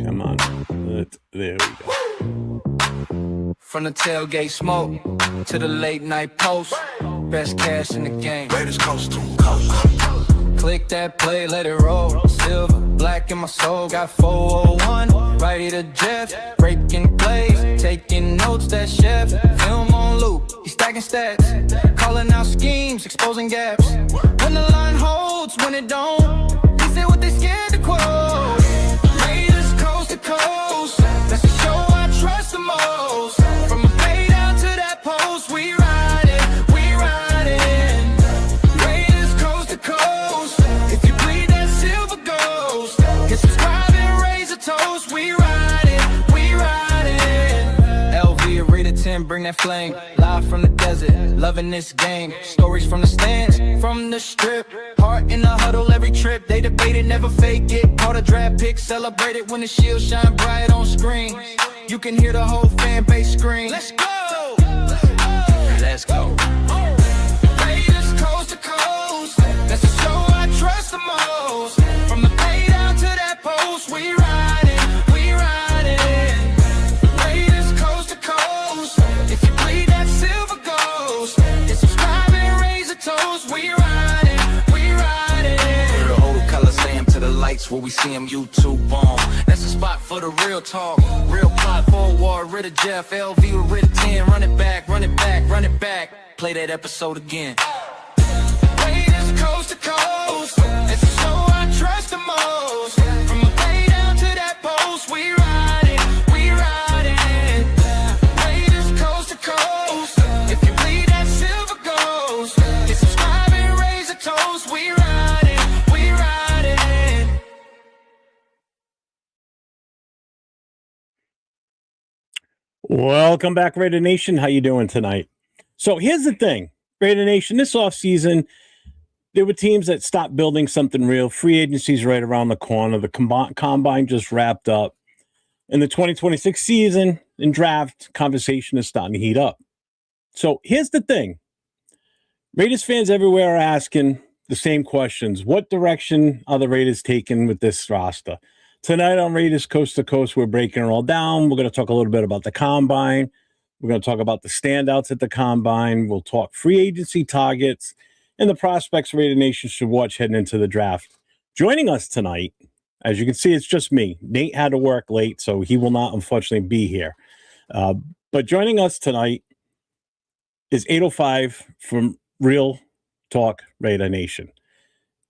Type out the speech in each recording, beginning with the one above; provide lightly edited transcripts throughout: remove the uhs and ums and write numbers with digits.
Come on. There we go. From the tailgate smoke to the late night post, best cash in the game. Raiders Coast2Coast. Click that play, let it roll. Silver, black in my soul, got 401. Righty to Jeff, breaking plays, taking notes, that chef. Film on loop, he's stacking stats, calling out schemes, exposing gaps. When the line holds, when it don't, he said what they scared to quote. Raiders coast to coast, that's the show I trust the most. From a bay down to that post, we ride it, we ride it. Raiders coast to coast, if you bleed that silver ghost, hit subscribe and raise a toast. We ride it, we ride it. LV, Raider 10, bring that flame. Live from the desert, loving this game. Stories from the stands, from the strip. Heart in the huddle every trip. They debate it, never fake it. Call the draft pick, celebrate it when the shield shine bright on screen. You can hear the whole fan base scream. Let's go! Let's go. Raiders coast to coast, that's the show I trust the most. From the bay down to that post, we ride it, we ride it. Raiders coast to coast, if you bleed that silver ghost, then subscribe and raise a toast. We ride it, we ride it. The whole Coliseum to the lights where we see him YouTube on. That's the spot for the real talk, real plot, forward, rid of Jeff, LV, rid of 10. Run it back, run it back, run it back. Play that episode again. Raiders coast to coast, it's the show I trust the most. From the bay down to that post, we ride it, we ride it. Raiders coast to coast, if you bleed that silver ghost, hit subscribe and raise a toast. We ride it, we ride it. Welcome back, Raider Nation. How you doing tonight? So here's the thing, Raider Nation, this offseason, there were teams that stopped building something real. Free agency's right around the corner. The combine just wrapped up. And the 2026 season and draft conversation is starting to heat up. So here's the thing. Raiders fans everywhere are asking the same questions. What direction are the Raiders taking with this roster? Tonight on Raiders Coast to Coast, we're breaking it all down. We're going to talk a little bit about the combine. We're going to talk about the standouts at the combine. We'll talk free agency targets and the prospects Raider Nation should watch heading into the draft. Joining us tonight, as you can see, it's just me. Nate had to work late, so he will not, unfortunately, be here. But joining us tonight is 805 from Real Talk Raider Nation.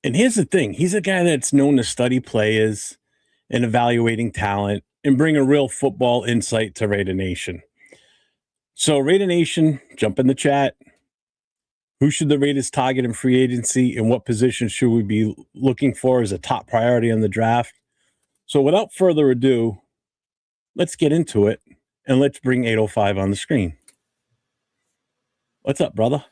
And here's the thing. He's a guy that's known to study players and evaluating talent and bring a real football insight to Raider Nation. So, Raider Nation, jump in the chat. Who should the Raiders target in free agency, and what position should we be looking for as a top priority in the draft? So, without further ado, let's get into it, and let's bring 805 on the screen. What's up, brother?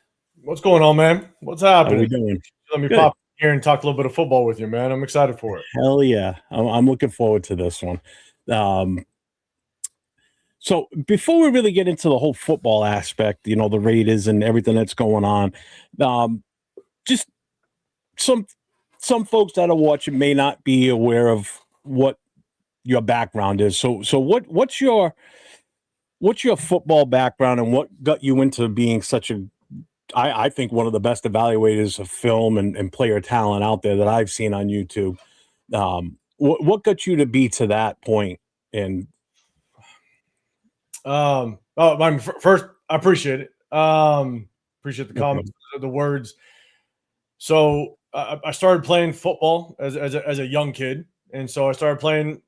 What's going on, man? What's happening? How we doing? Let me pop in here and talk a little bit of football with you, man. I'm excited for it. Hell yeah. I'm looking forward to this one. So before we really get into the whole football aspect, you know, the Raiders and everything that's going on, just some folks that are watching may not be aware of what your background is. So what's your football background, and what got you into being such a, I think, one of the best evaluators of film and player talent out there that I've seen on YouTube? What got you to be to that point? And first, I appreciate it. Appreciate the comments, the words. So I started playing football as a young kid, and so I started playing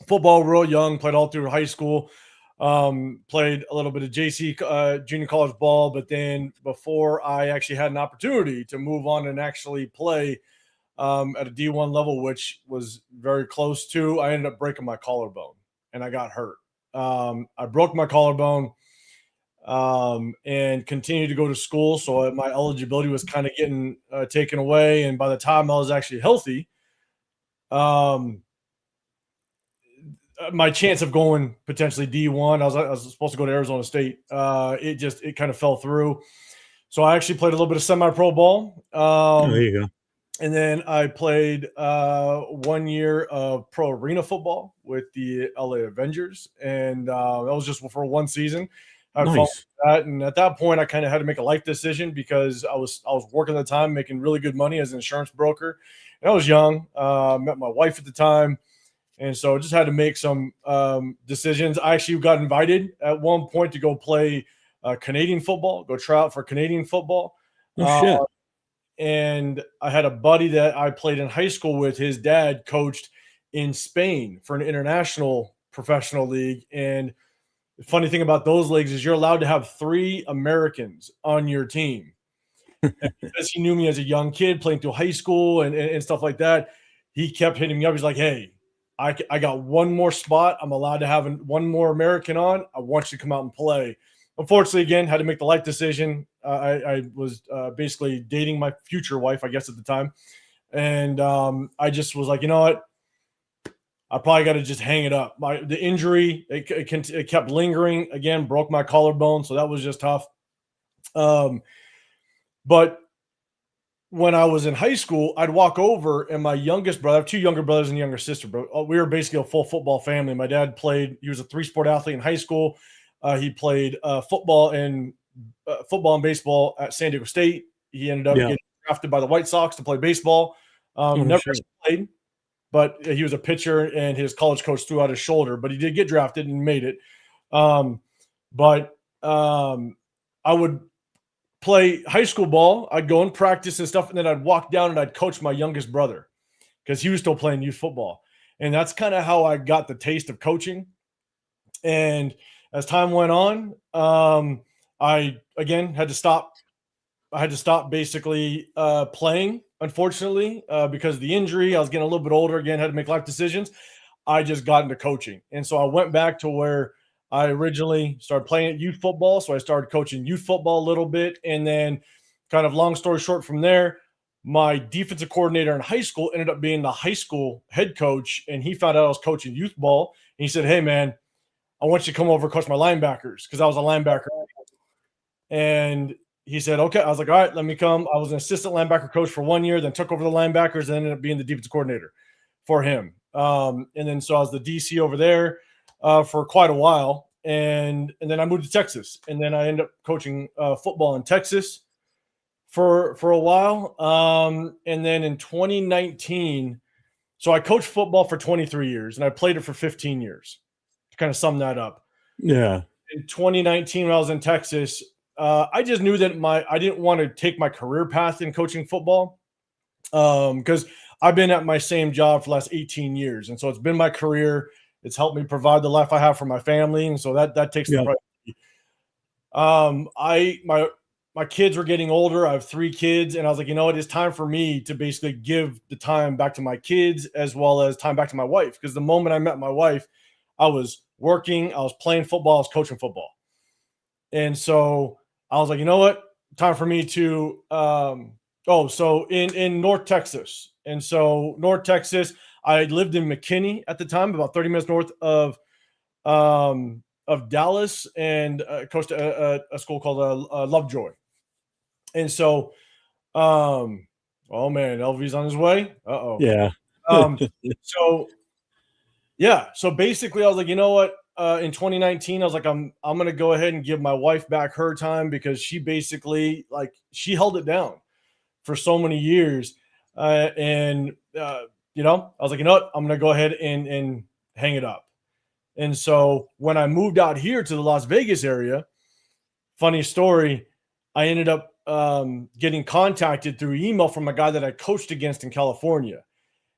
football real young. Played all through high school. Played a little bit of JC junior college ball, but then before I actually had an opportunity to move on and actually play at a D1 level, which was very close to, I ended up breaking my collarbone and I got hurt. I broke my collarbone and continued to go to school. So my eligibility was kind of getting taken away. And by the time I was actually healthy, my chance of going potentially D1, I was supposed to go to Arizona State. It kind of fell through. So I actually played a little bit of semi-pro ball. there you go. And then I played 1 year of pro arena football with the LA Avengers, and that was just for one season. I had fun with Nice. that, and at that point, I kind of had to make a life decision because I was working at the time, making really good money as an insurance broker, and I was young. Met my wife at the time, and so I just had to make some decisions. I actually got invited at one point to go play Canadian football, go try out for Canadian football. Oh shit. And I had a buddy that I played in high school with. His dad coached in Spain for an international professional league. And the funny thing about those leagues is you're allowed to have 3 Americans on your team. And because he knew me as a young kid playing through high school and stuff like that, he kept hitting me up. He's like, hey, I got one more spot. I'm allowed to have one more American on. I want you to come out and play. Unfortunately, again, had to make the life decision. I was basically dating my future wife, I guess, at the time. And I just was like, you know what? I probably got to just hang it up. The injury, it kept lingering. Again, broke my collarbone. So that was just tough. But when I was in high school, I'd walk over and my youngest brother, I have 2 younger brothers and a younger sister, but we were basically a full football family. My dad he was a 3-sport athlete in high school. He played football and baseball at San Diego State. He ended up getting drafted by the White Sox to play baseball. Never played, but he was a pitcher and his college coach threw out his shoulder, but he did get drafted and made it. But I would play high school ball. I'd go and practice and stuff, and then I'd walk down and I'd coach my youngest brother because he was still playing youth football. And that's kind of how I got the taste of coaching. And as time went on, I again had to stop. I had to stop basically playing, unfortunately, because of the injury. I was getting a little bit older again, had to make life decisions. I just got into coaching. And so I went back to where I originally started playing youth football. So I started coaching youth football a little bit. And then, kind of long story short from there, my defensive coordinator in high school ended up being the high school head coach. And he found out I was coaching youth ball. And he said, hey, man, I want you to come over and coach my linebackers because I was a linebacker. And he said, okay. I was like, all right, let me come. I was an assistant linebacker coach for 1 year, then took over the linebackers and ended up being the defensive coordinator for him. And then so I was the DC over there for quite a while. And then I moved to Texas. And then I ended up coaching football in Texas for a while. And then in 2019, so I coached football for 23 years and I played it for 15 years to kind of sum that up. Yeah. In 2019, when I was in Texas, I just knew that I didn't want to take my career path in coaching football because I've been at my same job for the last 18 years. And so it's been my career. It's helped me provide the life I have for my family. And so that takes the priority. My kids were getting older. I have 3 kids. And I was like, you know what? It's time for me to basically give the time back to my kids as well as time back to my wife. Because the moment I met my wife, I was working, I was playing football, I was coaching football. And so I was like, you know what? Time for me to so in North Texas. And so North Texas, I lived in McKinney at the time, about 30 minutes north of Dallas, and coached a school called Lovejoy. And so oh man, LV's on his way. Uh-oh. Yeah. So basically I was like, you know what? In 2019, I was like, I'm going to go ahead and give my wife back her time because she basically she held it down for so many years. I was like, you know what? I'm going to go ahead and hang it up. And so when I moved out here to the Las Vegas area, funny story, I ended up getting contacted through email from a guy that I coached against in California.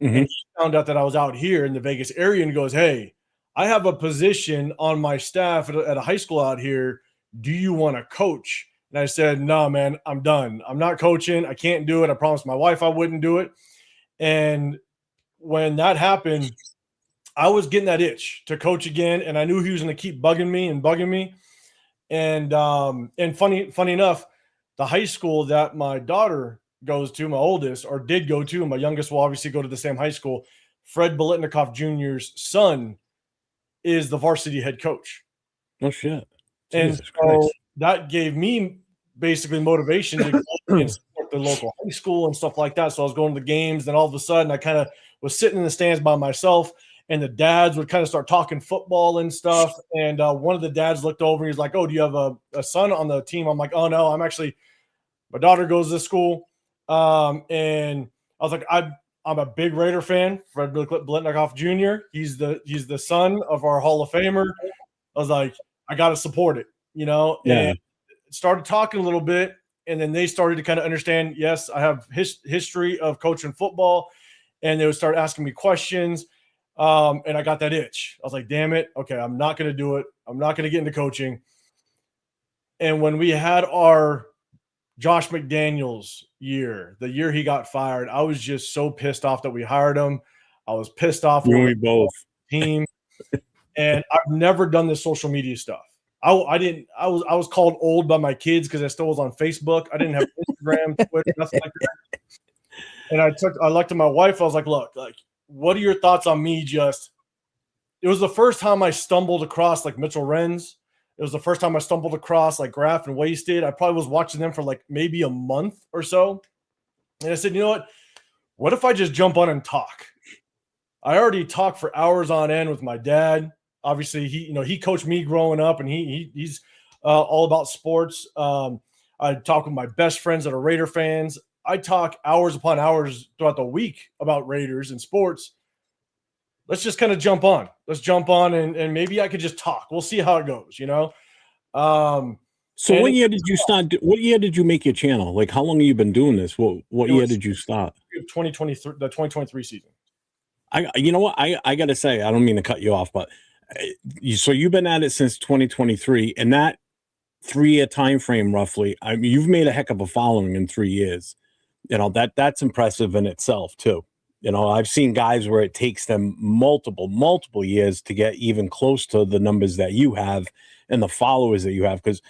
Mm-hmm. And he found out that I was out here in the Vegas area and goes, hey, I have a position on my staff at a high school out here. Do you want to coach? And I said, no, man, I'm done. I'm not coaching. I can't do it. I promised my wife I wouldn't do it. And when that happened, I was getting that itch to coach again. And I knew he was going to keep bugging me. And funny enough, the high school that my daughter goes to, my oldest, or did go to, and my youngest will obviously go to the same high school, Fred Bolitnikoff Jr.'s son is the varsity head coach. Oh, shit. Jesus and so Christ. That gave me basically motivation to go and support the local high school and stuff like that. So I was going to the games. Then all of a sudden, I kind of was sitting in the stands by myself, and the dads would kind of start talking football and stuff. And one of the dads looked over. He's like, "Oh, do you have a son on the team?" I'm like, "Oh no, my daughter goes to school." And I was like, I'm a big Raider fan. Fred Blitnikoff Jr. He's the son of our Hall of Famer. I was like, I got to support it, Yeah. And started talking a little bit, and then they started to kind of understand. Yes, I have history of coaching football, and they would start asking me questions. And I got that itch. I was like, damn it. Okay, I'm not going to do it. I'm not going to get into coaching. And when we had our Josh McDaniels year, the year he got fired, I was just so pissed off that we hired him. I was pissed off with we both team. And I've never done this social media stuff. I was called old by my kids because I still was on Facebook. I didn't have Instagram, Twitter, nothing like that. And I looked at my wife. I was like, look, like, what are your thoughts on me? It was the first time I stumbled across like Mitchell Renz. It was the first time I stumbled across like Graff and Wasted. I probably was watching them for like maybe a month or so. And I said, you know what if I just jump on and talk? I already talked for hours on end with my dad. Obviously, he coached me growing up, and he's all about sports. I talk with my best friends that are Raider fans. I talk hours upon hours throughout the week about Raiders and sports. Let's just kind of jump on. Let's jump on, and maybe I could just talk. We'll see how it goes, So what year did you start? What year did you make your channel? Like, how long have you been doing this? What year did you start? 2023, the 2023 season. You know what? I got to say, I don't mean to cut you off, but so you've been at it since 2023, and that 3-year time frame roughly. I mean, you've made a heck of a following in 3 years. That's impressive in itself too. I've seen guys where it takes them multiple years to get even close to the numbers that you have and the followers that you have. Because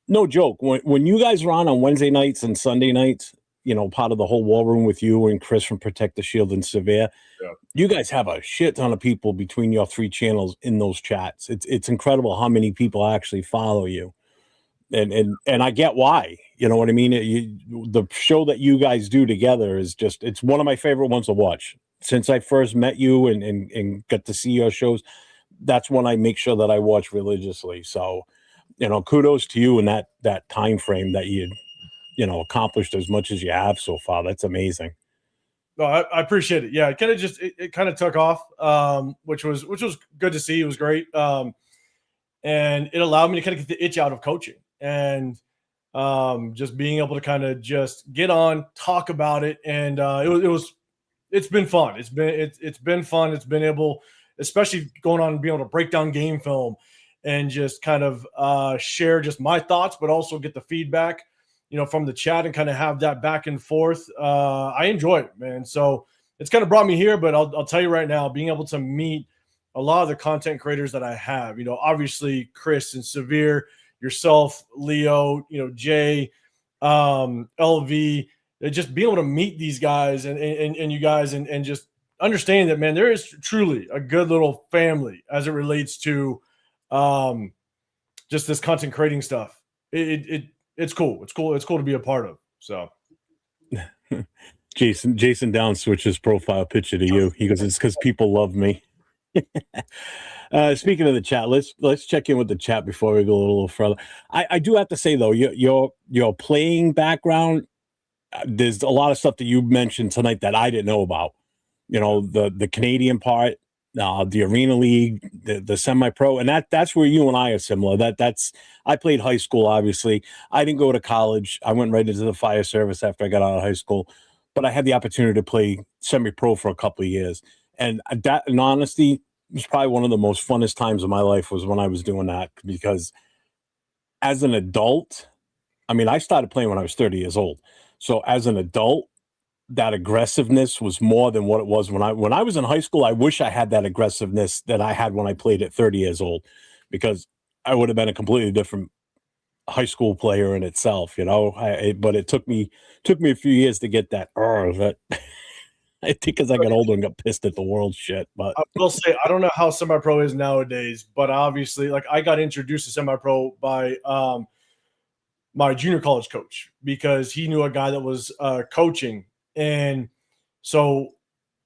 no joke, when you guys were on Wednesday nights and Sunday nights, part of the whole war room with you and Chris from Protect the Shield and Severe, you guys have a shit ton of people between your 3 channels in those chats. It's incredible how many people actually follow you. And I get why, you know what I mean? The show that you guys do together is it's one of my favorite ones to watch. Since I first met you and got to see your shows, that's one I make sure that I watch religiously. So, kudos to you in that time frame that you accomplished as much as you have so far. That's amazing. No, I appreciate it. Yeah, it kind of took off, which was good to see. It was great. And it allowed me to kind of get the itch out of coaching. And just being able to kind of just get on, talk about it, and it's been fun. It's been fun. It's been able, especially going on and being able to break down game film and just kind of share just my thoughts, but also get the feedback, from the chat and kind of have that back and forth. I enjoy it, man. So it's kind of brought me here, but I'll tell you right now, being able to meet a lot of the content creators that I have, obviously Chris and Severe, yourself, Leo, Jay, LV, just being able to meet these guys and you guys and just understanding that, man, there is truly a good little family as it relates to just this content creating stuff. It's cool. It's cool to be a part of. So Jason Down switched his profile picture to you. He goes, it's because people love me. Speaking of the chat, let's check in with the chat before we go a little further. I do have to say though, your playing background, there's a lot of stuff that you mentioned tonight that I didn't know about. The Canadian part, the Arena League, the semi-pro, and that's where you and I are similar. I played high school, obviously. I didn't go to college. I went right into the fire service after I got out of high school, but I had the opportunity to play semi-pro for a couple of years. And that, in honesty, was probably one of the most funnest times of my life was when I was doing that, because as an adult, I mean, I started playing when I was 30 years old. So as an adult, that aggressiveness was more than what it was when I was in high school. I wish I had that aggressiveness that I had when I played at 30 years old, because I would have been a completely different high school player in itself, but it took me a few years to get that. I think because I got older and got pissed at the world shit. But I will say, I don't know how semi-pro is nowadays, but obviously, like, I got introduced to semi-pro by my junior college coach because he knew a guy that was coaching. And so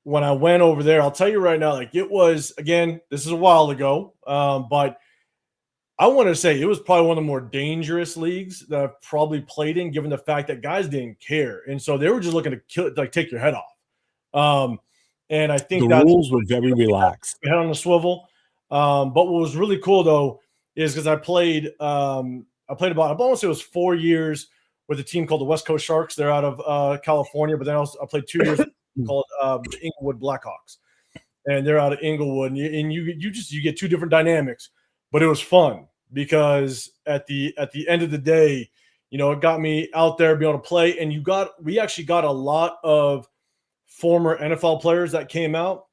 when I went over there, I'll tell you right now, like it was, again, this is a while ago, but I want to say it was probably one of the more dangerous leagues that I've probably played in, given the fact that guys didn't care. And so they were just looking to kill, like take your head off. And I think the rules were very relaxed. Head on the swivel. But what was really cool though is because I played about, I want to say it was 4 years with a team called the West Coast Sharks. They're out of California, but then I played 2 years called the Inglewood Blackhawks, and they're out of Inglewood. And you get two different dynamics, but it was fun because at the end of the day, you know, it got me out there being able to play. And we actually got a lot of former NFL players that came out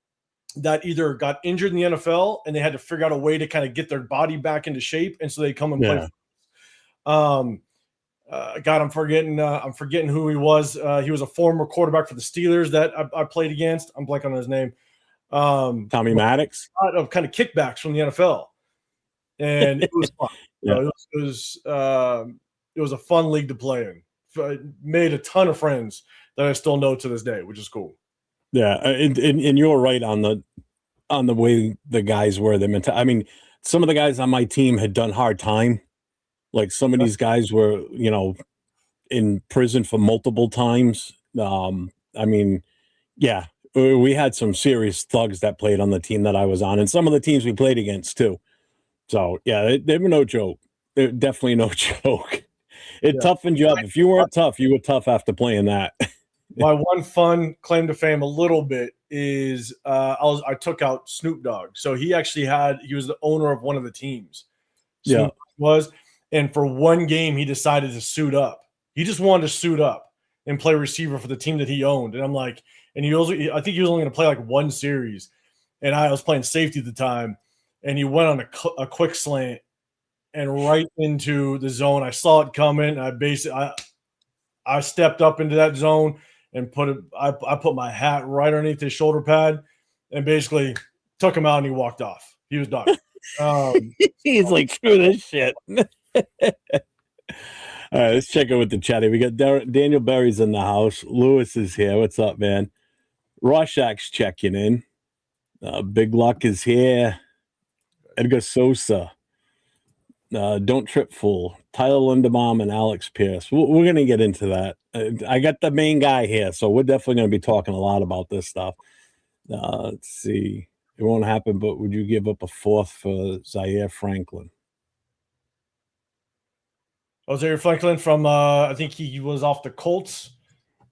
that either got injured in the NFL and they had to figure out a way to kind of get their body back into shape, and so they come and play. God, I'm forgetting who he was. He was a former quarterback for the Steelers that I played against. I'm blanking on his name. Tommy Maddox. A lot of kind of kickbacks from the NFL, and it was fun. Yeah. It was a fun league to play in. I made a ton of friends that I still know to this day, which is cool. Yeah, and you're right on the way the guys were. I mean, some of the guys on my team had done hard time. Like some of these guys were, you know, in prison for multiple times. I mean, yeah, we had some serious thugs that played on the team that I was on, and some of the teams we played against too. So yeah, they were no joke. They're definitely no joke. It toughened you up. If you weren't tough, you were tough after playing that. My one fun claim to fame a little bit is I took out Snoop Dogg. So he was the owner of one of the teams. Snoop was. And for one game, he decided to suit up. He just wanted to suit up and play receiver for the team that he owned. And I'm like, I think he was only going to play like one series. And I was playing safety at the time. And he went on a quick slant and right into the zone. I saw it coming. I stepped up into that zone and I put my hat right underneath his shoulder pad and basically took him out, and he walked off. He was done. He's like, screw this shit. All right, let's check in with the chat. We got Daniel Berry's in the house. Lewis is here. What's up, man? Rorschach's checking in. Big Luck is here. Edgar Sosa. Don't Trip Fool. Tyler Lindebaum and Alex Pierce. We're going to get into that. I got the main guy here, so we're definitely going to be talking a lot about this stuff. Let's see. It won't happen, but would you give up a fourth for Zaire Franklin? Zaire Franklin from I think he was off the Colts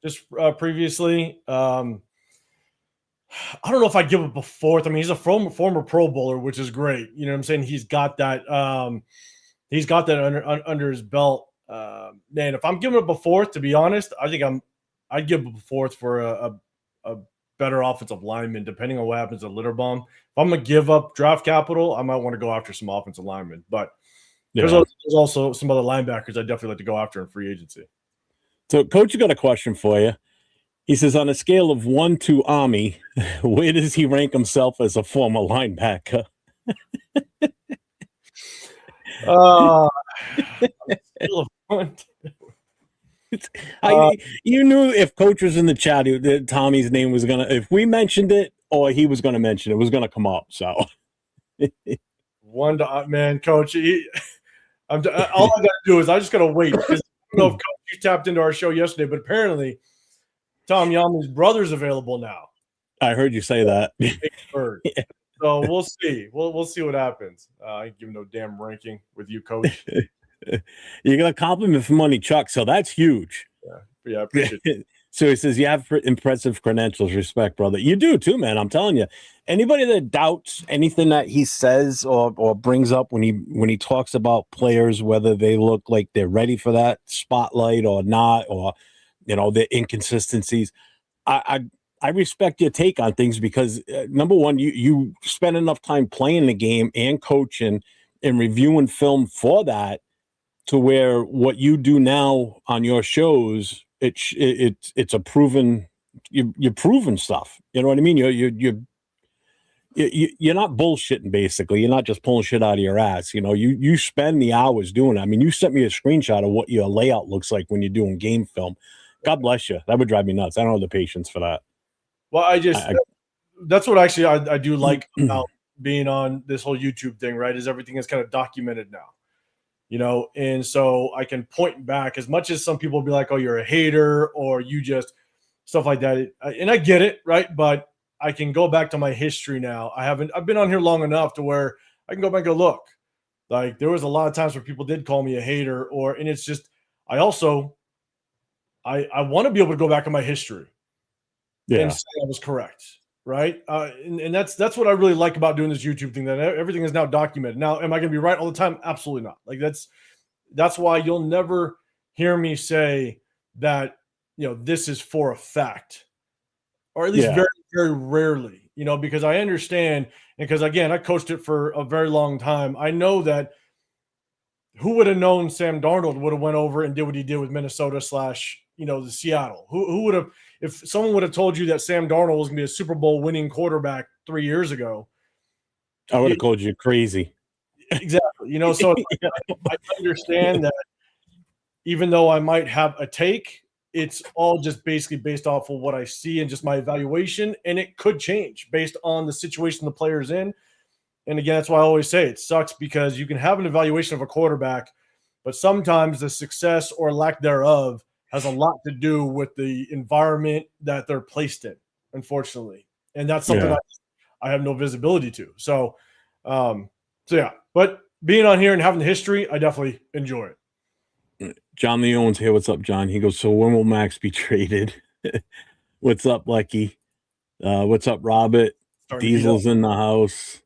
just previously. I don't know if I'd give up a fourth. I mean, he's a former Pro Bowler, which is great. You know what I'm saying? He's got that under his belt. Man, if I'm giving up a fourth, to be honest, I think I'd give up a fourth for a better offensive lineman, depending on what happens at Litterbaum. If I'm gonna give up draft capital, I might want to go after some offensive linemen, but there's also some other linebackers I'd definitely like to go after in free agency. So, Coach, I got a question for you. He says, on a scale of 1 to Army, where does he rank himself as a former linebacker? You knew if Coach was in the chat, that Tommy's name was gonna. If we mentioned it, or he was gonna mention it, was gonna come up. So, man, Coach. All I got to do is I just got to wait. Because I don't know if Coach, you tapped into our show yesterday, but apparently Tom Yami's brother's available now. I heard you say that. Yeah. So we'll see. We'll see what happens. I ain't giving no damn ranking with you, Coach. You're gonna compliment for money, Chuck. So that's huge. Yeah, I appreciate it. So he says you have impressive credentials. Respect, brother. You do too, man. I'm telling you. Anybody that doubts anything that he says or brings up when he talks about players, whether they look like they're ready for that spotlight or not, or their inconsistencies, I respect your take on things because number one, you spend enough time playing the game and coaching and reviewing film for that, to where what you do now on your shows, it's a proven, you're proven stuff. You know what I mean? You're not bullshitting, basically. You're not just pulling shit out of your ass. You spend the hours doing it. I mean, you sent me a screenshot of what your layout looks like when you're doing game film. God bless you. That would drive me nuts. I don't have the patience for that. Well, that's what actually I do like about being on this whole YouTube thing, right? Is everything is kind of documented now, and so I can point back as much as some people will be like, oh, you're a hater or you just stuff like that. And I get it, right? But I can go back to my history now. I've been on here long enough to where I can go back and go, look, like there was a lot of times where people did call me a hater and it's just, I also, I want to be able to go back in my history and say I was correct. Right. And that's what I really like about doing this YouTube thing, that everything is now documented. Now, am I going to be right all the time? Absolutely not. Like that's why you'll never hear me say that, this is for a fact, or at least very, very rarely, because I understand. And because again, I coached it for a very long time. I know that who would have known Sam Darnold would have went over and did what he did with Minnesota / the Seattle. Who would have, if someone would have told you that Sam Darnold was going to be a Super Bowl winning quarterback 3 years ago, I would have called you crazy. Exactly. So I understand that even though I might have a take, it's all just basically based off of what I see and just my evaluation. And it could change based on the situation the player's in. And again, that's why I always say it sucks, because you can have an evaluation of a quarterback, but sometimes the success or lack thereof has a lot to do with the environment that they're placed in, unfortunately. And that's something I have no visibility to. So yeah, but being on here and having the history, I definitely enjoy it. John Leone's here. What's up, John? He goes, so when will Max be traded? What's up, Lucky? What's up, Robert? Diesel's in the house.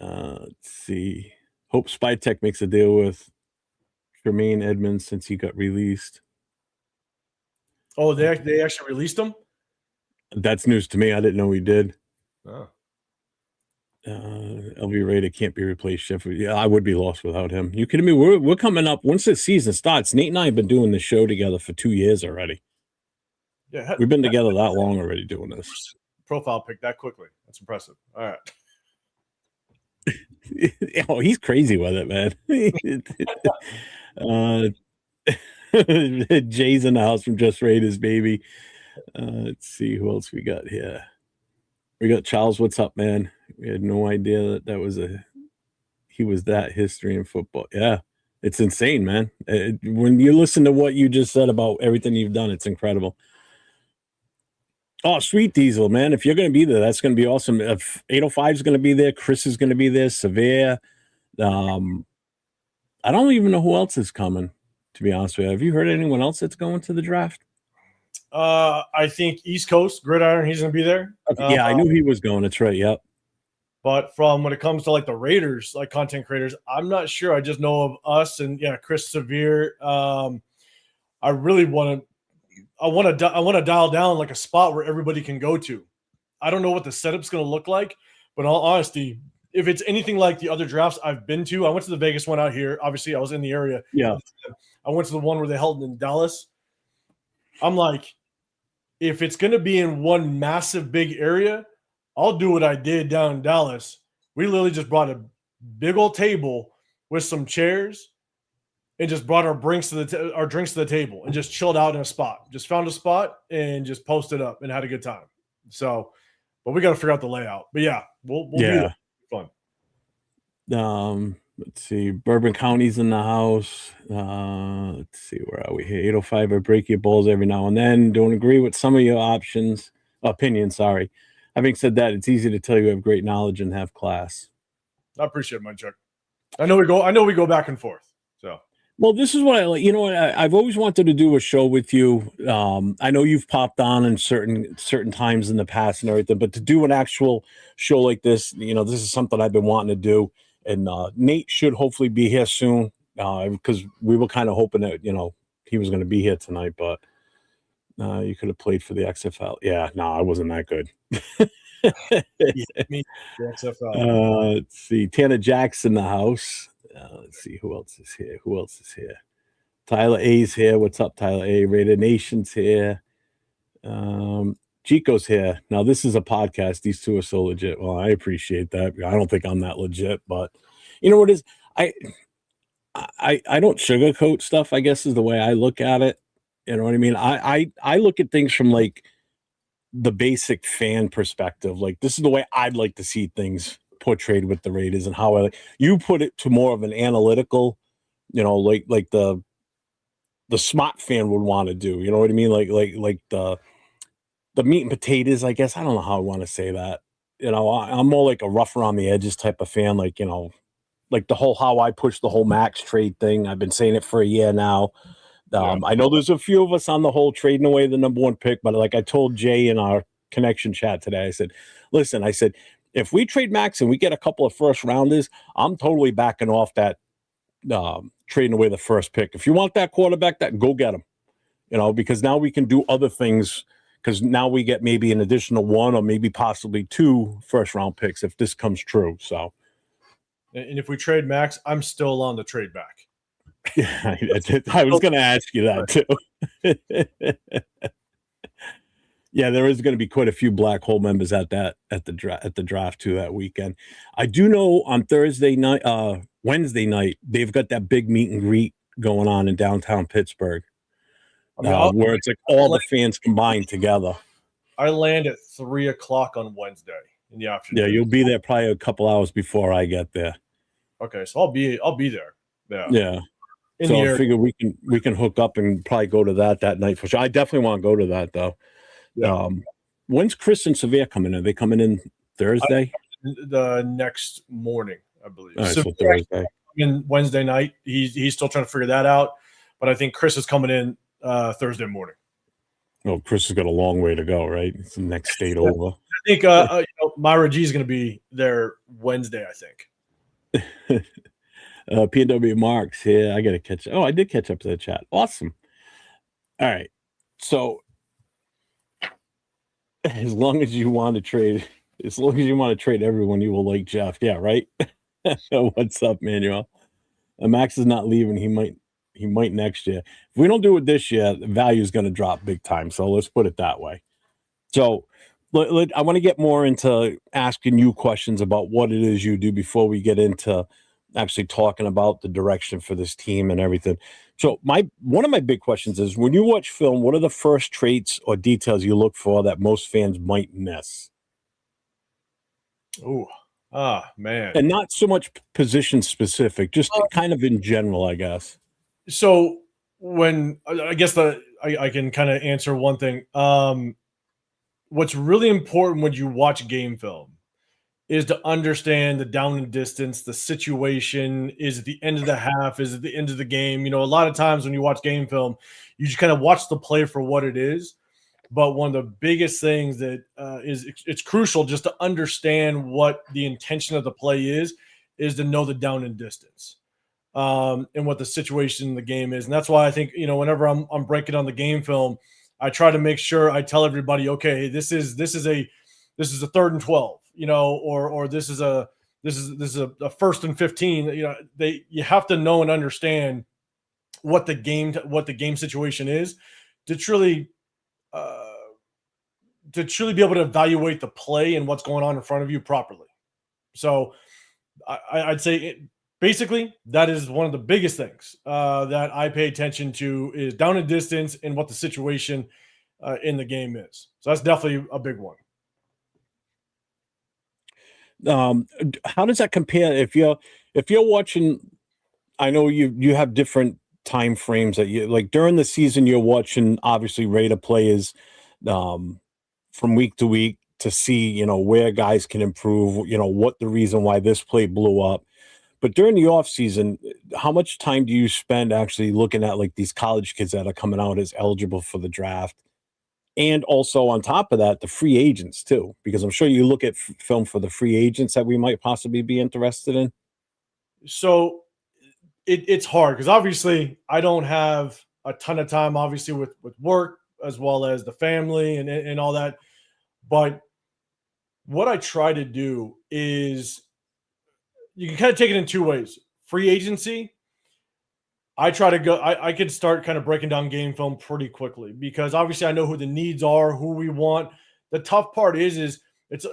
Let's see. Hope Spytech makes a deal with Tremaine Edmonds since he got released. Oh, they actually released him? That's news to me. I didn't know he did. Oh. LV Raider can't be replaced. Sheffield. Yeah, I would be lost without him. You kidding me? We're coming up once the season starts. Nate and I have been doing this show together for 2 years already. Yeah, we've been together that long already doing this. Profile pic that quickly. That's impressive. All right. Oh, he's crazy with it, man. Jay's in the house from Just Raiders, baby. Let's see who else we got here. We got Charles. What's up, man? We had no idea that he was that history in football. Yeah, it's insane, man. When you listen to what you just said about everything you've done, it's incredible. Oh, sweet Diesel, man. If you're going to be there, that's going to be awesome. If 805 is going to be there, Chris is going to be there, Severe. I don't even know who else is coming, to be honest with you. Have you heard anyone else that's going to the draft? I think East Coast, Gridiron, he's going to be there. Okay, yeah, I knew he was going. That's right, yep. But from when it comes to like the Raiders, like content creators, I'm not sure. I just know of us and Chris Severe. I really want to dial down like a spot where everybody can go to. I don't know what the setup's going to look like, but in all honesty, if it's anything like the other drafts I've been to, I went to the Vegas one out here. Obviously, I was in the area. Yeah. I went to the one where they held in Dallas. I'm like, if it's going to be in one massive big area, I'll do what I did down in Dallas. We literally just brought a big old table with some chairs and just brought our drinks to the table and just chilled out in a spot. Just found a spot and just posted up and had a good time. So, but we got to figure out the layout. But yeah, we'll do that. Fun. Let's see. Bourbon County's in the house. Let's see. Where are we here? 805. I break your balls every now and then. Don't agree with some of your opinions. Sorry. Having said that, it's easy to tell you have great knowledge and have class. I appreciate it, my Chuck. I know we go back and forth. So. Well, this is what I like. I've always wanted to do a show with you. I know you've popped on in certain times in the past and everything, but to do an actual show like this, this is something I've been wanting to do. And Nate should hopefully be here soon because we were kind of hoping that, he was going to be here tonight, but you could have played for the XFL. Yeah, no, I wasn't that good. XFL. Let's see. Tanner Jackson in the house. Let's see who else is here. Tyler A's here. What's up, Tyler A? Raider Nation's here. Chico's here. Now, this is a podcast. These two are so legit. Well, I appreciate that. I don't think I'm that legit, but you know what is I don't sugarcoat stuff, I guess is the way I look at it. You know what I mean? I look at things from like the basic fan perspective. Like this is the way I'd like to see things portrayed with the Raiders and how you put it to more of an analytical, like the smart fan would want to do. You know what I mean? Like the meat and potatoes, I guess. I don't know how I want to say that. I'm more like a rough around the edges type of fan. Like, like the whole how I push the whole Max trade thing. I've been saying it for a year now. I know there's a few of us on the whole trading away the number one pick, but like I told Jay in our connection chat today, I said, listen, if we trade Max and we get a couple of first rounders, I'm totally backing off that trading away the first pick. If you want that quarterback, go get him, because now we can do other things. Because now we get maybe an additional one or maybe possibly 2 first round picks if this comes true. So, and if we trade Max, I'm still on the trade back. Yeah, I was going to ask you that too. Yeah, there is going to be quite a few black hole members at the draft too that weekend. I do know on Wednesday night, they've got that big meet and greet going on in downtown Pittsburgh. Where it's like all the fans combined together. I land at 3:00 on Wednesday in the afternoon. Yeah, you'll be there probably a couple hours before I get there. Okay, so I'll be there. Yeah. So I figure we can hook up and probably go to that night for sure. I definitely want to go to that though. Yeah. When's Chris and Severe coming in? Are they coming in Thursday? The next morning, I believe. All right, so Thursday. In Wednesday night, he's still trying to figure that out, but I think Chris is coming in Thursday morning. Well, Chris has got a long way to go, right? It's the next state over. I think Myra G is going to be there Wednesday, I think. PNW Marks here. I got to catch. Oh, I did catch up to the chat. Awesome. All right. So as long as you want to trade everyone, you will like Jeff. Yeah, right. What's up, Manuel? Max is not leaving. He might next year. If we don't do it this year, the value is going to drop big time. So let's put it that way. So I want to get more into asking you questions about what it is you do before we get into actually talking about the direction for this team and everything. So one of my big questions is, when you watch film, what are the first traits or details you look for that most fans might miss? Oh, man. And not so much position specific, just kind of in general, I guess. So when I guess I can kind of answer one thing. What's really important when you watch game film is to understand the down and distance, the situation. Is it the end of the half? Is it the end of the game? A lot of times when you watch game film, you just kind of watch the play for what it is. But one of the biggest things that it's crucial just to understand what the intention of the play is to know the down and distance. And what the situation in the game is. And that's why I think, whenever I'm breaking on the game film, I try to make sure I tell everybody, okay, this is a 3rd and 12, or this is a 1st and 15. You have to know and understand what the game situation is to truly be able to evaluate the play and what's going on in front of you properly. So I'd say basically, that is one of the biggest things that I pay attention to, is down and distance and what the situation in the game is. So that's definitely a big one. How does that compare if you're watching? I know you have different time frames that you like during the season. You're watching obviously Raider players from week to week to see where guys can improve. What the reason why this play blew up. But during the off season, how much time do you spend actually looking at like these college kids that are coming out as eligible for the draft? And also on top of that, the free agents too, because I'm sure you look at film for the free agents that we might possibly be interested in. So it's hard because obviously I don't have a ton of time, obviously with work as well as the family and all that. But what I try to do is, you can kind of take it in two ways. Free agency, I try to go, I could start kind of breaking down game film pretty quickly because obviously I know who the needs are, who we want the tough part is it's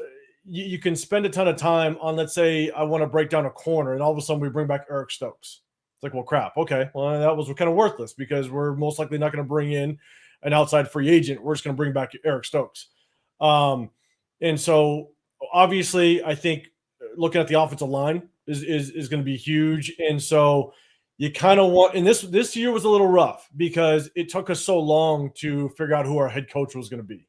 you can spend a ton of time on, let's say I want to break down a corner, and all of a sudden we bring back Eric Stokes. It's like, well, crap. Okay, well, that was kind of worthless because we're most likely not going to bring in an outside free agent. We're just going to bring back Eric Stokes. And so obviously, I think looking at the offensive line is going to be huge. And so you kind of want, and this year was a little rough because it took us so long to figure out who our head coach was going to be.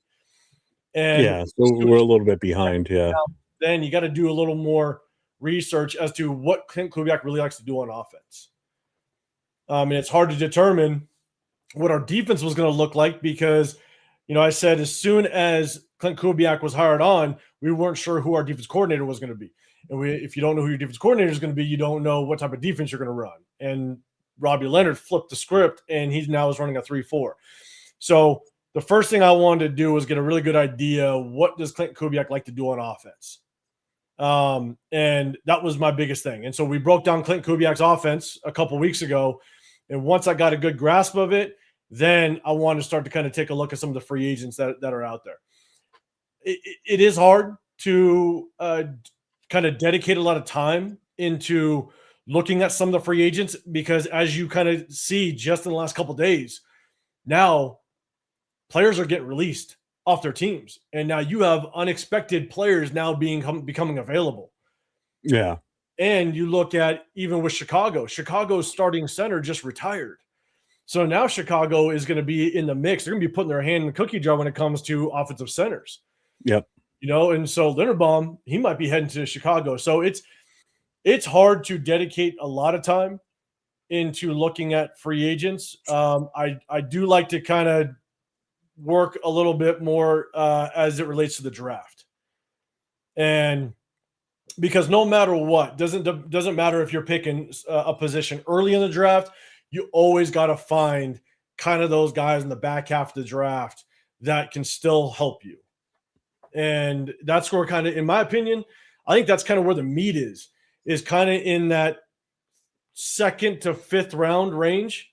And yeah, so we're a little bit behind. Yeah. Then you got to do a little more research as to what Clint Kubiak really likes to do on offense. And it's hard to determine what our defense was going to look like because, I said as soon as Clint Kubiak was hired on, we weren't sure who our defense coordinator was going to be. And if you don't know who your defense coordinator is going to be, you don't know what type of defense you're going to run. And Robbie Leonard flipped the script, and he now is running a 3-4. So the first thing I wanted to do was get a really good idea, what does Clint Kubiak like to do on offense? And that was my biggest thing. And so we broke down Clint Kubiak's offense a couple weeks ago. And once I got a good grasp of it, then I wanted to start to kind of take a look at some of the free agents that are out there. It is hard to kind of dedicate a lot of time into looking at some of the free agents because as you kind of see just in the last couple of days, now players are getting released off their teams. And now you have unexpected players now becoming available. Yeah. And you look at even with Chicago's starting center just retired. So now Chicago is going to be in the mix. They're going to be putting their hand in the cookie jar when it comes to offensive centers. Yep. And so Linderbaum, he might be heading to Chicago. So it's hard to dedicate a lot of time into looking at free agents. I do like to kind of work a little bit more as it relates to the draft. And because no matter what, doesn't matter if you're picking a position early in the draft, you always got to find kind of those guys in the back half of the draft that can still help you. And that's where kind of, in my opinion, I think that's kind of where the meat is kind of in that 2nd to 5th round range.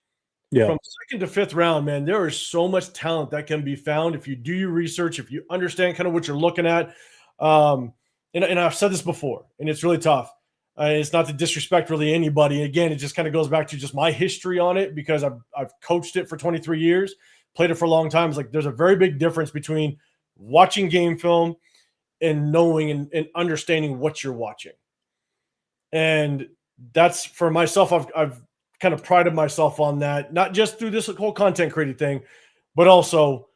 Yeah. From 2nd to 5th round, man, there is so much talent that can be found if you do your research, if you understand kind of what you're looking at. And I've said this before, and it's really tough. It's not to disrespect really anybody. Again, it just kind of goes back to just my history on it because I've coached it for 23 years, played it for a long time. It's like there's a very big difference between watching game film and knowing and understanding what you're watching. And that's for myself. I've kind of prided myself on that, not just through this whole content creating thing, but also,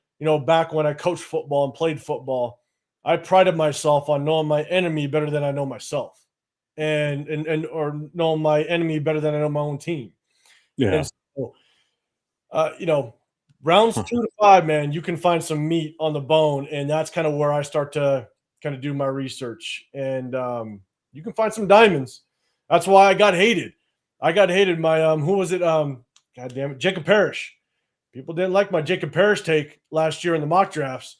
back when I coached football and played football, I prided myself on knowing my enemy better than I know myself and or knowing my enemy better than I know my own team. Yeah. And so, rounds 2 to 5, man, you can find some meat on the bone. And that's kind of where I start to kind of do my research. And you can find some diamonds. That's why I got hated. My, who was it? God damn it, Jacob Parrish. People didn't like my Jacob Parrish take last year in the mock drafts,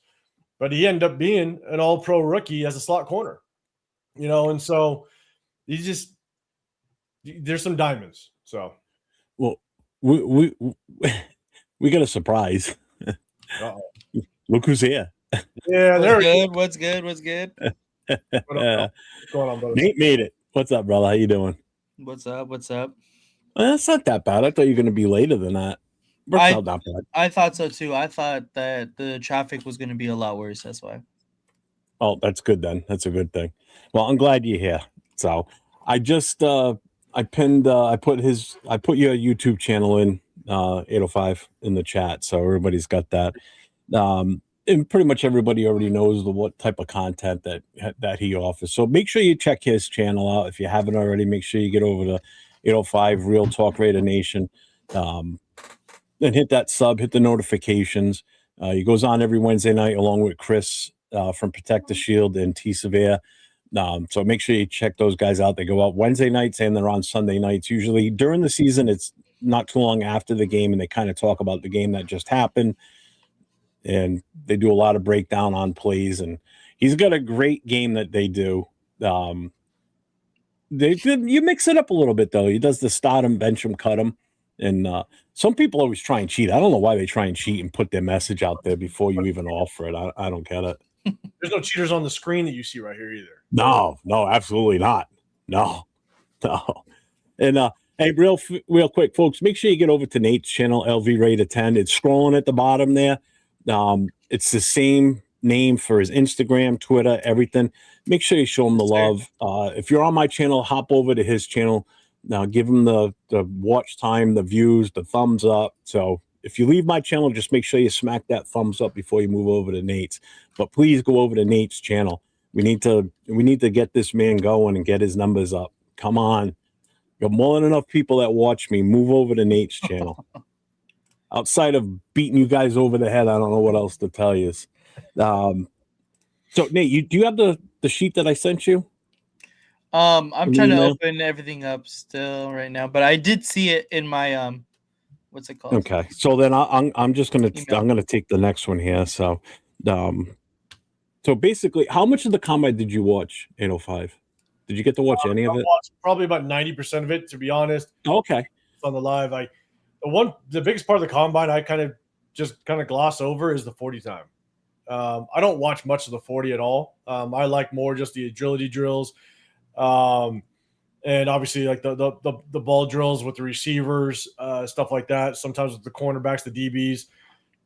but he ended up being an all-pro rookie as a slot corner, and so there's some diamonds. So, well, we got a surprise. Look who's here. Yeah, What's good? What's good? What's going on, brother? Nate made it. What's up, brother? How you doing? What's up? That's not that bad. I thought you were going to be later than that. Not bad. I thought so too. I thought that the traffic was going to be a lot worse. That's why. Oh, that's good then. That's a good thing. Well, I'm glad you're here. So I just I put your YouTube channel in 805 in the chat, so everybody's got that. And pretty much everybody already knows what type of content that he offers. So make sure you check his channel out. If you haven't already, make sure you get over to 805 RealTalk Raider Nation. And hit that sub, hit the notifications. He goes on every Wednesday night along with Chris from Protect the Shield and T Severe. So make sure you check those guys out. They go out Wednesday nights and they're on Sunday nights. Usually during the season, it's not too long after the game, and they kind of talk about the game that just happened. And they do a lot of breakdown on plays. And he's got a great game that they do. You mix it up a little bit, though. He does the start him, bench him, cut him. And some people always try and cheat. I don't know why they try and cheat and put their message out there before you even offer it. I don't get it. There's no cheaters on the screen that you see right here either. No, absolutely not. No. And hey, real quick, folks, make sure you get over to Nate's channel, LV Raider 10. It's scrolling at the bottom there. It's the same name for his Instagram, Twitter, everything. Make sure you show him the love. If you're on my channel, hop over to his channel. Now give him the watch time, the views, the thumbs up. So if you leave my channel, just make sure you smack that thumbs up before you move over to Nate's. But please go over to Nate's channel. We need to get this man going and get his numbers up. Come on. Got more than enough people that watch me. Move over to Nate's channel. Outside of beating you guys over the head, I don't know what else to tell you. So Nate, do you have the sheet that I sent you? I'm trying to open everything up still right now, but I did see it in my what's it called? Okay, so then I'm just gonna take the next one here. So, so basically, how much of the combine did you watch? 805. Did you get to watch any of it? Probably about 90% of it, to be honest. Okay. On the live, the biggest part of the combine I kind of gloss over is the 40 time. I don't watch much of the 40 at all. I like more just the agility drills, and obviously like the ball drills with the receivers, stuff like that. Sometimes with the cornerbacks, the DBs.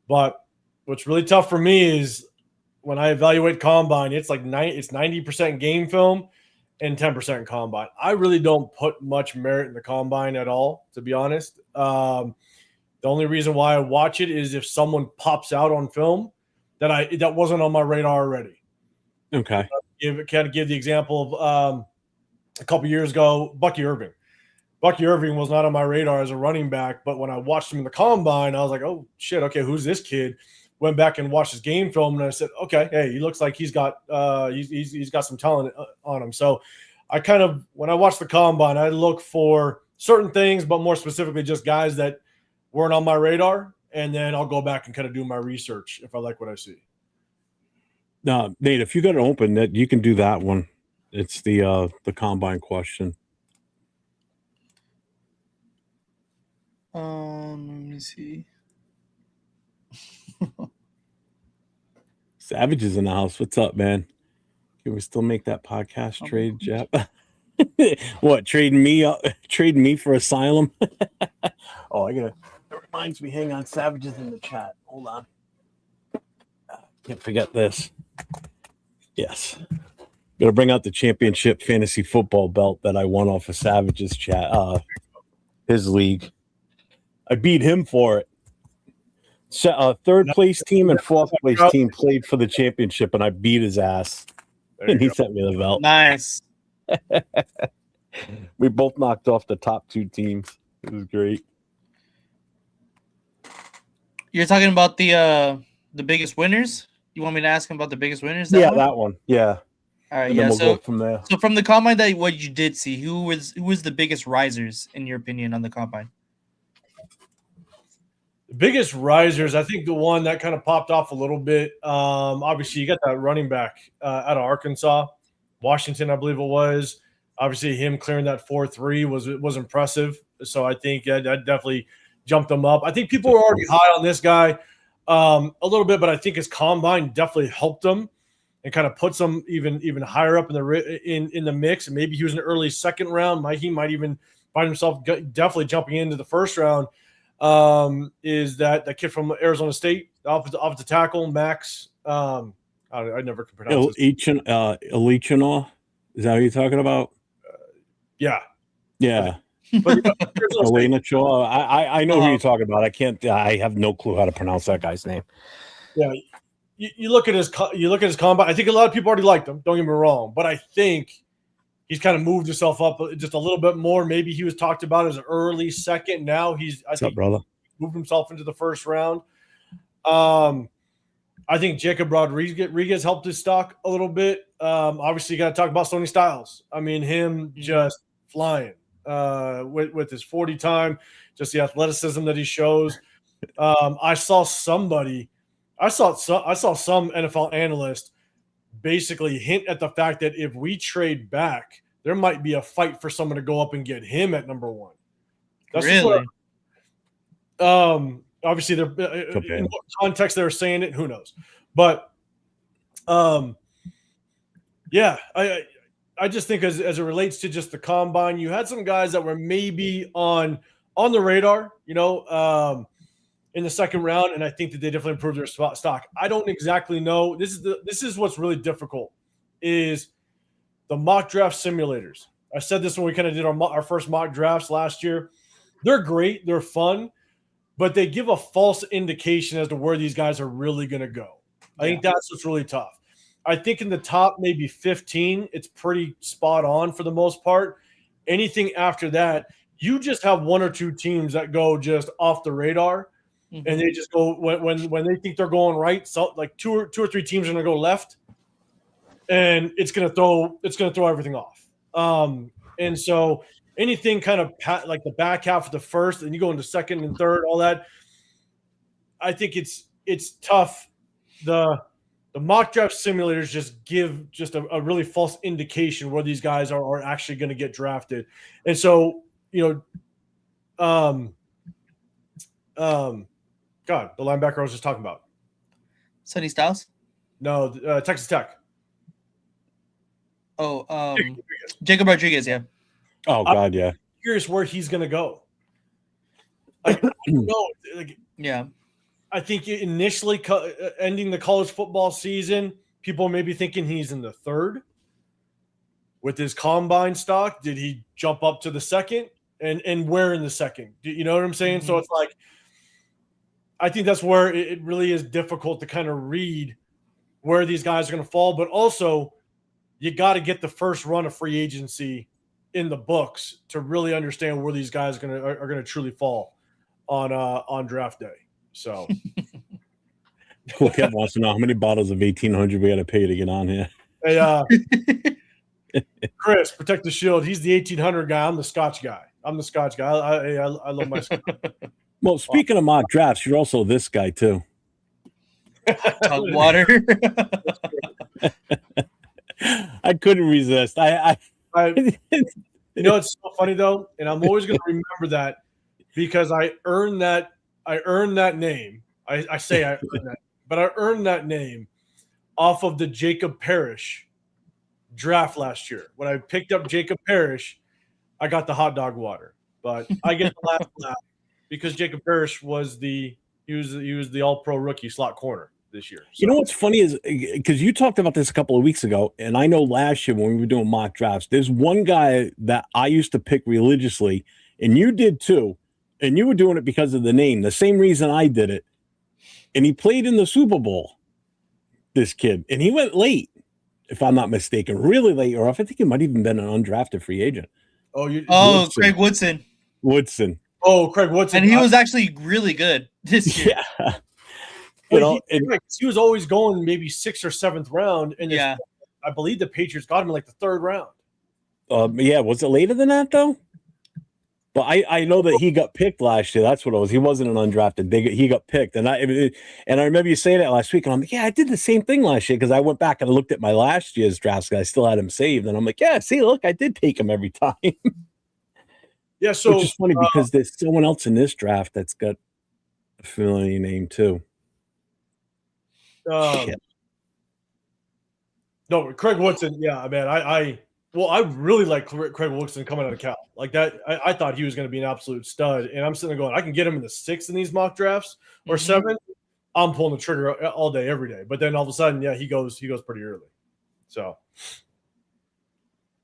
But what's really tough for me is when I evaluate combine, it's like 90% game film and 10% combine. I really don't put much merit in the combine at all, to be honest. The only reason why I watch it is if someone pops out on film that wasn't on my radar already. Okay. Kind of give the example of a couple years ago, Bucky Irving. Bucky Irving was not on my radar as a running back, but when I watched him in the combine, I was like, oh shit, okay, who's this kid? Went back and watched his game film, and I said, okay, hey, he looks like he's got some talent on him. So I kind of, when I watch the combine, I look for certain things, but more specifically just guys that weren't on my radar, and then I'll go back and kind of do my research if I like what I see. Nate, if you got it open, that you can do that one. It's the combine question. Let me see. Savage is in the house. What's up, man? Can we still make that podcast trade, Jeff? What, trading me for Asylum? Oh, it reminds me. Hang on, Savage is in the chat. Hold on. Can't forget this. Yes. Got to bring out the championship fantasy football belt that I won off of Savage's chat, his league. I beat him for it. So, third place team and fourth place team played for the championship, and I beat his ass. And he sent me the belt. Nice. We both knocked off the top two teams. It was great. You're talking about the biggest winners? You want me to ask him about the biggest winners? That one. Yeah. All right. And then we'll go from there. So from the combine, what you did see, who was the biggest risers in your opinion on the combine? The biggest risers, I think the one that kind of popped off a little bit. Obviously, you got that running back out of Arkansas, Washington, I believe it was. Obviously, him clearing that 4.3 was impressive. So I think that definitely jumped him up. I think people were already high on this guy a little bit, but I think his combine definitely helped him and kind of puts him even higher up in the mix. And maybe he was an early second round. He might even find himself definitely jumping into the first round. Is that kid from Arizona State, offensive tackle, Max? I never can pronounce it. Elichinor? Is that what you're talking about? Yeah. But Elena Shaw. I know who you're talking about. I have no clue how to pronounce that guy's name. Yeah. You look at his combine. I think a lot of people already liked him. Don't get me wrong, but I think he's kind of moved himself up just a little bit more. Maybe he was talked about as an early second. Now What's up, brother? Moved himself into the first round. I think Jacob Rodriguez helped his stock a little bit. Obviously, you got to talk about Stoney Styles. I mean, him just flying with his 40 time, just the athleticism that he shows. I saw some NFL analyst basically hint at the fact that if we trade back, there might be a fight for someone to go up and get him at number one. That's really? Obviously, in what context they were saying it, who knows? But Yeah, I just think as it relates to just the combine, you had some guys that were maybe on the radar, in the second round, and I think that they definitely improved their stock. I don't exactly know. This is what's really difficult is the mock draft simulators. I said this when we kind of did our first mock drafts last year. They're great, they're fun, but they give a false indication as to where these guys are really going to go. I think that's what's really tough. I think in the top maybe 15, it's pretty spot on for the most part. Anything after that, you just have one or two teams that go just off the radar, and they just go when they think they're going right. So like two or three teams are going to go left, and it's going to throw everything off. And so anything kind of like the back half of the first, and you go into second and third, all that. I think it's tough. The mock draft simulators just give just a really false indication where these guys are actually going to get drafted. And so, God, the linebacker I was just talking about. Sonny Styles? No, Texas Tech. Oh, Jacob Rodriguez, yeah. Oh, God, yeah. I'm curious where he's going to go. I don't know. Yeah. I think initially ending the college football season, people may be thinking he's in the third. With his combine stock, did he jump up to the second? And where in the second? You know what I'm saying? So it's like, I think that's where it really is difficult to kind of read where these guys are going to fall. But also, you got to get the first run of free agency in the books to really understand where these guys are going to truly fall on draft day. So, Kev wants to know how many bottles of 1800 we got to pay to get on here. Hey, Chris, protect the shield. He's the 1800 guy. I'm the Scotch guy. I love my Scotch. Well, speaking of mock drafts, you're also this guy too. Talk water. I couldn't resist. It's so funny though, and I'm always going to remember that because I earned that name. I say I earned that, but I earned that name off of the Jacob Parrish draft last year. When I picked up Jacob Parrish, I got the hot dog water, but I get the last laugh because Jacob Parrish was the All-Pro rookie slot corner this year. So. You know what's funny is because you talked about this a couple of weeks ago, and I know last year when we were doing mock drafts, there's one guy that I used to pick religiously, and you did too. And you were doing it because of the name, the same reason I did it. And he played in the Super Bowl, this kid. And he went late, if I'm not mistaken, really late. Or I think he might have even been an undrafted free agent. Woodson. Craig Woodson. Oh, Craig Woodson. And he was actually really good this year. Yeah. He was always going maybe 6th or 7th round. And I believe the Patriots got him in like the 3rd round. Yeah. Was it later than that, though? But I know that he got picked last year. That's what it was. He wasn't an undrafted. He got picked, and I remember you saying that last week. And I'm like, yeah, I did the same thing last year because I went back and I looked at my last year's drafts. And I still had him saved, and I'm like, yeah, see, look, I did take him every time. Yeah, so which is funny because there's someone else in this draft that's got a familiar name too. No, Craig Woodson. Yeah, man, I really like Craig Woodson coming out of Cal. Like that, I thought he was going to be an absolute stud. And I'm sitting there going, I can get him in the 6th in these mock drafts or 7th. I'm pulling the trigger all day, every day. But then all of a sudden, he goes pretty early. So,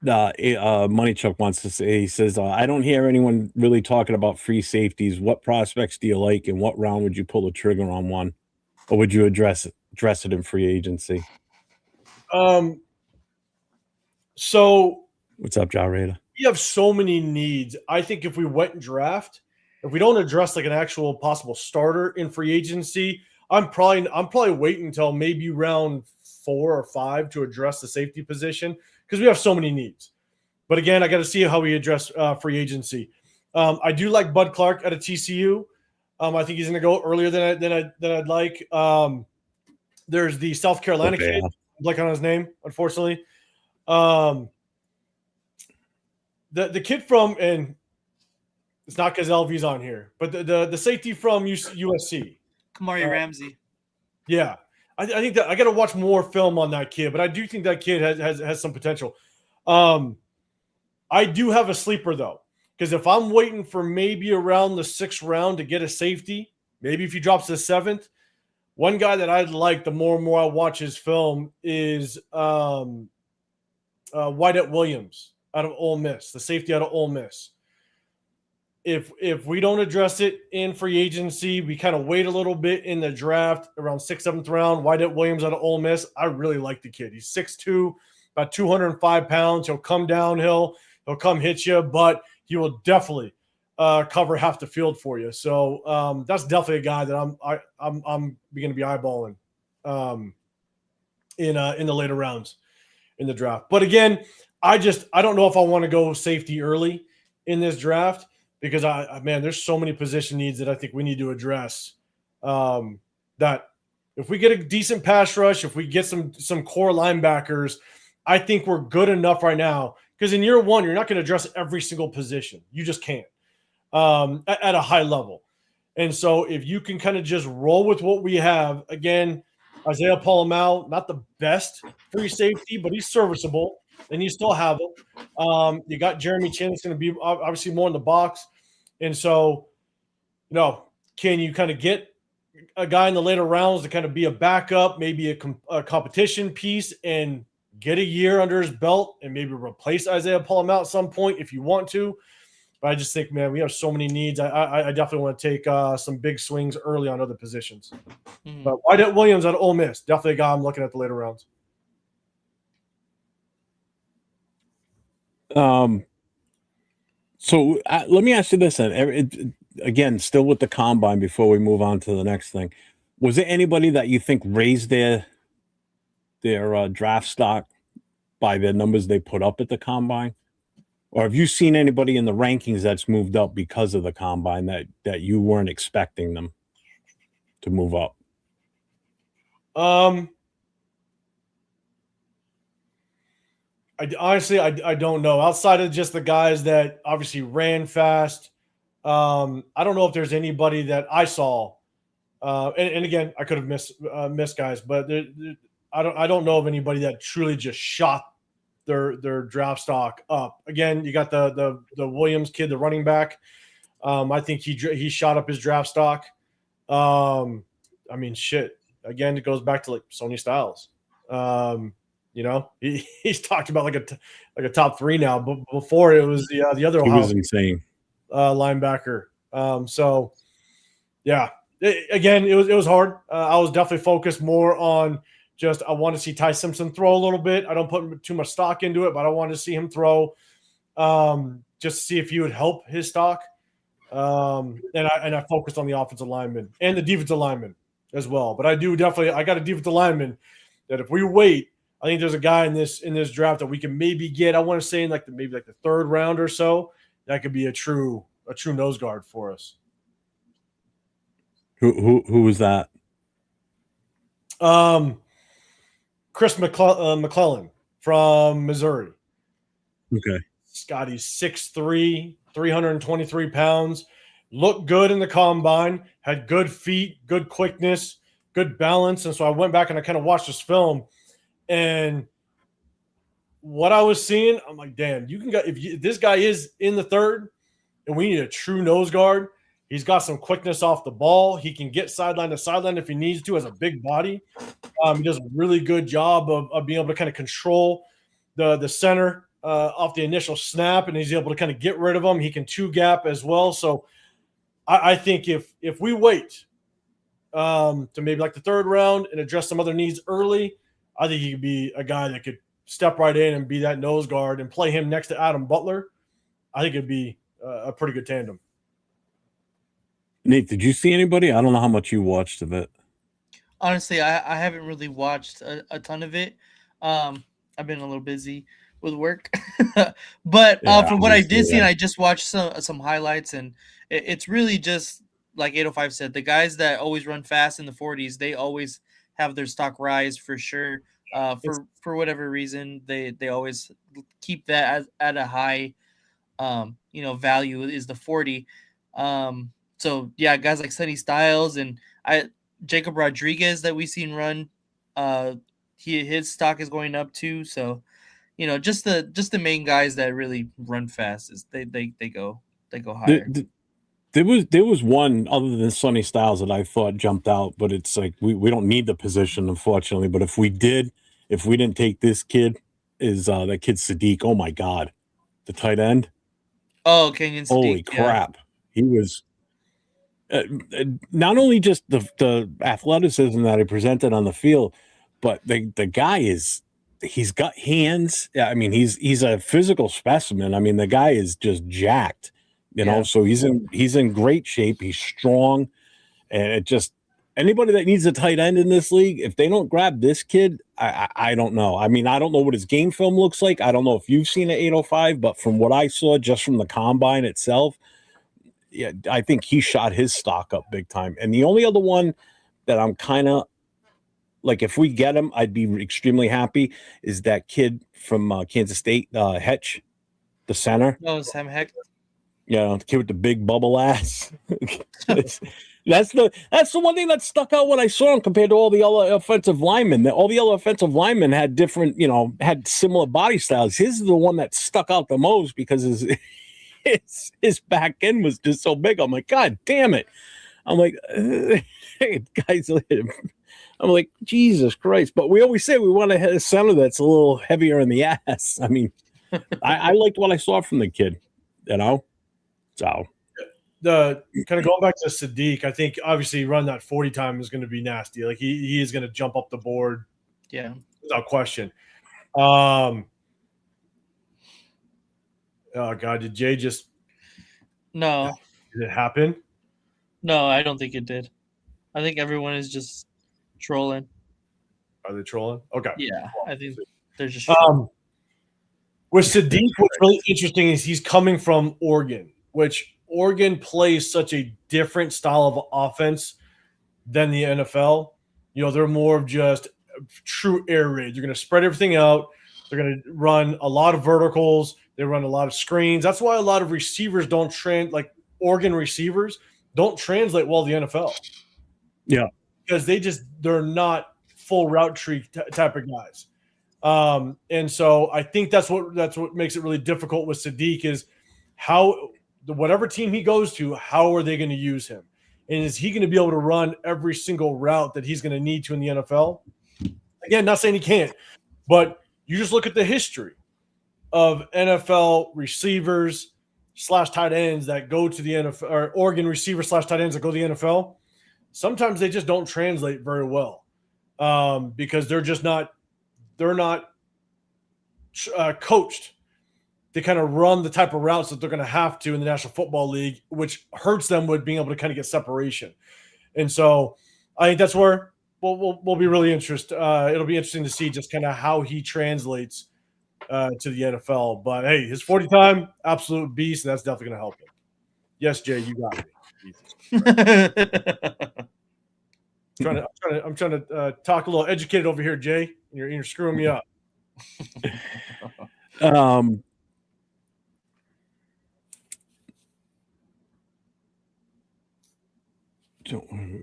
Money Chuck wants to say, he says, I don't hear anyone really talking about free safeties. What prospects do you like, and what round would you pull the trigger on one, or would you address it in free agency? So what's up, Ja Raider? We have so many needs. I think if we went and draft, if we don't address like an actual possible starter in free agency, I'm probably waiting until maybe round 4 or 5 to address the safety position because we have so many needs. But again, I got to see how we address free agency. I do like Bud Clark at a TCU. I think he's going to go earlier than I'd like. There's the South Carolina kid. I'm blanking on his name, unfortunately. The kid from, and it's not because LV's on here, but the safety from USC, Kamari Ramsey. Yeah, I think that I got to watch more film on that kid, but I do think that kid has some potential. I do have a sleeper though, because if I'm waiting for maybe around the 6th round to get a safety, maybe if he drops to the 7th, one guy that I'd like the more and more I watch his film is Whitehead Williams out of Ole Miss, the safety out of Ole Miss. If we don't address it in free agency, we kind of wait a little bit in the draft around 6th, 7th round. Whitehead Williams out of Ole Miss, I really like the kid. He's 6'2", about 205 pounds. He'll come downhill, he'll come hit you, but he will definitely cover half the field for you. So that's definitely a guy that I'm going to be eyeballing in the later rounds in the draft. But again, I don't know if I want to go safety early in this draft, because there's so many position needs that I think we need to address. That if we get a decent pass rush, if we get some core linebackers, I think we're good enough right now. Because in year one, you're not going to address every single position. You just can't at a high level. And so if you can kind of just roll with what we have, again, Isaiah Paul-Amal, not the best free safety, but he's serviceable, and you still have him. You got Jeremy Chin that's going to be obviously more in the box. And so, can you kind of get a guy in the later rounds to kind of be a backup, maybe a competition piece, and get a year under his belt and maybe replace Isaiah Paul-Amal at some point if you want to? But I just think, man, we have so many needs. I definitely want to take some big swings early on other positions. Mm-hmm. But Whitehead Williams out of Ole Miss, definitely a guy I'm looking at the later rounds. So let me ask you this then. Again, still with the combine before we move on to the next thing. Was there anybody that you think raised their draft stock by the numbers they put up at the combine? Or have you seen anybody in the rankings that's moved up because of the combine that you weren't expecting them to move up? I don't know. Outside of just the guys that obviously ran fast, I don't know if there's anybody that I saw. And again, I could have missed guys, but I don't know of anybody that truly just shot their draft stock up. Again, you got the Williams kid, the running back. I think he shot up his draft stock. Shit. Again, it goes back to like Sonny Styles. He's talked about like a top 3 now, but before it was the other. He was insane linebacker. So yeah, it was hard. I was definitely focused more on just I want to see Ty Simpson throw a little bit. I don't put too much stock into it, but I wanted to see him throw, just to see if he would help his stock. And I focused on the offensive lineman and the defensive lineman as well. But I got a defensive lineman that if we wait, I think there's a guy in this draft that we can maybe get. I want to say in the 3rd round or so, that could be a true nose guard for us. Who was that? Chris McClellan from Missouri. Okay. Scotty's 6'3", 323 pounds. Looked good in the combine. Had good feet, good quickness, good balance. And so I went back and I kind of watched this film. And what I was seeing, I'm like, damn, if this guy is in the 3rd and we need a true nose guard, he's got some quickness off the ball. He can get sideline to sideline if he needs to, as a big body. He does a really good job of being able to kind of control the center off the initial snap, and he's able to kind of get rid of him. He can 2-gap as well. So I think if we wait to maybe like the 3rd round and address some other needs early, I think he could be a guy that could step right in and be that nose guard and play him next to Adam Butler. I think it'd be a pretty good tandem. Nate, did you see anybody? I don't know how much you watched of it. Honestly, I haven't really watched a ton of it. I've been a little busy with work. But from what I did see, and I just watched some highlights, and it's really just like 805 said, the guys that always run fast in the 40s, they always have their stock rise for sure. For whatever reason, they always keep that at a high value is the 40. So yeah, guys like Sonny Styles and Jacob Rodriguez that we've seen run His stock is going up too. So, just the main guys that really run fast is they go higher. There was one other than Sonny Styles that I thought jumped out, but it's like we don't need the position, unfortunately. But if we didn't take this kid, is that kid Sadiq? Oh my God, the tight end. Oh, Kenyon Sadiq. Holy crap, he was not only just the athleticism that he presented on the field, but the guy he's got hands. I mean, he's a physical specimen. I mean, the guy is just jacked. So he's in great shape. He's strong, and it just anybody that needs a tight end in this league, if they don't grab this kid, I don't know. I mean, I don't know what his game film looks like. I don't know if you've seen an 805, but from what I saw just from the combine itself, yeah, I think he shot his stock up big time. And the only other one that I'm kind of like, if we get him, I'd be extremely happy, is that kid from Kansas State, Hetch, the center. Oh, Sam Heck. Yeah, the kid with the big bubble ass. That's the one thing that stuck out when I saw him compared to all the other offensive linemen. All the other offensive linemen had different, had similar body styles. His is the one that stuck out the most because his back end was just so big. I'm like, God damn it. I'm like, hey, guys, I'm like, Jesus Christ. But we always say we want a center that's a little heavier in the ass. I mean, I liked what I saw from the kid, So the kind of going back to Sadiq, I think obviously run that 40 time is going to be nasty. Like he is going to jump up the board. Yeah. Without question. Oh God, did Jay just No. Did it happen? No, I don't think it did. I think everyone is just trolling. Are they trolling? Okay. Yeah, I think they're just with Sadiq, what's really interesting is he's coming from Oregon, which Oregon plays such a different style of offense than the NFL. They're more of just true air raid. They're going to spread everything out. They're going to run a lot of verticals. They run a lot of screens. That's why a lot of receivers like Oregon receivers don't translate well to the NFL. Yeah. Because they're not full route tree type of guys. And so I think that's what makes it really difficult with Sadiq is how whatever team he goes to, how are they going to use him? And is he going to be able to run every single route that he's going to need to in the NFL? Again, not saying he can't, but you just look at the history of NFL receivers / tight ends that go to the NFL, or Oregon receivers / tight ends that go to the NFL. Sometimes they just don't translate very well because they're not coached to kind of run the type of routes that they're going to have to in the National Football League, which hurts them with being able to kind of get separation. And so I think that's where we'll be really interested. It'll be interesting to see just kind of how he translates to the NFL. But hey, his 40 time, absolute beast, and that's definitely going to help him. Yes, Jay, you got me. I'm trying to talk a little educated over here, Jay. You're screwing me up.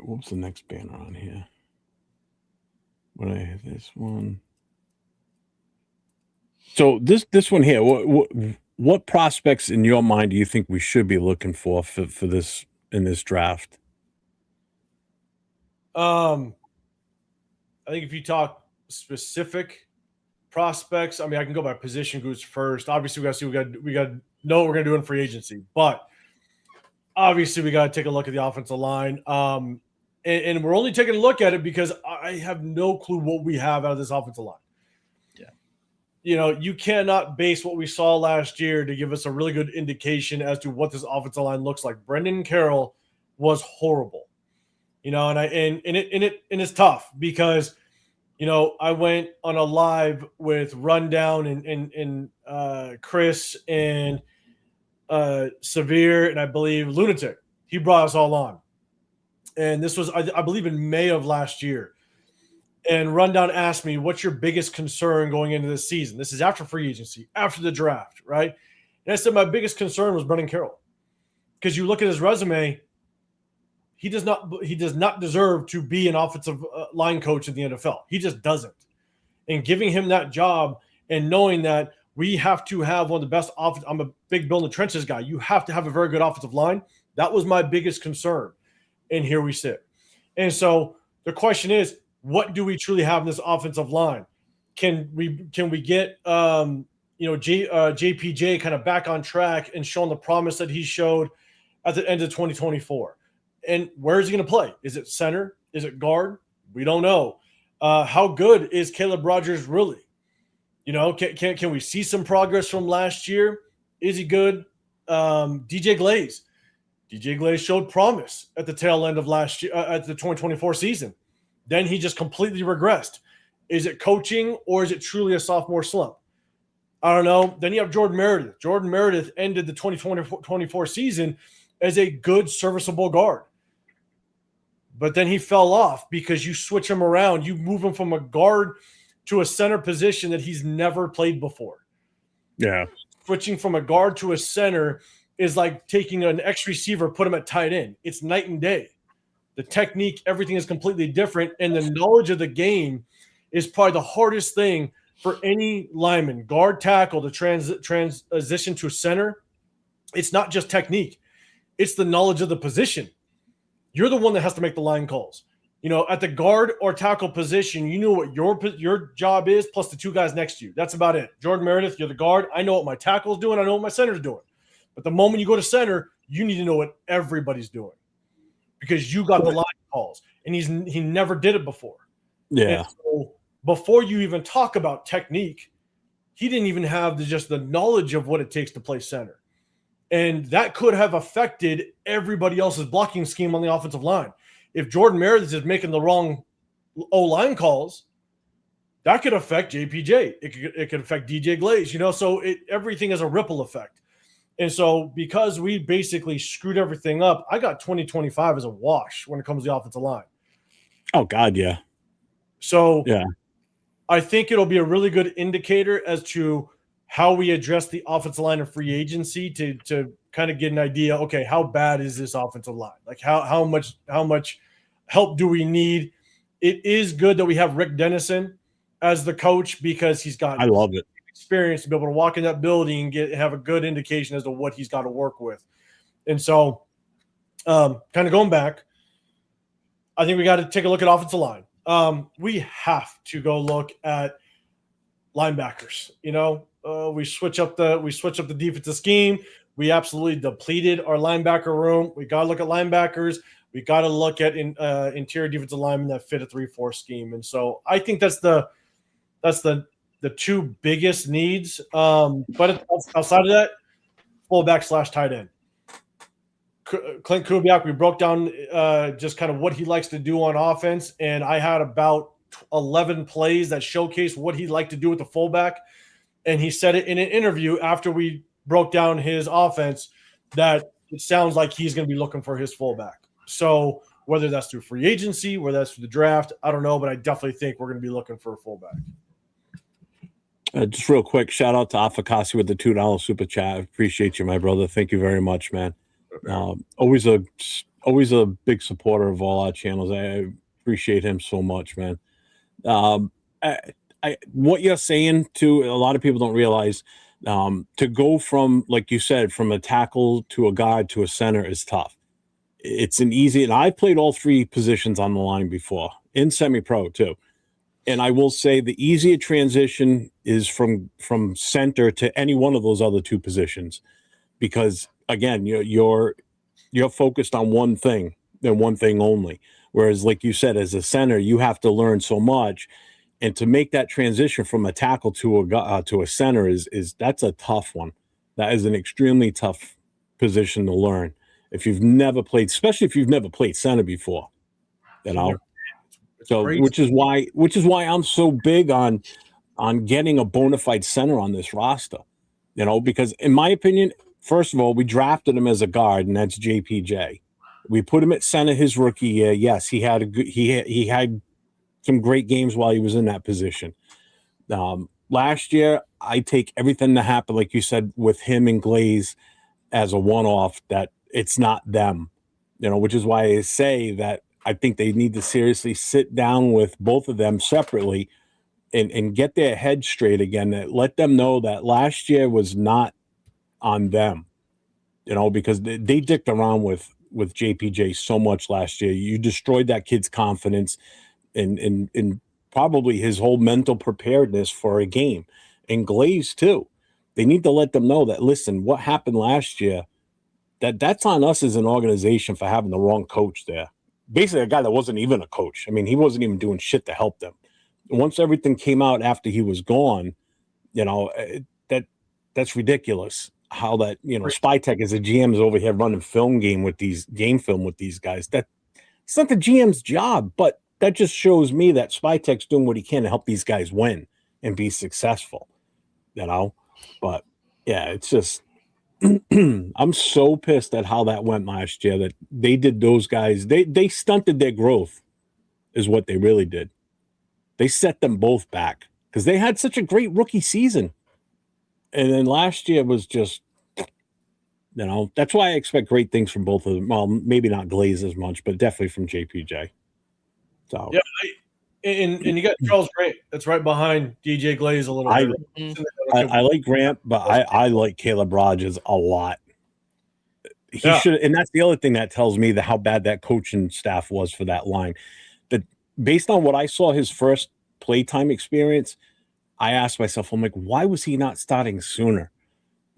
What's the next banner on here? What I have this one. So this one here. What prospects in your mind do you think we should be looking for this in this draft? I think if you talk specific prospects, I mean, I can go by position groups first. Obviously, we got to know what we're going to do in free agency, but obviously we got to take a look at the offensive line. And we're only taking a look at it because I have no clue what we have out of this offensive line. Yeah. You cannot base what we saw last year to give us a really good indication as to what this offensive line looks like. Brendan Carroll was horrible. And it's tough because, I went on a live with Rundown and Chris and Severe and I believe Lunatic. He brought us all on. And this was, I believe, in May of last year. And Rundown asked me, what's your biggest concern going into this season? This is after free agency, after the draft, right? And I said my biggest concern was Brendan Carroll. Because you look at his resume, he does not deserve to be an offensive line coach in the NFL. He just doesn't. And giving him that job and knowing that we have to have one of the best offense. I'm a big Bill in the trenches guy. You have to have a very good offensive line. That was my biggest concern. And here we sit. And so the question is, what do we truly have in this offensive line? Can we get JPJ kind of back on track and showing the promise that he showed at the end of 2024? And where is he going to play? Is it center? Is it guard? We don't know. How good is Caleb Rogers really? Can we see some progress from last year? Is he good? DJ Glaze showed promise at the tail end of last year, at the 2024 season. Then he just completely regressed. Is it coaching or is it truly a sophomore slump? I don't know. Then you have Jordan Meredith. Jordan Meredith ended the 2024 season as a good, serviceable guard. But then he fell off because you switch him around. You move him from a guard to a center position that he's never played before. Yeah. Switching from a guard to a center is like taking an X receiver, put him at tight end. It's night and day. The technique, everything is completely different. And the knowledge of the game is probably the hardest thing for any lineman, guard, tackle, to transition to center. It's not just technique. It's the knowledge of the position. You're the one that has to make the line calls. At the guard or tackle position, you know what your job is, plus the two guys next to you. That's about it. Jordan Meredith, you're the guard. I know what my tackle's doing. I know what my center's doing. But the moment you go to center, you need to know what everybody's doing because you got the line calls, and he never did it before. Yeah. And so before you even talk about technique, he didn't even have just the knowledge of what it takes to play center. And that could have affected everybody else's blocking scheme on the offensive line. If Jordan Meredith is making the wrong O-line calls, that could affect JPJ. It could affect DJ Glaze, so everything has a ripple effect. And so because we basically screwed everything up, I got 2025 as a wash when it comes to the offensive line. Oh, God, yeah. So yeah, I think it'll be a really good indicator as to how we address the offensive line in free agency to kind of get an idea, okay, how bad is this offensive line? Like how much help do we need? It is good that we have Rick Dennison as the coach because he's got experience to be able to walk in that building and have a good indication as to what he's got to work with. And so kind of going back, I think we got to take a look at offensive line. We have to go look at linebackers. We switch up the defensive scheme. We absolutely depleted our linebacker room. We got to look at linebackers. We got to look at interior defensive linemen that fit a 3-4 scheme. And so I think that's the two biggest needs. But outside of that, fullback / tight end. Clint Kubiak, we broke down just kind of what he likes to do on offense, and I had about 11 plays that showcase what he'd like to do with the fullback. And he said it in an interview after we broke down his offense that it sounds like he's going to be looking for his fullback. So whether that's through free agency, whether that's through the draft, I don't know, but I definitely think we're going to be looking for a fullback. Just real quick, shout out to Afakasi with the $2 super chat. I appreciate you, my brother. Thank you very much, man. Always a big supporter of all our channels. I appreciate him so much, man. What you're saying too, a lot of people don't realize to go from, like you said, from a tackle to a guard to a center is tough. It's an easy, and I've played all three positions on the line before in semi-pro too. And I will say the easier transition is from center to any one of those other two positions, because again, you're focused on one thing and one thing only. Whereas, like you said, as a center, you have to learn so much, and to make that transition from a tackle to a center is that's a tough one. That is an extremely tough position to learn if you've never played, especially if you've never played center before. So which is why I'm so big on getting a bona fide center on this roster, because in my opinion, first of all, we drafted him as a guard, and that's JPJ. We put him at center his rookie year. Yes, he had some great games while he was in that position. Last year, I take everything that happened, like you said, with him and Glaze as a one-off, that it's not them. which is why I say that I think they need to seriously sit down with both of them separately and get their head straight again. Let them know that last year was not on them, because they dicked around with JPJ so much last year. You destroyed that kid's confidence and probably his whole mental preparedness for a game. And Glaze too. They need to let them know that, listen, what happened last year, that's on us as an organization for having the wrong coach there. Basically, a guy that wasn't even a coach. I mean, he wasn't even doing shit to help them. Once everything came out after he was gone, that's ridiculous. How that, Spytech as a GM is over here running game film with these guys. It's not the GM's job, but that just shows me that Spytech's doing what he can to help these guys win and be successful. But yeah, it's just I'm so pissed at how that went last year, that they did those guys. They stunted their growth is what they really did. They set them both back because they had such a great rookie season. And then last year was just, that's why I expect great things from both of them. Well, maybe not Glaze as much, but definitely from JPJ. So yeah, and you got Charles Grant that's right behind DJ Glaze a little bit. I like Grant, but I like Caleb Rogers a lot. He should, and that's the other thing that tells me how bad that coaching staff was for that line. That based on what I saw his first playtime experience, I asked myself, I'm like, why was he not starting sooner?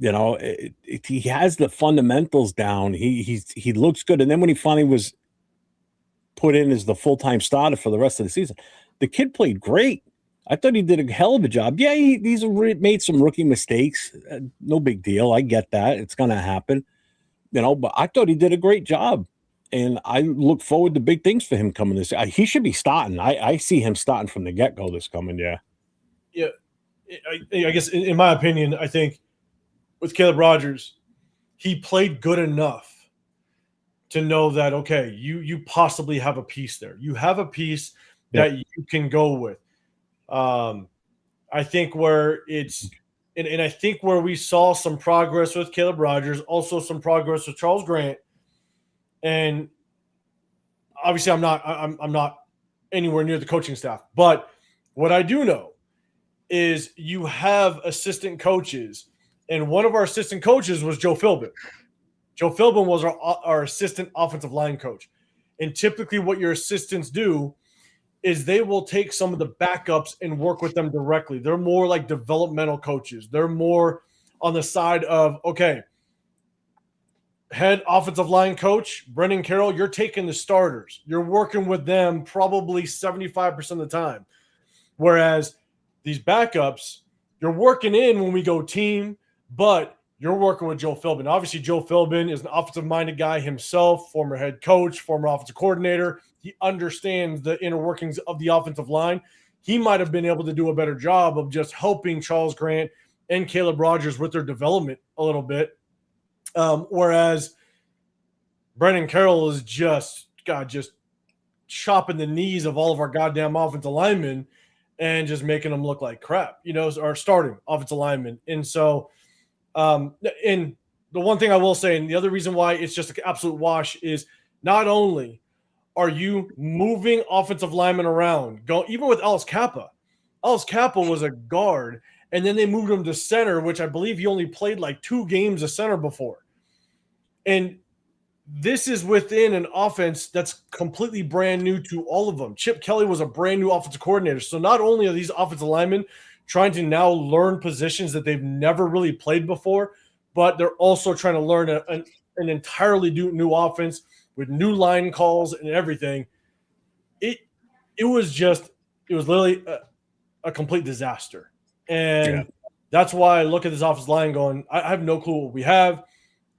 He has the fundamentals down. He looks good, and then when he finally was put in as the full-time starter for the rest of the season, the kid played great. I thought he did a hell of a job. Yeah, he's made some rookie mistakes. No big deal. I get that. It's going to happen. But I thought he did a great job. And I look forward to big things for him coming this year. He should be starting. I see him starting from the get-go this coming year. Yeah. I guess, in my opinion, I think with Caleb Rogers, he played good enough to know that, okay, you possibly have a piece there. You have a piece that you can go with. I think where it's and I think where we saw some progress with Caleb Rogers, also some progress with Charles Grant, and obviously I'm not anywhere near the coaching staff, but what I do know is you have assistant coaches, and one of our assistant coaches was Joe Philbin. Joe Philbin was our assistant offensive line coach. And typically what your assistants do is they will take some of the backups and work with them directly. They're more like developmental coaches. They're more on the side of, okay, head offensive line coach, Brendan Carroll, you're taking the starters. You're working with them probably 75% of the time. Whereas these backups, you're working in when we go team, but you're working with Joe Philbin. Obviously, Joe Philbin is an offensive-minded guy himself, former head coach, former offensive coordinator. He understands the inner workings of the offensive line. He might have been able to do a better job of just helping Charles Grant and Caleb Rogers with their development a little bit. Whereas Brendan Carroll is just chopping the knees of all of our goddamn offensive linemen and just making them look like crap, or starting offensive linemen. And so, and the one thing I will say, and the other reason why it's just an absolute wash, is not only are you moving offensive linemen around, even with Alice Kappa. Alice Kappa was a guard, and then they moved him to center, which I believe he only played like 2 games of center before. And this is within an offense that's completely brand new to all of them. Chip Kelly was a brand new offensive coordinator. So not only are these offensive linemen trying to now learn positions that they've never really played before, but they're also trying to learn an entirely new offense with new line calls and everything. It was literally a complete disaster. And that's why I look at this offensive line going, I have no clue what we have.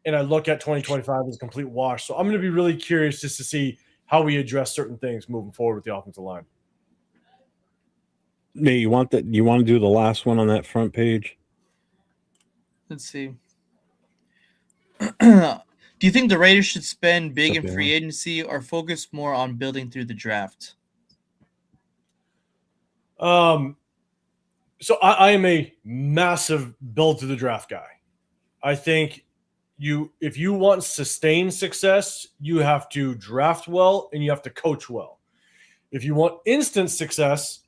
And I look at 2025 as a complete wash. So I'm going to be really curious just to see how we address certain things moving forward with the offensive line. Nate, you want to do the last one on that front page? Let's see. Do you think the Raiders should spend big in free agency or focus more on building through the draft? So I am a massive build through the draft guy. I think if you want sustained success, you have to draft well and you have to coach well. If you want instant success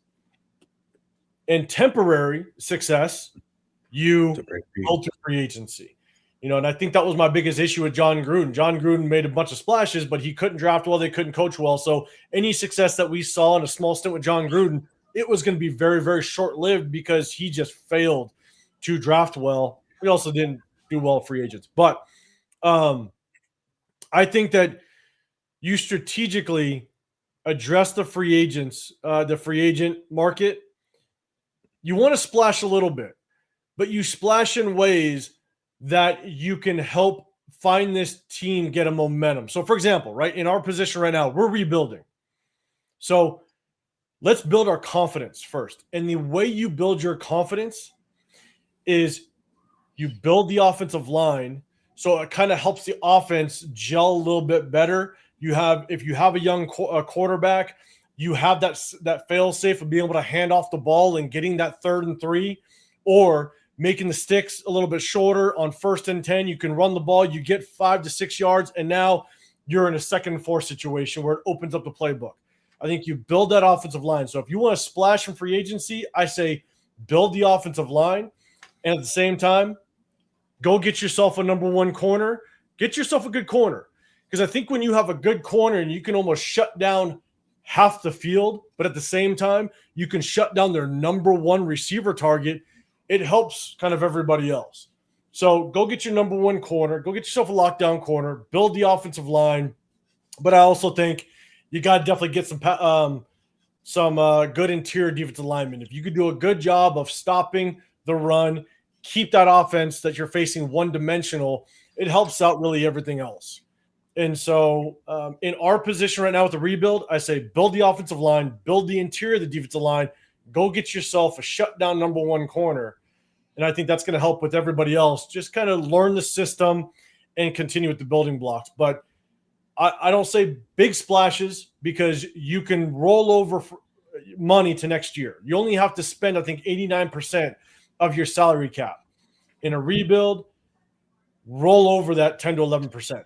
and temporary success, you go to free agency. And I think that was my biggest issue with John Gruden. John Gruden made a bunch of splashes, but he couldn't draft well. They couldn't coach well. So any success that we saw in a small stint with John Gruden, it was going to be very, very short-lived because he just failed to draft well. We also didn't do well at free agents. But I think that you strategically address the free agents, the free agent market. You want to splash a little bit, but you splash in ways that you can help find this team get a momentum. So, for example, right, in our position right now, we're rebuilding. So let's build our confidence first. And the way you build your confidence is you build the offensive line, so it kind of helps the offense gel a little bit better. If you have a young quarterback, you have that fail safe of being able to hand off the ball and getting that 3rd and 3, or making the sticks a little bit shorter on 1st and 10. You can run the ball, you get 5 to 6 yards, and now you're in a 2nd and 4 situation where it opens up the playbook. I think you build that offensive line. So if you want to splash in free agency, I say build the offensive line, and at the same time, go get yourself a number 1 corner. Get yourself a good corner. Because I think when you have a good corner and you can almost shut down half the field, but at the same time, you can shut down their number 1 receiver target, it helps kind of everybody else. So go get your number 1 corner. Go get yourself a lockdown corner. Build the offensive line. But I also think you got to definitely get some good interior defensive linemen. If you could do a good job of stopping the run, keep that offense that you're facing one-dimensional, it helps out really everything else. And so in our position right now with the rebuild, I say build the offensive line, build the interior of the defensive line, go get yourself a shutdown number 1 corner. And I think that's going to help with everybody else. Just kind of learn the system and continue with the building blocks. But I don't say big splashes because you can roll over money to next year. You only have to spend, I think, 89% of your salary cap. In a rebuild, roll over that 10 to 11%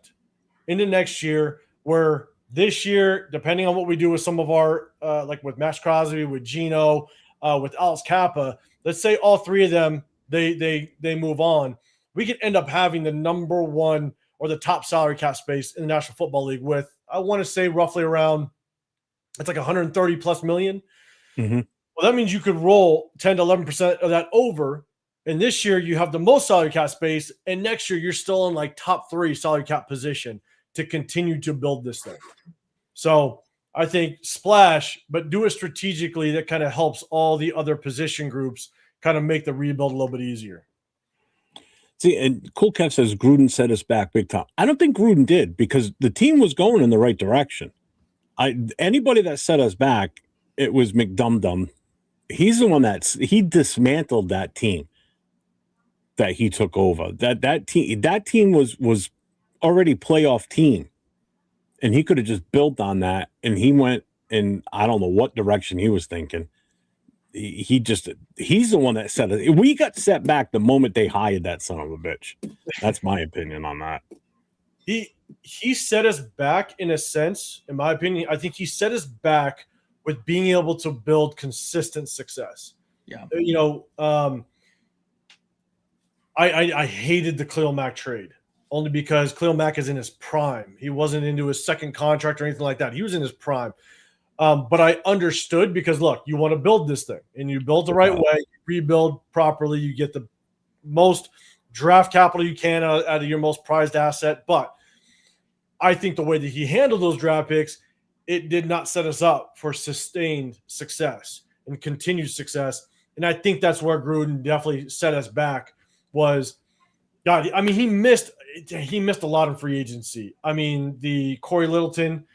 into next year, where this year, depending on what we do with some of our, like with Max Crosby, with Geno, with Alex Kappa, let's say all 3 of them, they move on. We could end up having the number 1 or the top salary cap space in the National Football League with, I want to say roughly around, it's like 130 plus million. Mm-hmm. Well, that means you could roll 10 to 11% of that over. And this year you have the most salary cap space. And next year you're still in like top 3 salary cap position to continue to build this thing. So I think splash, but do it strategically. That kind of helps all the other position groups kind of make the rebuild a little bit easier. See, and Cool Kev says Gruden set us back big time. I don't think Gruden did, because the team was going in the right direction. Anybody that set us back, it was McDumdum. He's the one he dismantled that team that he took over. That team was already playoff team, and he could have just built on that. And he went in, I don't know what direction he was thinking. He's the one that set it. We got set back the moment they hired that son of a bitch. That's my opinion on that. He set us back in a sense, in my opinion. I think he set us back with being able to build consistent success. Yeah. I hated the Khalil Mack trade only because Khalil Mack is in his prime. He wasn't into his 2nd contract or anything like that. He was in his prime. But I understood, because look, you want to build this thing and you build the right way, you rebuild properly, you get the most draft capital you can out of your most prized asset. But I think the way that he handled those draft picks, it did not set us up for sustained success and continued success. And I think that's where Gruden definitely set us back was, God, I mean, he missed a lot in free agency. I mean, the Corey Littleton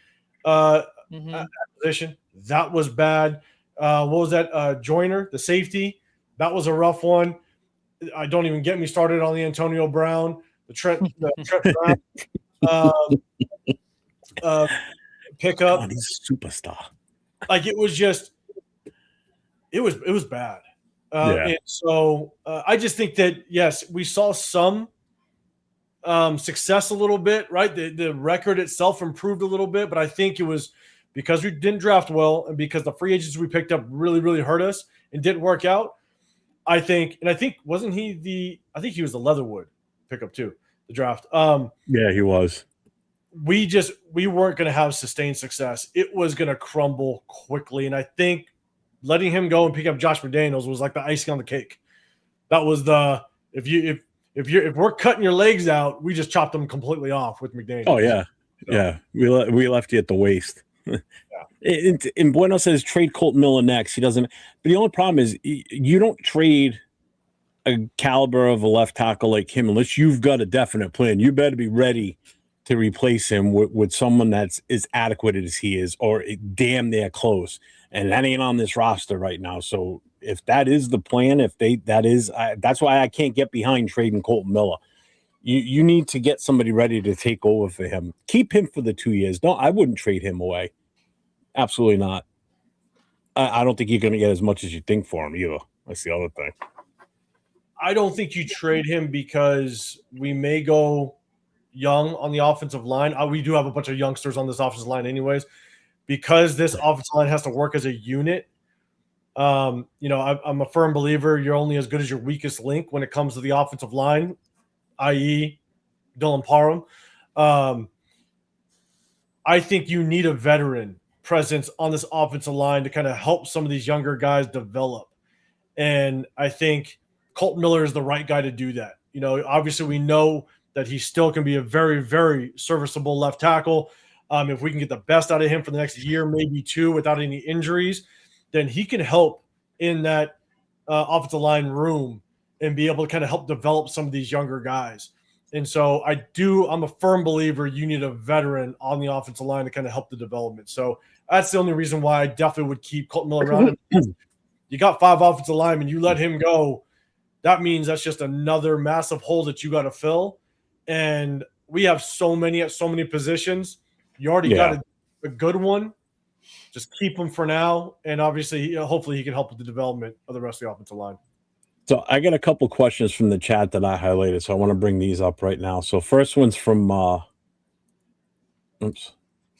acquisition, that was bad. What was that? Joyner, the safety, that was a rough one. I don't even get me started on the Antonio Brown, the Trent Brown pickup. God, he's a superstar. Like it was bad. And so I just think that, yes, we saw some success a little bit, right? The record itself improved a little bit, but I think it was because we didn't draft well and because the free agents we picked up really, really hurt us and didn't work out. I think wasn't he I think he was the Leatherwood pickup too, the draft. Yeah, he was. We weren't going to have sustained success. It was going to crumble quickly. And I think letting him go and pick up Josh McDaniels was like the icing on the cake. That was if we're cutting your legs out, we just chopped them completely off with McDaniels. Oh yeah. So. Yeah. We left you at the waist. Yeah. And Bueno says trade Colt Miller next. He doesn't, but the only problem is you don't trade a caliber of a left tackle like him unless you've got a definite plan. You better be ready to replace him with someone that's as adequate as he is, or damn near close. And that ain't on this roster right now. So if that is the plan, that's why I can't get behind trading Colton Miller. You need to get somebody ready to take over for him. Keep him for the 2 years. No, I wouldn't trade him away. Absolutely not. I don't think you're going to get as much as you think for him either. That's the other thing. I don't think you trade him because we may go young on the offensive line. We do have a bunch of youngsters on this offensive line anyways. Because this offensive line has to work as a unit, I'm a firm believer you're only as good as your weakest link when it comes to the offensive line, i.e. Dylan Parham. I think you need a veteran presence on this offensive line to kind of help some of these younger guys develop. And I think Colt Miller is the right guy to do that. Obviously we know that he still can be a very, very serviceable left tackle. If we can get the best out of him for the next year, maybe two, without any injuries, then he can help in that offensive line room and be able to kind of help develop some of these younger guys. And so I'm a firm believer you need a veteran on the offensive line to kind of help the development. So that's the only reason why I definitely would keep Colton Miller around. You got 5 offensive linemen, you let him go. That means that's just another massive hole that you got to fill. And we have so many at so many positions. You already got a good one. Just keep him for now. And obviously, hopefully he can help with the development of the rest of the offensive line. So I got a couple questions from the chat that I highlighted. So I want to bring these up right now. So first one's from, there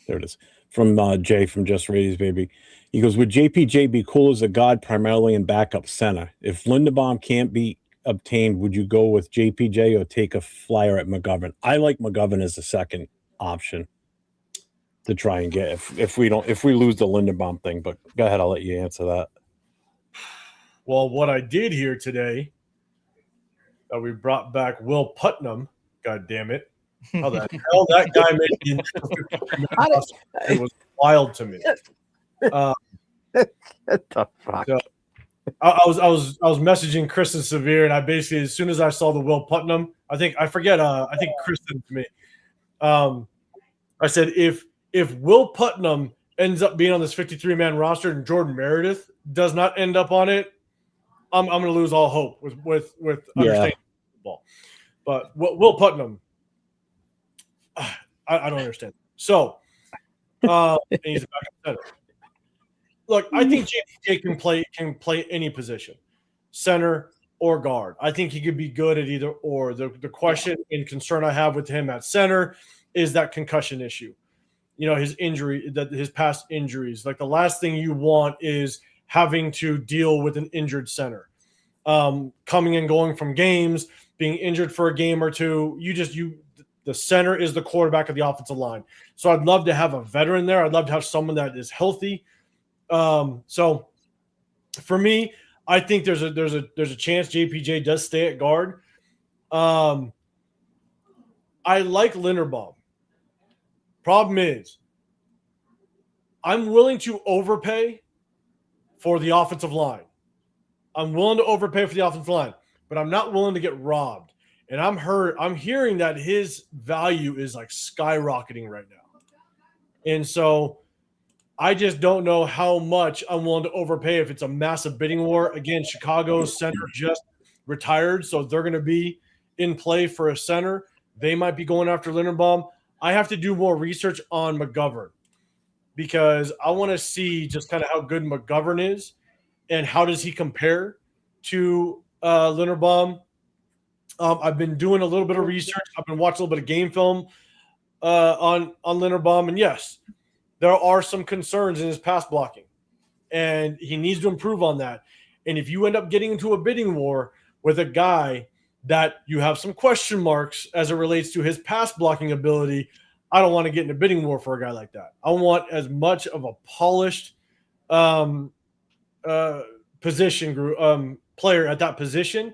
it is. From Jay from Just Raiders, baby. He goes, would JPJ be cool as a guard primarily in backup center? If Linderbaum can't be obtained, would you go with JPJ or take a flyer at McGovern? I like McGovern as a second option to try and get if we lose the Linderbaum thing. But go ahead, I'll let you answer that. Well, what I did hear today, we brought back Will Putnam. God damn it! How the hell that guy made it was wild to me. What the fuck? So I was messaging Chris and Severe, and I basically, as soon as I saw the Will Putnam, I think Chris sent it to me. I said if Will Putnam ends up being on this 53-man roster and Jordan Meredith does not end up on it, I'm going to lose all hope with understanding football. But Will Putnam, I don't understand. So, and he's a backup center. Look, I think JPJ can play any position, center or guard. I think he could be good at either or. The question and concern I have with him at center is that concussion issue. His injury, his past injuries. Like the last thing you want is having to deal with an injured center, coming and going from games, being injured for a game or two. The center is the quarterback of the offensive line. So I'd love to have a veteran there. I'd love to have someone that is healthy. So for me, I think there's a chance JPJ does stay at guard. I like Linderbaum. Problem is, I'm willing to overpay for the offensive line. I'm willing to overpay for the offensive line, but I'm not willing to get robbed. And I'm hearing that his value is like skyrocketing right now. And so I just don't know how much I'm willing to overpay if it's a massive bidding war. Again, Chicago's center just retired, so they're going to be in play for a center. They might be going after Linderbaum. I have to do more research on McGovern because I want to see just kind of how good McGovern is and how does he compare to Linderbaum. I've been doing a little bit of research. I've been watching a little bit of game film on Linderbaum, and yes, there are some concerns in his pass blocking, and he needs to improve on that. And if you end up getting into a bidding war with a guy that you have some question marks as it relates to his pass blocking ability, I don't want to get in a bidding war for a guy like that. I want as much of a polished position group player at that position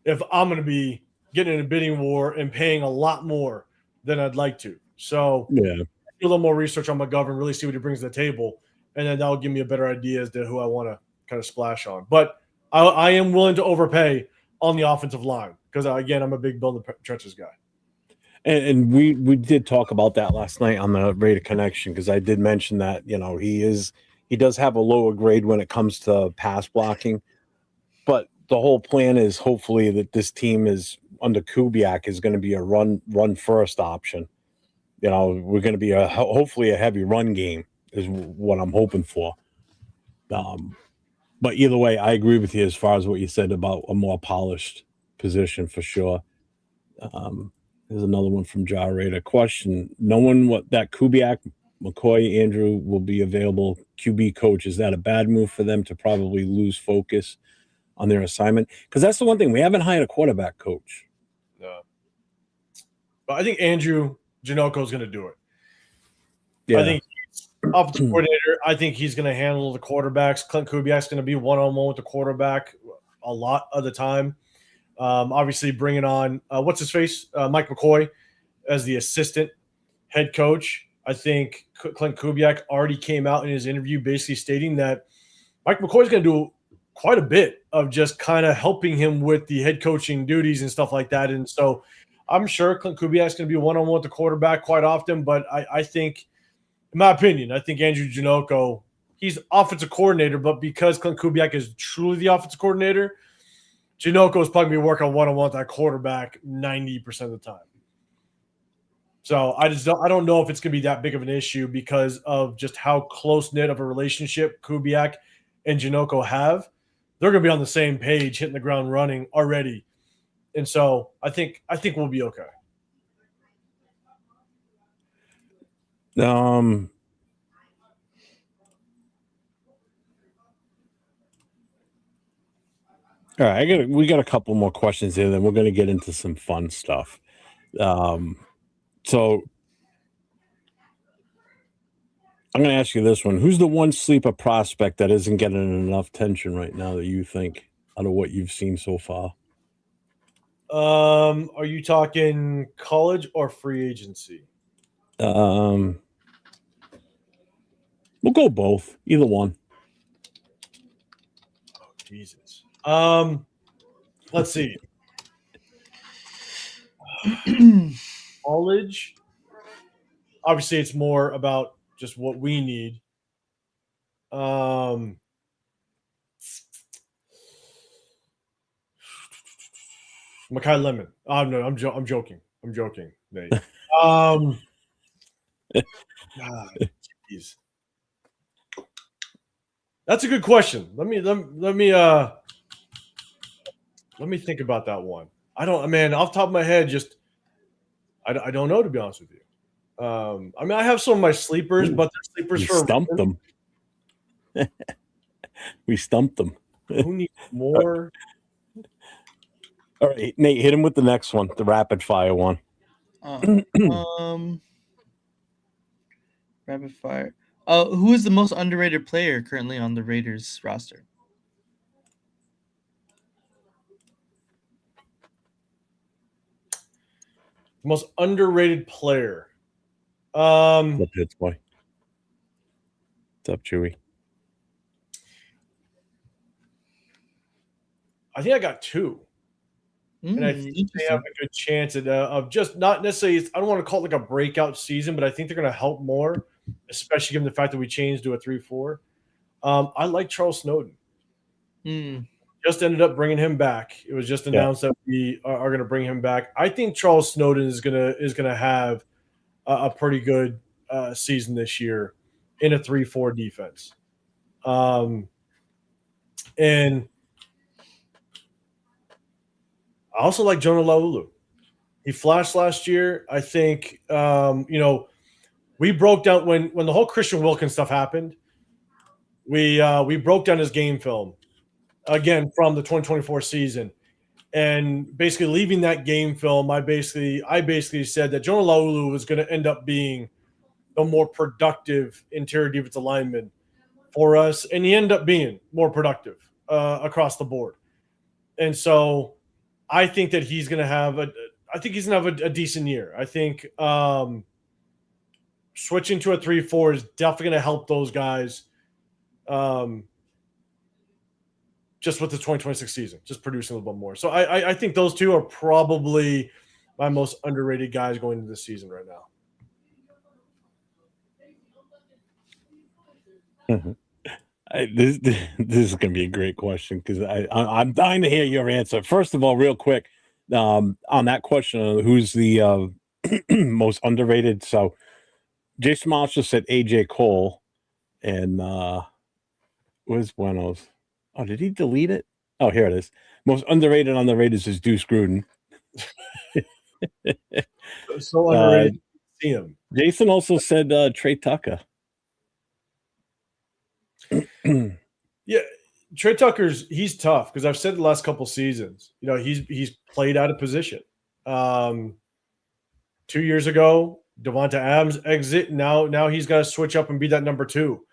if I'm going to be getting in a bidding war and paying a lot more than I'd like to. So Yeah. do a little more research on McGovern, really see what he brings to the table, and then that'll give me a better idea as to who I want to kind of splash on. But I am willing to overpay on the offensive line because, again, I'm a big build the trenches guy. And we did talk about that last night on the Raider Connection, because I did mention that, you know, he does have a lower grade when it comes to pass blocking, but the whole plan is hopefully that this team is under Kubiak is going to be a run first option. You know, we're going to be hopefully a heavy run game is what I'm hoping for. But either way, I agree with you as far as what you said about a more polished position for sure. There's another one from Jar Raider. Question: knowing what that Kubiak, McCoy, Andrew will be available QB coach, is that a bad move for them to probably lose focus on their assignment? Because that's the one thing, we haven't hired a quarterback coach. No. But I think Andrew Janocko is going to do it. Yeah. I think he's offensive coordinator. I think he's going to handle the quarterbacks. Clint Kubiak's going to be one-on-one with the quarterback a lot of the time. Obviously, bringing on what's his face, Mike McCoy, as the assistant head coach. I think Clint Kubiak already came out in his interview basically stating that Mike McCoy is going to do quite a bit of just kind of helping him with the head coaching duties and stuff like that. And so I'm sure Clint Kubiak is going to be one-on-one with the quarterback quite often. But I think, in my opinion, I think Andrew Janocko, he's offensive coordinator, but because Clint Kubiak is truly the offensive coordinator, Janocko is probably going to be working one-on-one with that quarterback 90% of the time. So I don't know if it's going to be that big of an issue because of just how close-knit of a relationship Kubiak and Janocko have. They're going to be on the same page, hitting the ground running already. And so I think we'll be okay. All right, we got a couple more questions here, then we're going to get into some fun stuff. So I'm going to ask you this one. Who's the one sleeper prospect that isn't getting enough attention right now that you think out of what you've seen so far? Are you talking college or free agency? We'll go both. Either one. Oh, Jesus. Let's see. College. Obviously, it's more about just what we need. Makai Lemon. Oh no, I'm joking. I'm joking, Nate. Geez. That's a good question. Let me think about that one. I don't, man, off the top of my head, just I don't know, to be honest with you. I mean, I have some of my sleepers, but they're sleepers for stumped them. We stumped them. Who needs more? All right, Nate, hit him with the next one, the rapid fire one. Rapid fire. Who is the most underrated player currently on the Raiders roster? Most underrated player. What's boy? What's up, Chewy? I think I got two. And I think they have a good chance of just not necessarily, I don't want to call it like a breakout season, but I think they're going to help more, especially given the fact that we changed to a 3-4. I like Charles Snowden. Just ended up bringing him back. It was just announced that we are going to bring him back. I think Charles Snowden is going to have a pretty good season this year in a 3-4 defense. And I also like Jonah Laulu. He flashed last year. I think, we broke down when the whole Christian Wilkins stuff happened. We broke down his game film again from the 2024 season, and basically leaving that game film, I basically said that Jonah Laulu was going to end up being the more productive interior defensive lineman for us, and he ended up being more productive across the board. And so I think that he's going to have a decent year. I think switching to a 3-4 is definitely going to help those guys just with the 2026 season, just producing a little bit more. So I think those two are probably my most underrated guys going into this season right now. This is going to be a great question because I'm dying to hear your answer. First of all, real quick, on that question, who's the most underrated? So Jason Marshall said AJ Cole, and where's Buenos? Oh, did he delete it? Oh, here it is. Most underrated on the Raiders is Deuce Gruden. So underrated. See him. Jason also said Trey Tucker. Yeah, Trey Tucker's he's tough because I've said the last couple seasons, he's played out of position. 2 years ago, Devonta Adams exit. Now he's got to switch up and be that number 2.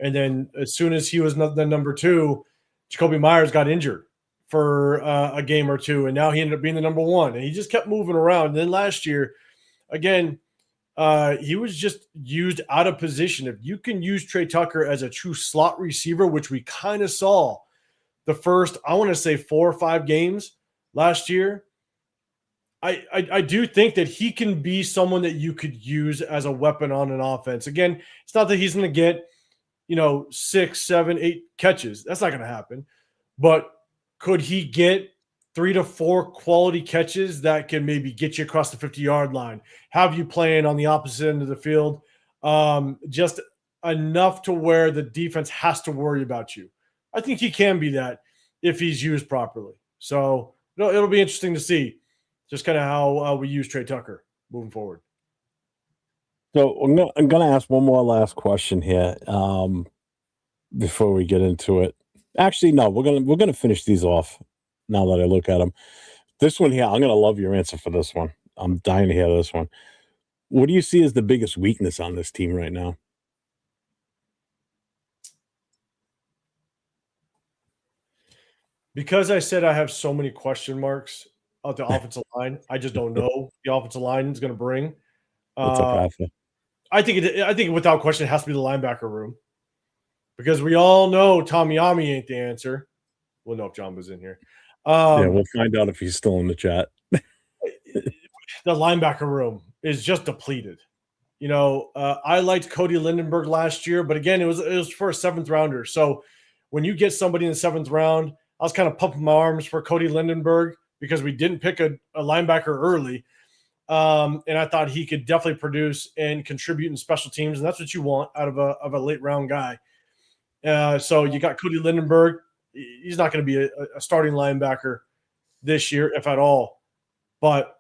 And then as soon as he was the number 2, Jacoby Myers got injured for a game or two, and now he ended up being the number 1. And he just kept moving around. And then last year, again, he was just used out of position. If you can use Trey Tucker as a true slot receiver, which we kind of saw the first, I want to say 4 or 5 games last year, I do think that he can be someone that you could use as a weapon on an offense. Again, it's not that he's going to get, 6, 7, 8 catches. That's not going to happen. But could he get 3 to 4 quality catches that can maybe get you across the 50-yard line, have you playing on the opposite end of the field, just enough to where the defense has to worry about you? I think he can be that if he's used properly. So it'll be interesting to see just kind of how we use Trey Tucker moving forward. So I'm going to ask one more last question here before we get into it. Actually, no, we're going to finish these off now that I look at them. This one here, I'm going to love your answer for this one. I'm dying to hear this one. What do you see as the biggest weakness on this team right now? Because I said I have so many question marks at the offensive line, I just don't know the offensive line is going to bring. What's up, Alpha? I think without question it has to be the linebacker room, because we all know Tommyami ain't the answer. We'll know if John was in here. Yeah, we'll find out if he's still in the chat. The linebacker room is just depleted. I liked Cody Lindenberg last year, but again, it was for a 7th rounder. So when you get somebody in the 7th round, I was kind of pumping my arms for Cody Lindenberg because we didn't pick a linebacker early. And I thought he could definitely produce and contribute in special teams, and that's what you want out of a late round guy. So you got Cody Lindenberg. He's not going to be a starting linebacker this year, if at all. But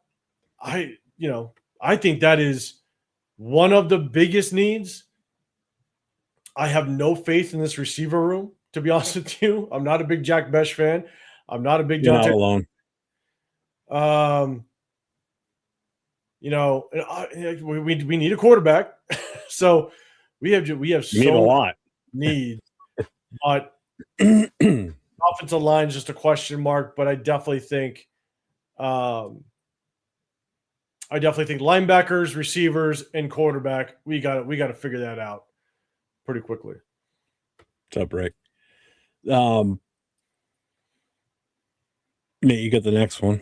I think that is one of the biggest needs. I have no faith in this receiver room, to be honest with you. I'm not a big Jack Besh fan. I'm not a big You're not alone. We need a quarterback. So we have so need a lot. Needs, but offensive line is just a question mark. But I definitely think linebackers, receivers, and quarterback, we got to figure that out pretty quickly. What's up, Rick? Nate, you got the next one.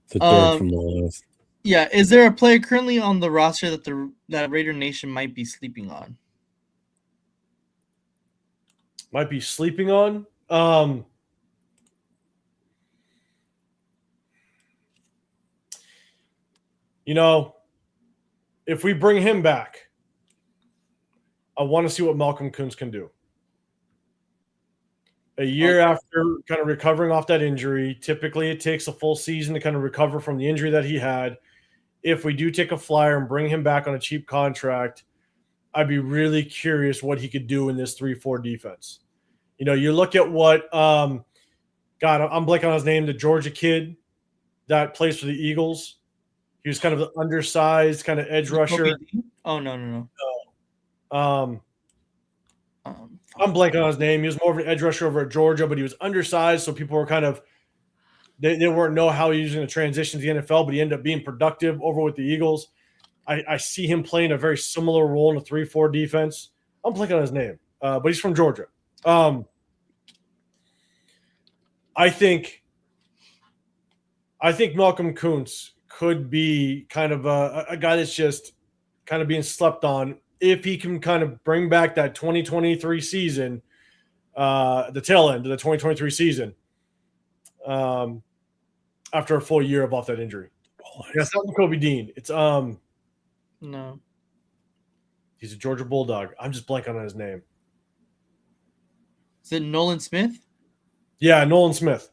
The third from the list. Yeah, is there a player currently on the roster that Raider Nation might be sleeping on? Might be sleeping on? If we bring him back, I want to see what Malcolm Kuntz can do. A year after kind of recovering off that injury, typically it takes a full season to kind of recover from the injury that he had. If we do take a flyer and bring him back on a cheap contract, I'd be really curious what he could do in this 3-4 defense. You know, you look at what God, I'm blanking on his name, the Georgia kid that plays for the Eagles. He was kind of an undersized kind of edge rusher. Oh, no. I'm blanking on his name. He was more of an edge rusher over at Georgia, but he was undersized, so people were kind of they weren't know how he was going to transition to the NFL, but he ended up being productive over with the Eagles. I see him playing a very similar role in a 3-4 defense. I'm blanking on his name, but he's from Georgia. I think Malcolm Kuntz could be kind of a guy that's just kind of being slept on if he can kind of bring back that 2023 season, the tail end of the 2023 season, after a full year of off that injury. That's not Kobe Dean. It's no. He's a Georgia Bulldog. I'm just blanking on his name. Is it Nolan Smith? Yeah, Nolan Smith.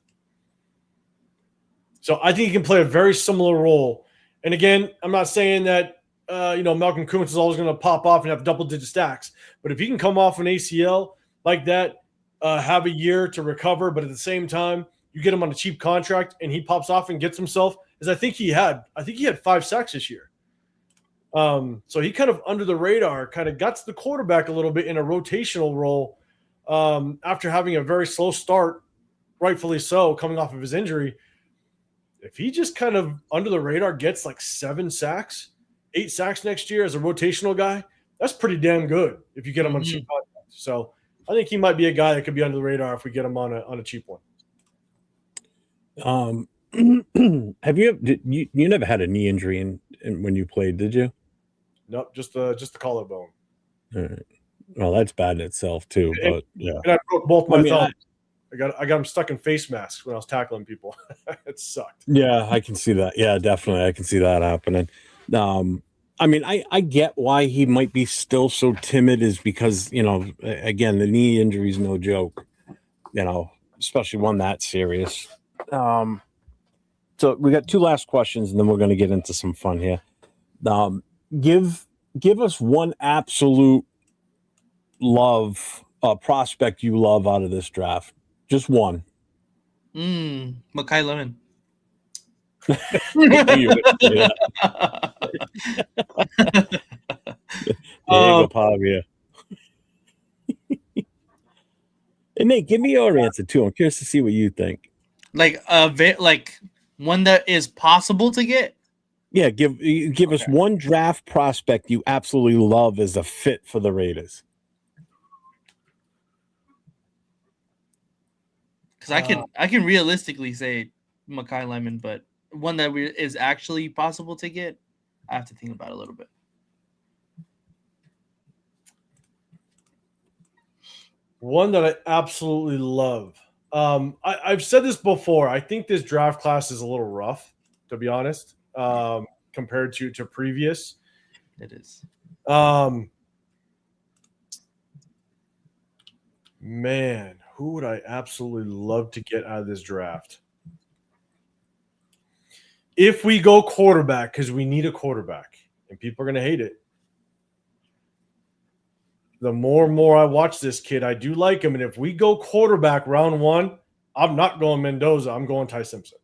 So I think he can play a very similar role. And again, I'm not saying that Malcolm Kuntz is always going to pop off and have double-digit stacks. But if he can come off an ACL like that, have a year to recover, but at the same time, you get him on a cheap contract and he pops off and gets himself, as I think he had 5 sacks this year. So he kind of under the radar, kind of got to the quarterback a little bit in a rotational role after having a very slow start, rightfully so, coming off of his injury. If he just kind of under the radar gets like 7 sacks, 8 sacks next year as a rotational guy, that's pretty damn good if you get him on a cheap contract. So I think he might be a guy that could be under the radar if we get him on a cheap one. Have you never had a knee injury in when you played, did you? Nope, just the collarbone. All right. Well, that's bad in itself too. But yeah, and I broke both my thumbs. I got them stuck in face masks when I was tackling people. It sucked. Yeah, I can see that. Yeah, definitely, I can see that happening. I mean, I get why he might be still so timid, is because again, the knee injury is no joke. Especially one that serious. So we got 2 last questions, and then we're going to get into some fun here. Give us one absolute prospect you love out of this draft. Just one. Makai Lemon. Yeah. Pavia. And Nate, give me your answer too. I'm curious to see what you think. Like one that is possible to get. Yeah, give us one draft prospect you absolutely love as a fit for the Raiders. Because I can realistically say Makai Lemon, but one that is actually possible to get, I have to think about it a little bit. One that I absolutely love. I've said this before. I think this draft class is a little rough, to be honest, compared to previous. It is. Man, who would I absolutely love to get out of this draft? If we go quarterback, because we need a quarterback, and people are going to hate it. The more and more I watch this kid, I do like him. And if we go quarterback round 1, I'm not going Mendoza. I'm going Ty Simpson.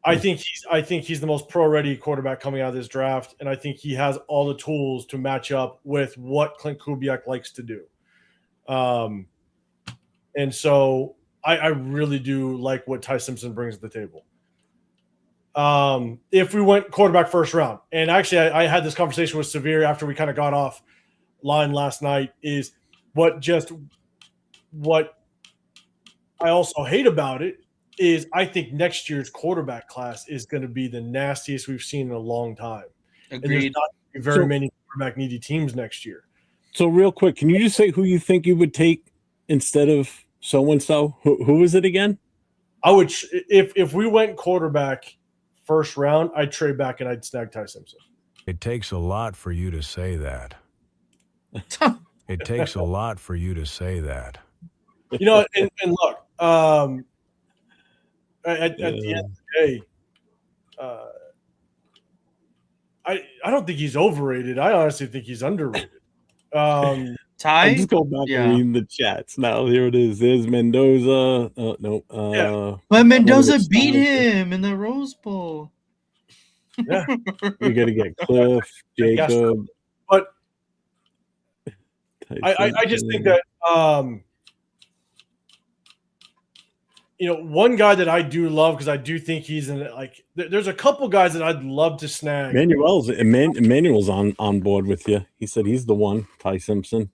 I think he's the most pro-ready quarterback coming out of this draft, and I think he has all the tools to match up with what Clint Kubiak likes to do. And so I really do like what Ty Simpson brings to the table. If we went quarterback first round, and actually I had this conversation with Severe after we kind of got off line last night, is what I also hate about it is I think next year's quarterback class is going to be the nastiest we've seen in a long time. Agreed. And there's not very many quarterback needy teams next year. So real quick, can you just say who you think you would take instead of so-and-so? Who is it again? I would, if we went quarterback first round, I'd trade back and I'd snag Ty Simpson. It takes a lot for you to say that. It takes a lot for you to say that. You know, and look, at the end of the day, I don't think he's overrated. I honestly think he's underrated. I'm Ty? just going back and reading the chats now. Here it is. There's Mendoza. No. But Mendoza beat him in the Rose Bowl. Yeah. We got to get Cliff, Jacob. But I just think that you know, one guy that I do love, because I do think he's in like there's a couple guys that I'd love to snag. Emmanuel's on board with you. He said he's the one, Ty Simpson.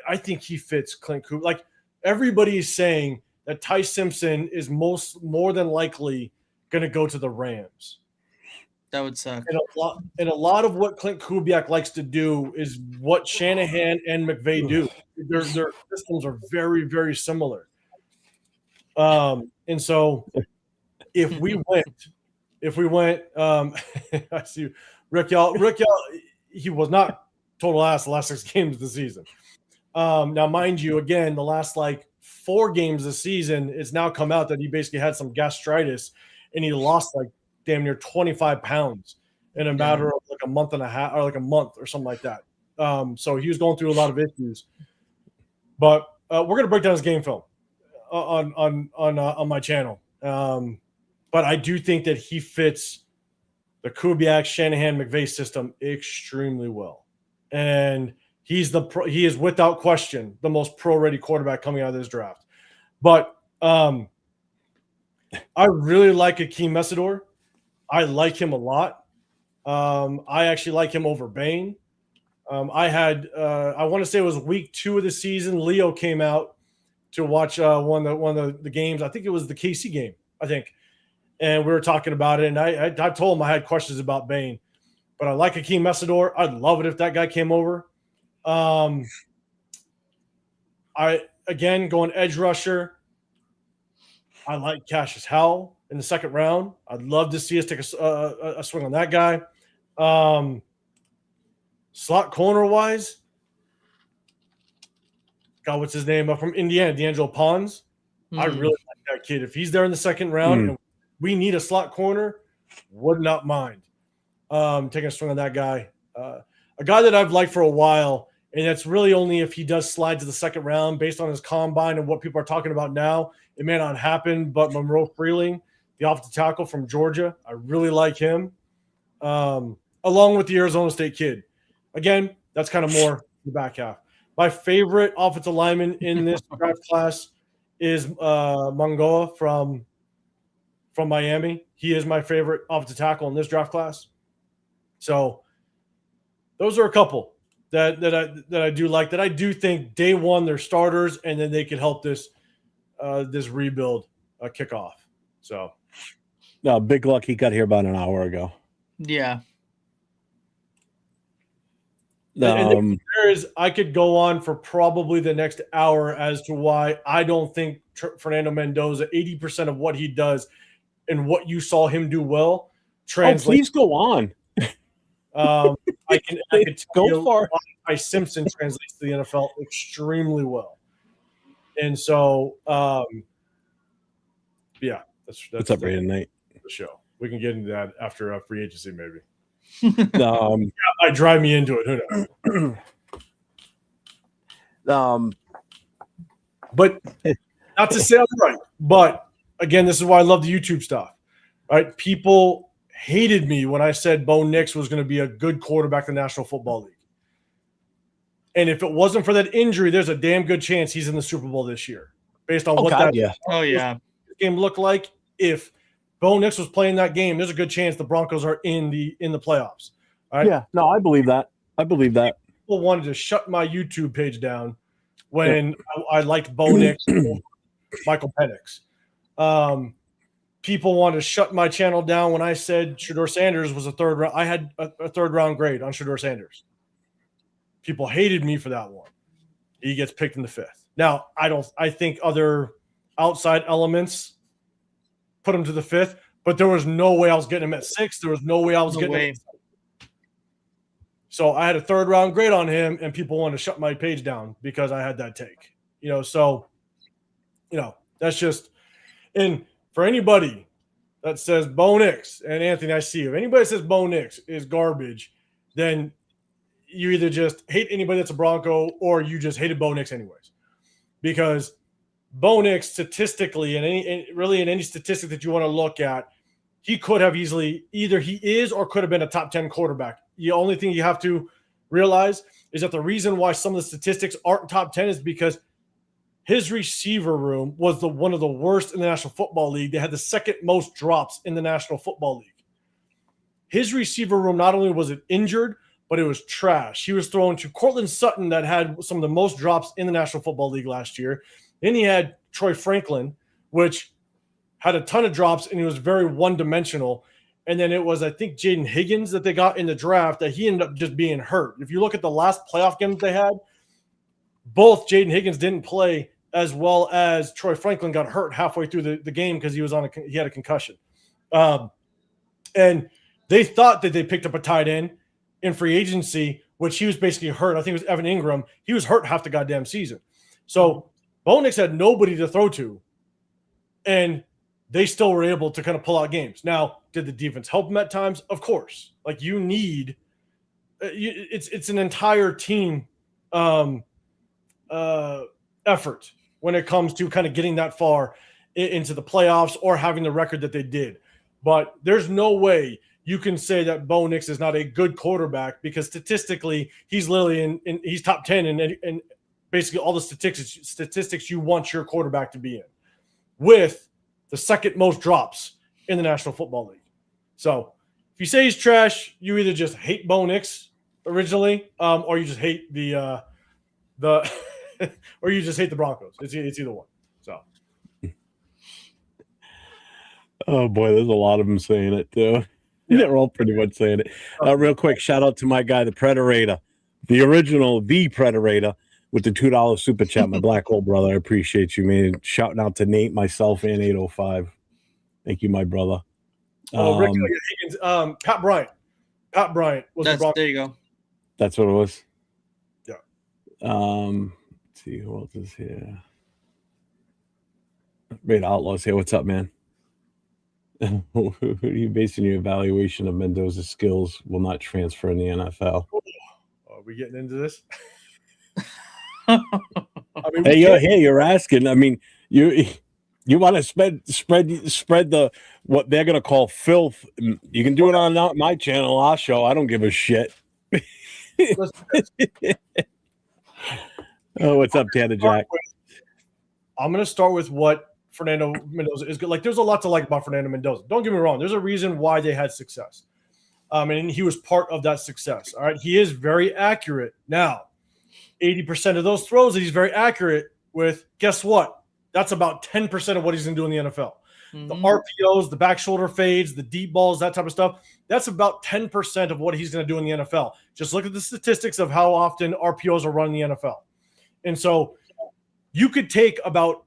I think he fits Clint Cooper. Like everybody is saying that Ty Simpson is more than likely going to go to the Rams. That would suck. And a lot of what Clint Kubiak likes to do is what Shanahan and McVay do. Their systems are very, very similar. And so if we went, I see Rick y'all, he was not total ass the last 6 games of the season. Now, mind you, again, the last like 4 games this season, it's now come out that he basically had some gastritis and he lost like damn near 25 pounds in a matter of like a month and a half or like a month or something like that. So he was going through a lot of issues, but we're going to break down his game film on my channel. But I do think that he fits the Kubiak, Shanahan, McVay system extremely well. And he is without question the most pro-ready quarterback coming out of this draft. But I really like Akeem Messidor. I like him a lot. I actually like him over Bain. I want to say it was week 2 of the season. Leo came out to watch one of the games. I think it was the KC game, I think. And we were talking about it. And I told him I had questions about Bain. But I like Akeem Messidor. I'd love it if that guy came over. Going edge rusher. I like Cassius Howell in the 2nd round. I'd love to see us take a swing on that guy. Slot corner wise, God, what's his name? From Indiana, D'Angelo Pons. I really like that kid. If he's there in the 2nd round and we need a slot corner, would not mind taking a swing on that guy. A guy that I've liked for a while, and that's really only if he does slide to the 2nd round based on his combine and what people are talking about now. It may not happen, but Monroe Freeling, the offensive tackle from Georgia, I really like him, along with the Arizona State kid. Again, that's kind of more the back half. My favorite offensive lineman in this draft class is Mongoa from Miami. He is my favorite offensive tackle in this draft class. So those are a couple that I do like, that I do think day one they're starters, and then they can help this rebuild kick off. So, no, big luck. He got here about an hour ago. Yeah. And I could go on for probably the next hour as to why I don't think Fernando Mendoza, 80% of what he does and what you saw him do well translates. Oh, please go on. I can go for why Simpson translates to the NFL extremely well. And so, yeah, that's what's up, Raider Night? The show. We can get into that after free agency, maybe. I drive me into it. Who knows? But not to say I'm right. But again, this is why I love the YouTube stuff. Right? People hated me when I said Bo Nix was going to be a good quarterback in the National Football League. And if it wasn't for that injury, there's a damn good chance he's in the Super Bowl this year, based on game looked like. If Bo Nix was playing that game, there's a good chance the Broncos are in the playoffs. Right? Yeah, no, I believe that. People wanted to shut my YouTube page down when I liked Bo Nix and Michael Penix. People wanted to shut my channel down when I said Shedeur Sanders was a 3rd round. I had a 3rd round grade on Shedeur Sanders. People hated me for that one. He gets picked in the 5th. Now, I think other outside elements put him to the 5th, but there was no way I was getting him at 6. There was no way I was getting him at 7. So I had a 3rd round grade on him, and people wanted to shut my page down because I had that take. So that's just – and for anybody that says Bo Nix, and Anthony, I see you. If anybody says Bo Nix is garbage, then you either just hate anybody that's a Bronco or you just hated Bo Nix anyways. Because Bo Nix statistically, and really in any statistic that you want to look at, he could have easily either he is or could have been a top 10 quarterback. The only thing you have to realize is that the reason why some of the statistics aren't top 10 is because his receiver room was one of the worst in the National Football League. They had the 2nd most drops in the National Football League. His receiver room, not only was it injured, but it was trash. He was thrown to Cortland Sutton that had some of the most drops in the National Football League last year. Then he had Troy Franklin, which had a ton of drops, and he was very one-dimensional. And then it was, I think, Jaden Higgins that they got in the draft that he ended up just being hurt. If you look at the last playoff game that they had, both Jaden Higgins didn't play as well as Troy Franklin got hurt halfway through the game because he had a concussion. And they thought that they picked up a tight end in free agency, which he was basically hurt. I think it was Evan Ingram. He was hurt half the goddamn season. So Bo Nix had nobody to throw to, and they still were able to kind of pull out games. Now, did the defense help them at times? Of course. Like, you need it's an entire team effort when it comes to kind of getting that far into the playoffs or having the record that they did. But there's no way you can say that Bo Nix is not a good quarterback, because statistically he's literally he's top 10 and basically all the statistics you want your quarterback to be in, with the 2nd most drops in the National Football League. So if you say he's trash, you either just hate Bo Nix originally, or you just hate the or you just hate the Broncos. It's either one. So. Oh boy, there's a lot of them saying it too. Yeah. They're all pretty much saying it. Real quick, shout out to my guy, the Predator, the original, the Predator, with the $2 super chat. My black hole brother, I appreciate you, man. Shouting out to Nate, myself, and 805. Thank you, my brother. Rick Higgins, Pat Bryant. Pat Bryant was the Broncos. There you go. That's what it was. Yeah. Let's see who else is here. Raider Outlaws here. What's up, man? Who are you basing your evaluation of Mendoza's skills will not transfer in the NFL? Are we getting into this? Hey, you're asking. I mean, you want to spread the what they're gonna call filth. You can do it on my channel, our show. I don't give a shit. Oh, what's up, Tanner Jack? I'm gonna start with what Fernando Mendoza is good. Like, there's a lot to like about Fernando Mendoza. Don't get me wrong. There's a reason why they had success. And he was part of that success. All right. He is very accurate. Now, 80% of those throws that he's very accurate with, guess what? That's about 10% of what he's going to do in the NFL. Mm-hmm. The RPOs, the back shoulder fades, the deep balls, that type of stuff, that's about 10% of what he's going to do in the NFL. Just look at the statistics of how often RPOs are run in the NFL. And so you could take about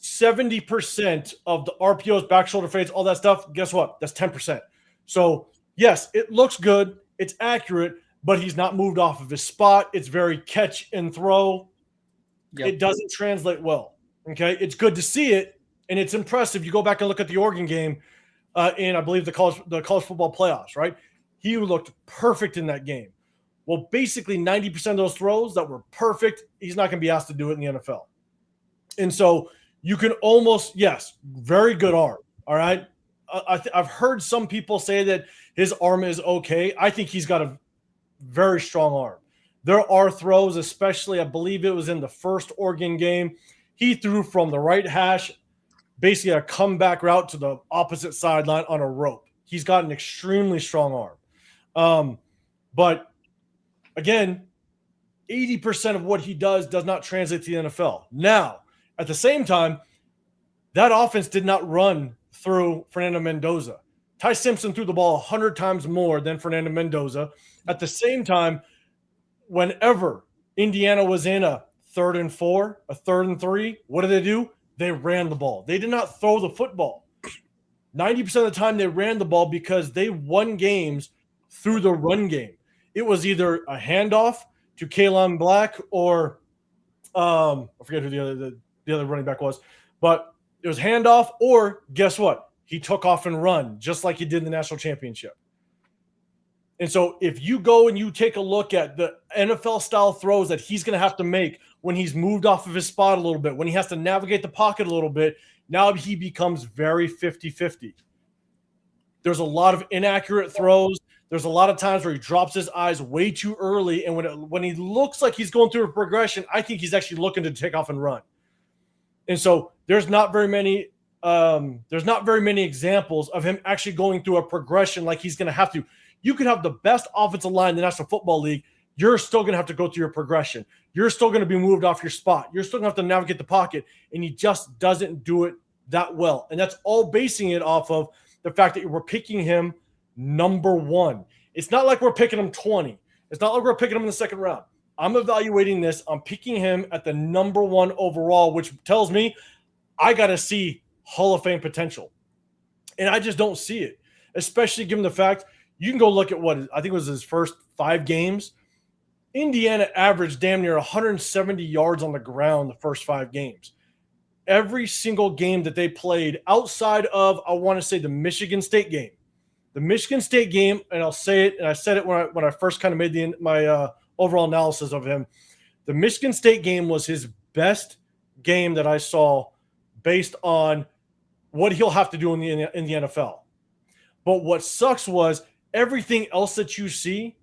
70% of the RPOs, back shoulder fades, all that stuff. Guess what? That's 10%. So, yes, it looks good. It's accurate, but he's not moved off of his spot. It's very catch and throw. Yep. It doesn't translate well. Okay. It's good to see it, and it's impressive. You go back and look at the Oregon game in, I believe, the college football playoffs, right? He looked perfect in that game. Well, basically 90% of those throws that were perfect, he's not going to be asked to do it in the NFL. And so you can almost, yes, very good arm. All right. I've heard some people say that his arm is okay. I think he's got a very strong arm. There are throws, especially, I believe it was in the first Oregon game. He threw from the right hash, basically a comeback route to the opposite sideline on a rope. He's got an extremely strong arm. But again, 80% of what he does not translate to the NFL. Now, at the same time, that offense did not run through Fernando Mendoza. Ty Simpson threw the ball 100 times more than Fernando Mendoza. At the same time, whenever Indiana was in a 3rd and 4, a 3rd and 3, what do? They ran the ball. They did not throw the football. 90% of the time they ran the ball because they won games through the run game. it was either a handoff to Kalen Black or I forget who the other running back was, but it was handoff, or guess what? He took off and run just like he did in the national championship. And so if you go and you take a look at the NFL style throws that he's going to have to make when he's moved off of his spot a little bit, when he has to navigate the pocket a little bit, now he becomes very 50-50. There's a lot of inaccurate throws. There's a lot of times where he drops his eyes way too early. And when he looks like he's going through a progression, I think he's actually looking to take off and run. And so there's not very many examples of him actually going through a progression like he's going to have to. You could have the best offensive line in the National Football League. You're still going to have to go through your progression. You're still going to be moved off your spot. You're still going to have to navigate the pocket, and he just doesn't do it that well. And that's all basing it off of the fact that we're picking him number 1. It's not like we're picking him 20. It's not like we're picking him in the second round. I'm evaluating this. I'm picking him at the number 1 overall, which tells me I got to see Hall of Fame potential. And I just don't see it, especially given the fact you can go look at what I think was his first 5 games. Indiana averaged damn near 170 yards on the ground the first 5 games. Every single game that they played outside of, I want to say, the Michigan State game. The Michigan State game, and I'll say it, and I said it when I first kind of made my overall analysis of him. The Michigan State game was his best game that I saw based on what he'll have to do in the NFL. But what sucks was everything else that you see,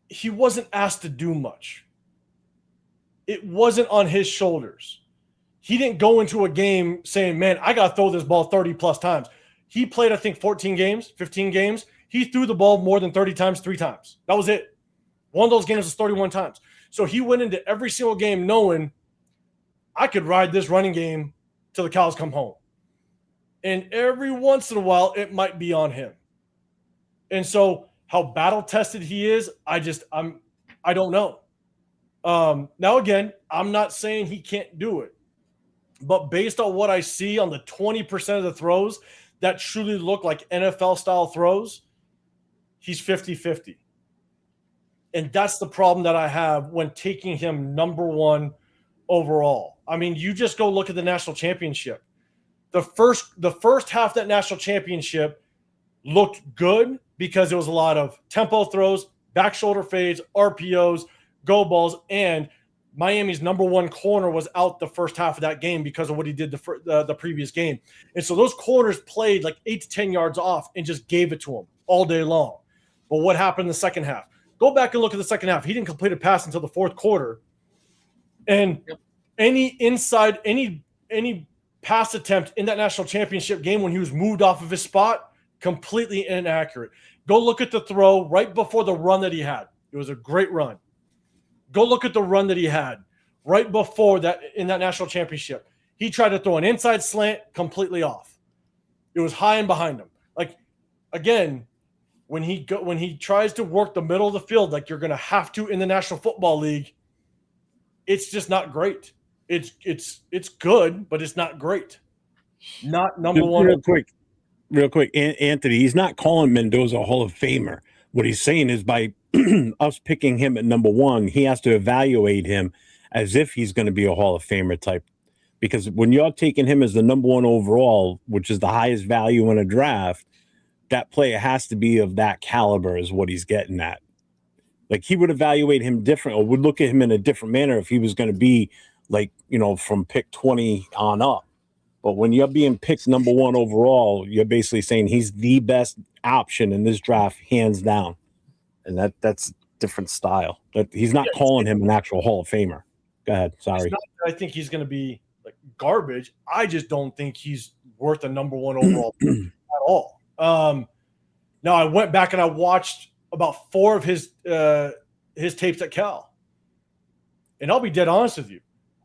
he wasn't asked to do much. It wasn't on his shoulders. He didn't go into a game saying, man, I got to throw this ball 30 plus times. He played, I think, 14 games, 15 games. He threw the ball more than 30 times 3 times. That was it. One of those games was 31 times. So he went into every single game knowing I could ride this running game till the cows come home. And every once in a while, it might be on him. And so how battle-tested he is, I don't know. Now, again, I'm not saying he can't do it. But based on what I see on the 20% of the throws that truly look like NFL-style throws, he's 50-50. And that's the problem that I have when taking him number 1 overall. I mean, you just go look at the national championship. The first half of that national championship looked good because it was a lot of tempo throws, back shoulder fades, RPOs, go balls, and Miami's number 1 corner was out the first half of that game because of what he did the previous game. And so those corners played like 8 to 10 yards off and just gave it to him all day long. But what happened in the second half? Go back and look at the second half. He didn't complete a pass until the fourth quarter. And any pass attempt in that national championship game when he was moved off of his spot, completely inaccurate. Go look at the throw right before the run that he had. It was a great run. Go look at the run that he had right before that in that national championship. He tried to throw an inside slant, completely off. It was high and behind him. Like, again, when he tries to work the middle of the field like you're going to have to in the National Football League, it's just not great. It's good, but it's not great. Not number 1. Real quick, Anthony, he's not calling Mendoza a Hall of Famer. What he's saying is by us picking him at number 1, he has to evaluate him as if he's going to be a Hall of Famer type. Because when you're taking him as the number 1 overall, which is the highest value in a draft, that player has to be of that caliber is what he's getting at. Like, he would evaluate him different or would look at him in a different manner if he was going to be like, from pick 20 on up. But when you're being picked number 1 overall, you're basically saying he's the best option in this draft, hands down. And that's different style. That he's not calling him an actual Hall of Famer. Go ahead. Sorry. I think he's going to be like garbage. I just don't think he's worth a number 1 overall at all. Now I went back and I watched about 4 of his tapes at Cal. And I'll be dead honest with you.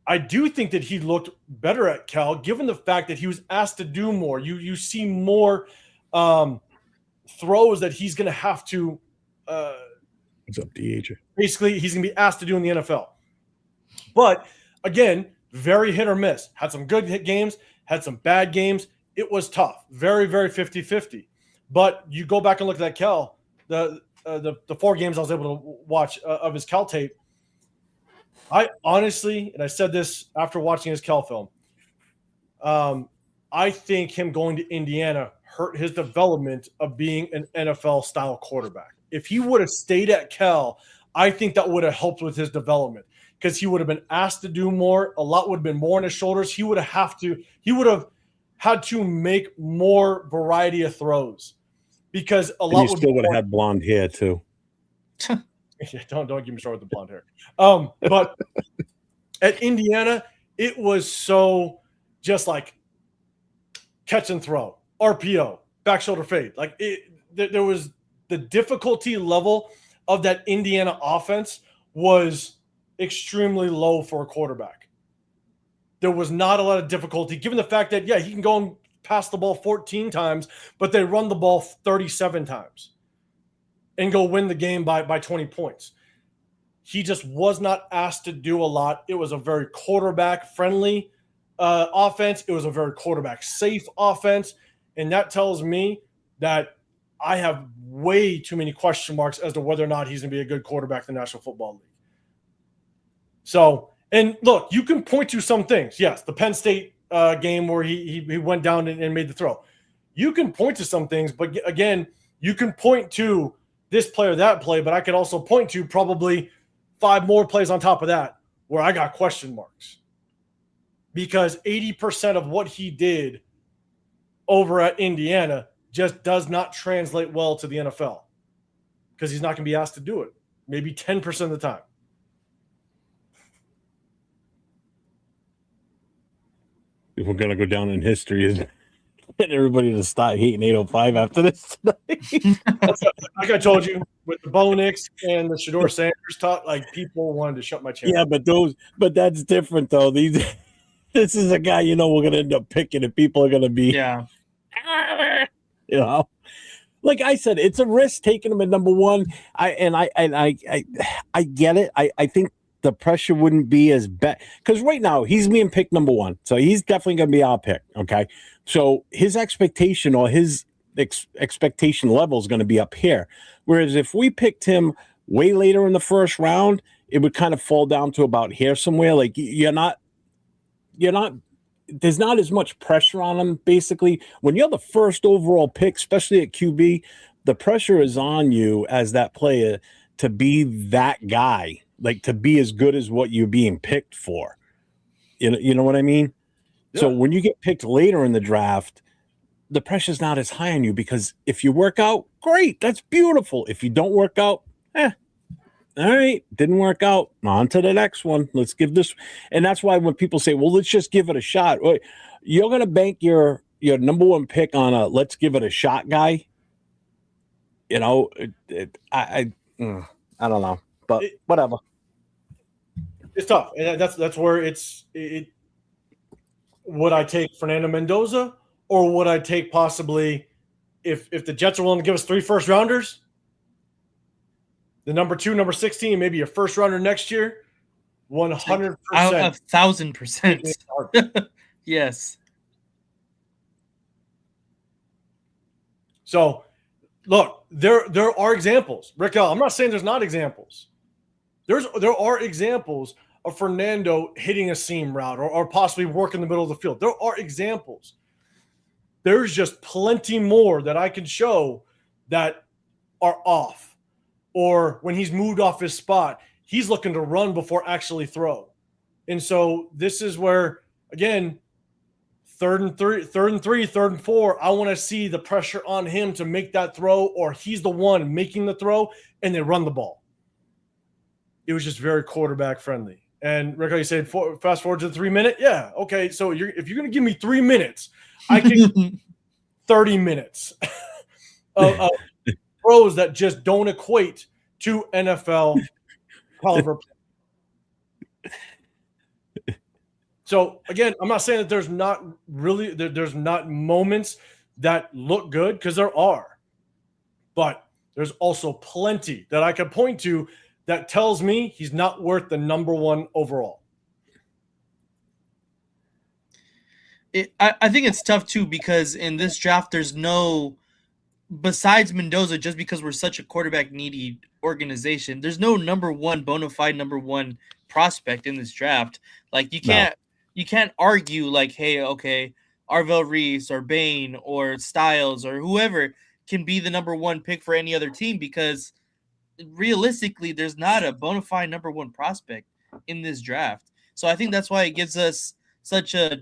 I do think that he looked better at Cal, given the fact that he was asked to do more. You see more throws that he's going to have to. What's up, DH? Basically, he's going to be asked to do in the NFL. But again, very hit or miss. Had some good hit games, had some bad games. It was tough. Very, very 50-50. But you go back and look at that Cal, the 4 games I was able to watch of his Cal tape. I honestly, and I said this after watching his Cal film, I think him going to Indiana hurt his development of being an NFL-style quarterback. If he would have stayed at Cal, I think that would have helped with his development because he would have been asked to do more. A lot would have been more on his shoulders. He would have had to make more variety of throws because a lot. You still would have had blonde hair too. Yeah, don't get me started with the blonde hair. But at Indiana, it was so just like catch and throw, RPO, back shoulder fade. Like there was the difficulty level of that Indiana offense was extremely low for a quarterback. There was not a lot of difficulty, given the fact that, he can go and pass the ball 14 times, but they run the ball 37 times and go win the game by 20 points. He just was not asked to do a lot. It was a very quarterback-friendly offense. It was a very quarterback-safe offense, and that tells me that I have way too many question marks as to whether or not he's going to be a good quarterback in the National Football League. So, and look, you can point to some things. Yes, the Penn State game where he went down and made the throw. You can point to some things, but again, you can point to this play or that play, but I could also point to probably 5 more plays on top of that where I got question marks. Because 80% of what he did over at Indiana just does not translate well to the NFL because he's not going to be asked to do it. Maybe 10% of the time. If we're going to go down in history, is get everybody to stop hating 805 after this tonight. Like I told you, with the Bo Nix and the Shedeur Sanders talk, like people wanted to shut my channel. Yeah, but that's different though. This is a guy we're going to end up picking, and people are going to be like I said, it's a risk taking him at number 1. I get it. I think the pressure wouldn't be as bad because right now he's being picked number 1, so he's definitely going to be our pick. Okay, so his expectation or his expectation level is going to be up here. Whereas if we picked him way later in the first round, it would kind of fall down to about here somewhere. Like you're not. There's not as much pressure on him. Basically, when you're the first overall pick, especially at QB, the pressure is on you as that player to be that guy, like to be as good as what you're being picked for. You know what I mean? Yeah. So when you get picked later in the draft, the pressure's not as high on you because if you work out, great, that's beautiful. If you don't work out, all right, didn't work out. On to the next one. Let's give this. And that's why when people say, well, let's just give it a shot. You're going to bank your number 1 pick on a let's give it a shot guy. I don't know. But whatever. It's tough. And that's where would I take Fernando Mendoza or would I take possibly if the Jets are willing to give us 3 first rounders? The number 2, number 16, maybe a first rounder next year. 100%. 1,000%. Yes. So, look, there are examples. Rick, I'm not saying there's not examples. There are examples of Fernando hitting a seam route or possibly work in the middle of the field. There are examples. There's just plenty more that I can show that are off. Or when he's moved off his spot, he's looking to run before actually throw. And so this is where, again, 3rd and 3, 3rd and 4, I want to see the pressure on him to make that throw, or he's the one making the throw, and they run the ball. It was just very quarterback friendly. And Rick, you said fast forward to the 3-minute. Yeah, okay. So if you're going to give me 3 minutes, I can 30 minutes of throws that just don't equate to NFL caliber. So again, I'm not saying that there's not moments that look good, because there are, but there's also plenty that I could point to that tells me he's not worth the number 1 overall. I think it's tough too, because in this draft there's no besides Mendoza, just because we're such a quarterback needy organization, there's no bona fide number one prospect in this draft. Like you can't argue like, hey, okay, Arvell Reese or Bain or Styles or whoever can be the number one pick for any other team, because realistically, there's not a bona fide number one prospect in this draft. So I think that's why it gives us such a,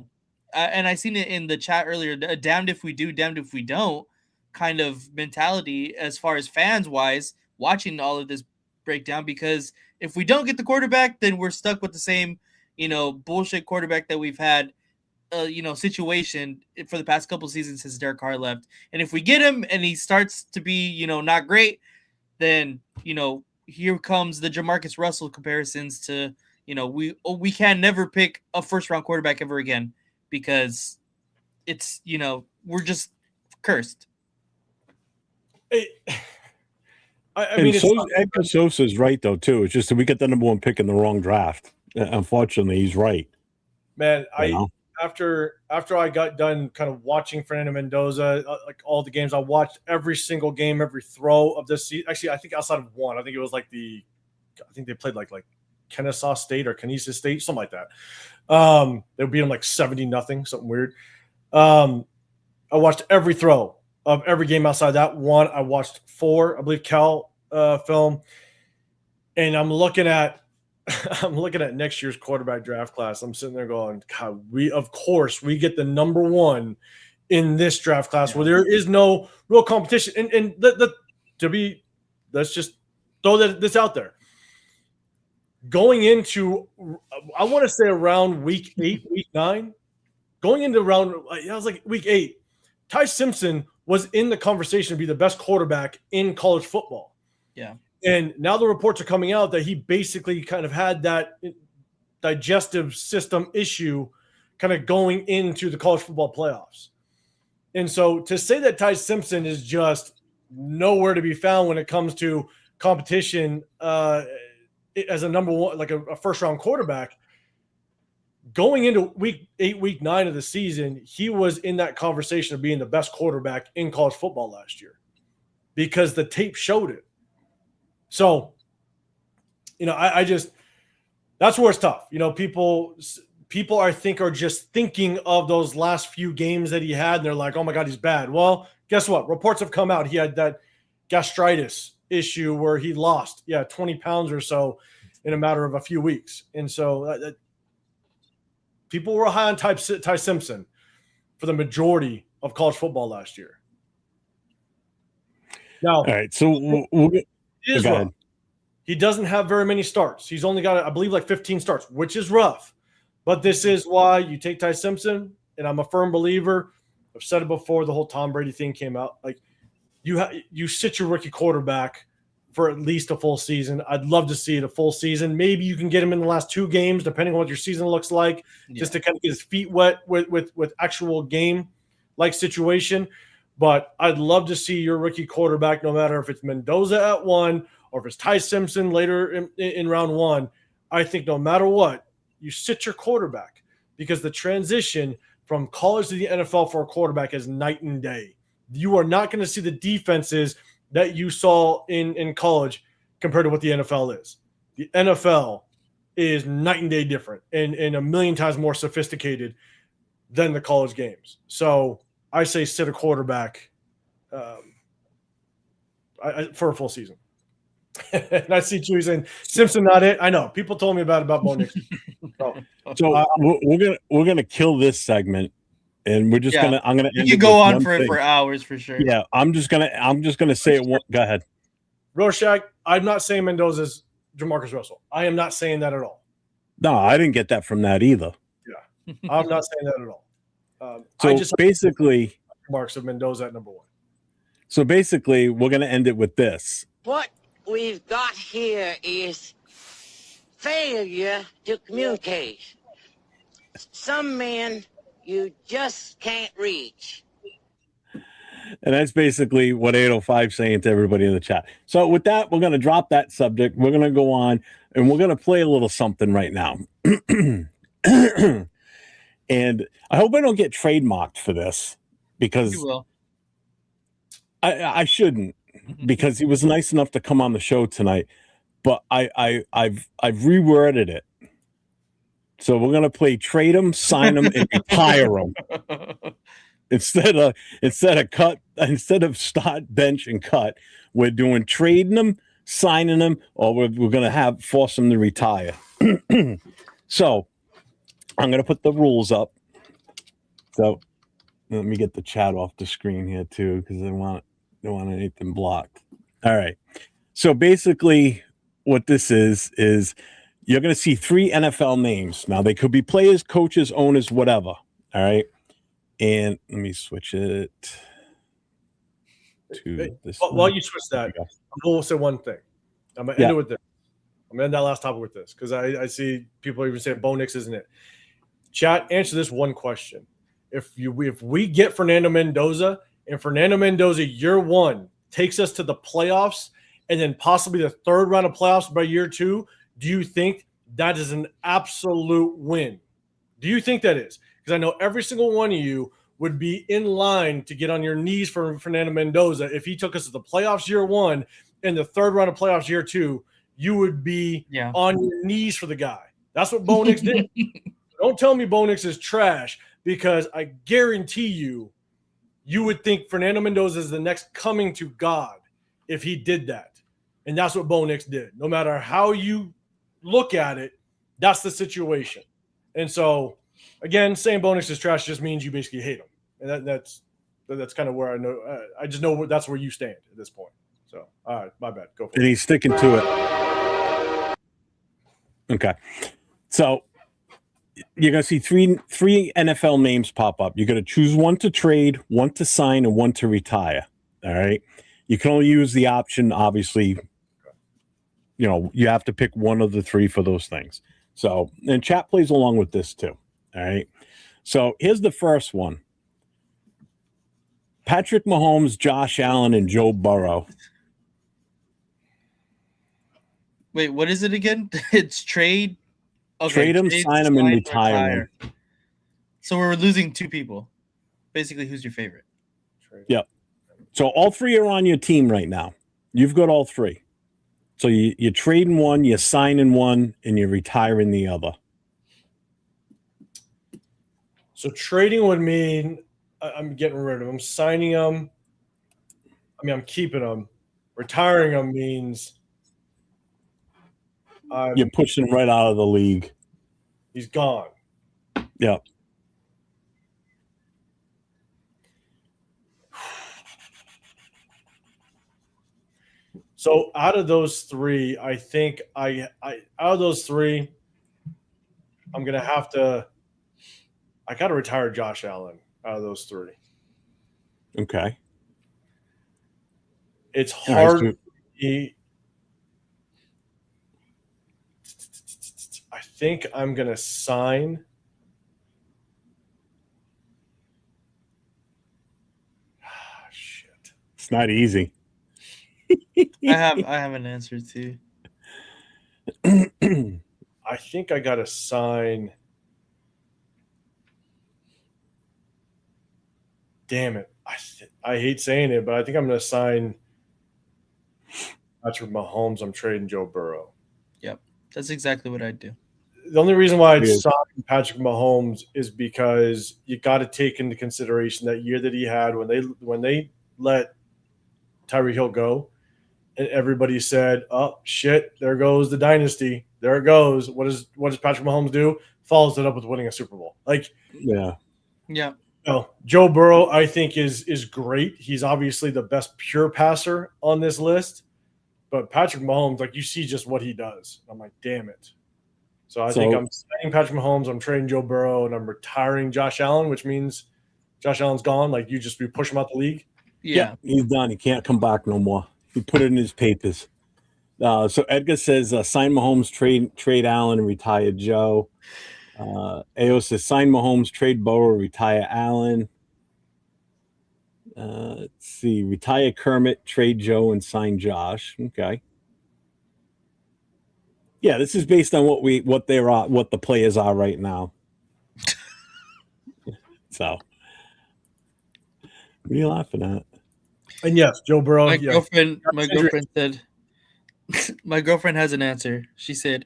and I seen it in the chat earlier, a damned if we do, damned if we don't kind of mentality as far as fans wise watching all of this breakdown. Because if we don't get the quarterback, then we're stuck with the same, bullshit quarterback that we've had, situation for the past couple seasons since Derek Carr left. And if we get him and he starts to be, not great, then, here comes the Jamarcus Russell comparisons to, we can never pick a first round quarterback ever again, because it's, we're just cursed. I mean, Edgar Sosa's right though too. It's just that we get the number one pick in the wrong draft. Unfortunately, he's right. Man, after I got done kind of watching Fernando Mendoza, like all the games, I watched every single game, every throw of this season. Actually, I think outside of one, I think it was like I think they played like Kennesaw State or Kansas State, something like that. They beat them like 70-0, something weird. I watched every throw of every game outside that one. I watched 4, I believe, Cal film, and I'm looking at next year's quarterback draft class. I'm sitting there going, God, of course we get the number one in this draft class where there is no real competition. And let's just throw this out there. Going into, I want to say around week 8, week 9, going into around, I was like week 8, Ty Simpson was in the conversation to be the best quarterback in college football. Yeah. And now the reports are coming out that he basically kind of had that digestive system issue kind of going into the college football playoffs. And so to say that Ty Simpson is just nowhere to be found when it comes to competition as a number one, like a first-round quarterback, going into week 8, week 9 of the season, he was in that conversation of being the best quarterback in college football last year because the tape showed it. So, I just, that's where it's tough. People I think are just thinking of those last few games that he had, and they're like, oh my God, he's bad. Well, guess what? Reports have come out. He had that gastritis issue where he lost, 20 pounds or so in a matter of a few weeks. And so people were high on Ty Simpson for the majority of college football last year. Now, all right. So he doesn't have very many starts. He's only got, I believe, like 15 starts, which is rough. But this is why you take Ty Simpson, and I'm a firm believer. I've said it before. The whole Tom Brady thing came out. Like you sit your rookie quarterback for at least a full season. I'd love to see it a full season. Maybe you can get him in the last 2 games, depending on what your season looks like, just to kind of get his feet wet with actual game like situation. But I'd love to see your rookie quarterback, no matter if it's Mendoza at 1 or if it's Ty Simpson later in round 1. I think no matter what, you sit your quarterback, because the transition from college to the NFL for a quarterback is night and day. You are not going to see the defenses that you saw in college compared to what the NFL is. The NFL is night and day different and a million times more sophisticated than the college games. So I say sit a quarterback for a full season. And I see Chewy saying Simpson not it. I know people told me about Bo Nix. So we're gonna kill this segment, and we're just gonna. I'm gonna. You go on for it for hours for sure. Yeah, I'm just gonna say it. Go ahead. Rorschach, I'm not saying Mendoza's Jamarcus Russell. I am not saying that at all. No, I didn't get that from that either. Yeah, I'm not saying that at all. So I just basically marks of Mendoza at number 1. So basically, we're gonna end it with this. What we've got here is failure to communicate. Some men you just can't reach. And that's basically what 805 saying to everybody in the chat. So with that, we're going to drop that subject. We're going to go on, and we're going to play a little something right now. And I hope I don't get trademarked for this, because you will. I shouldn't, because he was nice enough to come on the show tonight, but I've reworded it. So we're gonna play trade him, sign him, and retire him. Instead of start, bench, and cut, we're doing trading them, signing them, or we're gonna force them to retire. So I'm gonna put the rules up. So let me get the chat off the screen here too, because I don't want anything blocked. All right. So basically, what this is you're gonna see 3 NFL names. Now they could be players, coaches, owners, whatever. All right. And let me switch it to this. While you switch that, I will say one thing. I'm going to end it with this. I'm going to end that last topic with this, because I see people even saying Bo Nix isn't it. Chat, answer this one question. If we get Fernando Mendoza, and Fernando Mendoza year 1 takes us to the playoffs and then possibly the 3rd round of playoffs by year 2, do you think that is an absolute win? Do you think that is? Because I know every single one of you would be in line to get on your knees for Fernando Mendoza. If he took us to the playoffs year 1 and the 3rd round of playoffs year 2, you would be on your knees for the guy. That's what Bo Nix did. Don't tell me Bo Nix is trash, because I guarantee you would think Fernando Mendoza is the next coming to God if he did that. And that's what Bo Nix did. No matter how you look at it, that's the situation. And so, again, saying Bo Nix is trash just means you basically hate him, and that's kind of where I know. I just know that's where you stand at this point. So, all right, my bad. Go for it. And he's sticking to it. Okay, so you're gonna see three NFL names pop up. You're gonna choose one to trade, one to sign, and one to retire. All right. You can only use the option, obviously. You have to pick one of the 3 for those things. So, and chat plays along with this too. All right. So here's the first one. Patrick Mahomes, Josh Allen, and Joe Burrow. Wait, what is it again? It's trade. Okay, trade them, sign them, and retire them. So we're losing 2 people. Basically, who's your favorite? Yep. So all 3 are on your team right now. You've got all 3. So you're trading one, you're signing one, and you're retiring the other. So trading would mean I'm getting rid of them. Signing them, I'm keeping them. Retiring them means you're pushing him right out of the league. He's gone. Yeah. So out of those 3, I think out of those 3, I'm gonna have to. I got to retire Josh Allen out of those 3. Okay. It's hard. I think I'm going to sign. Shit. It's not easy. I have an answer too. I think I got to sign. Damn it. I hate saying it, but I think I'm going to sign Patrick Mahomes. I'm trading Joe Burrow. Yep. That's exactly what I'd do. The only reason why I'd sign Patrick Mahomes is because you got to take into consideration that year that he had when they let Tyreek Hill go, and everybody said, "Oh shit, there goes the dynasty. There it goes." What does Patrick Mahomes do? Follows it up with winning a Super Bowl. Yeah. No, Joe Burrow, I think, is great. He's obviously the best pure passer on this list. But Patrick Mahomes, you see just what he does. I'm like, damn it. So I think I'm signing Patrick Mahomes, I'm trading Joe Burrow, and I'm retiring Josh Allen, which means Josh Allen's gone. You push him out the league. Yeah. He's done. He can't come back no more. He put it in his papers. So Edgar says, sign Mahomes, trade Allen, and retire Joe. AO says, sign Mahomes, trade Burrow, retire Allen. Let's see, retire Kermit, trade Joe, and sign Josh. Okay. Yeah, this is based on what the players are right now. So, what are you laughing at? And yes, Joe Burrow. My girlfriend said, my girlfriend has an answer. She said,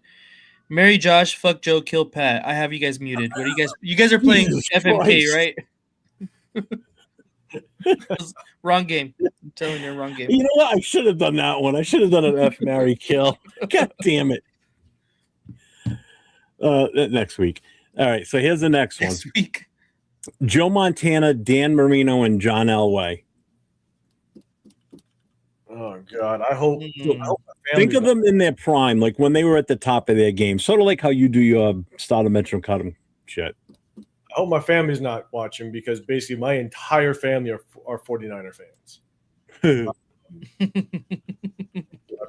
"Marry Josh, fuck Joe, kill Pat." I have you guys muted. What are you guys? You guys are playing Jesus FMK, Christ. right? Wrong game. I'm telling you, wrong game. You know what? I should have done that one. I should have done an F, marry, kill. God damn it. Next week. All right. So here's the next one. Next week. Joe Montana, Dan Marino, and John Elway. Oh God, I hope. Think of them in their prime, like when they were at the top of their game. Sort of like how you do your start of Metro cut 'em shit. I hope my family's not watching because basically my entire family are 49er fans. My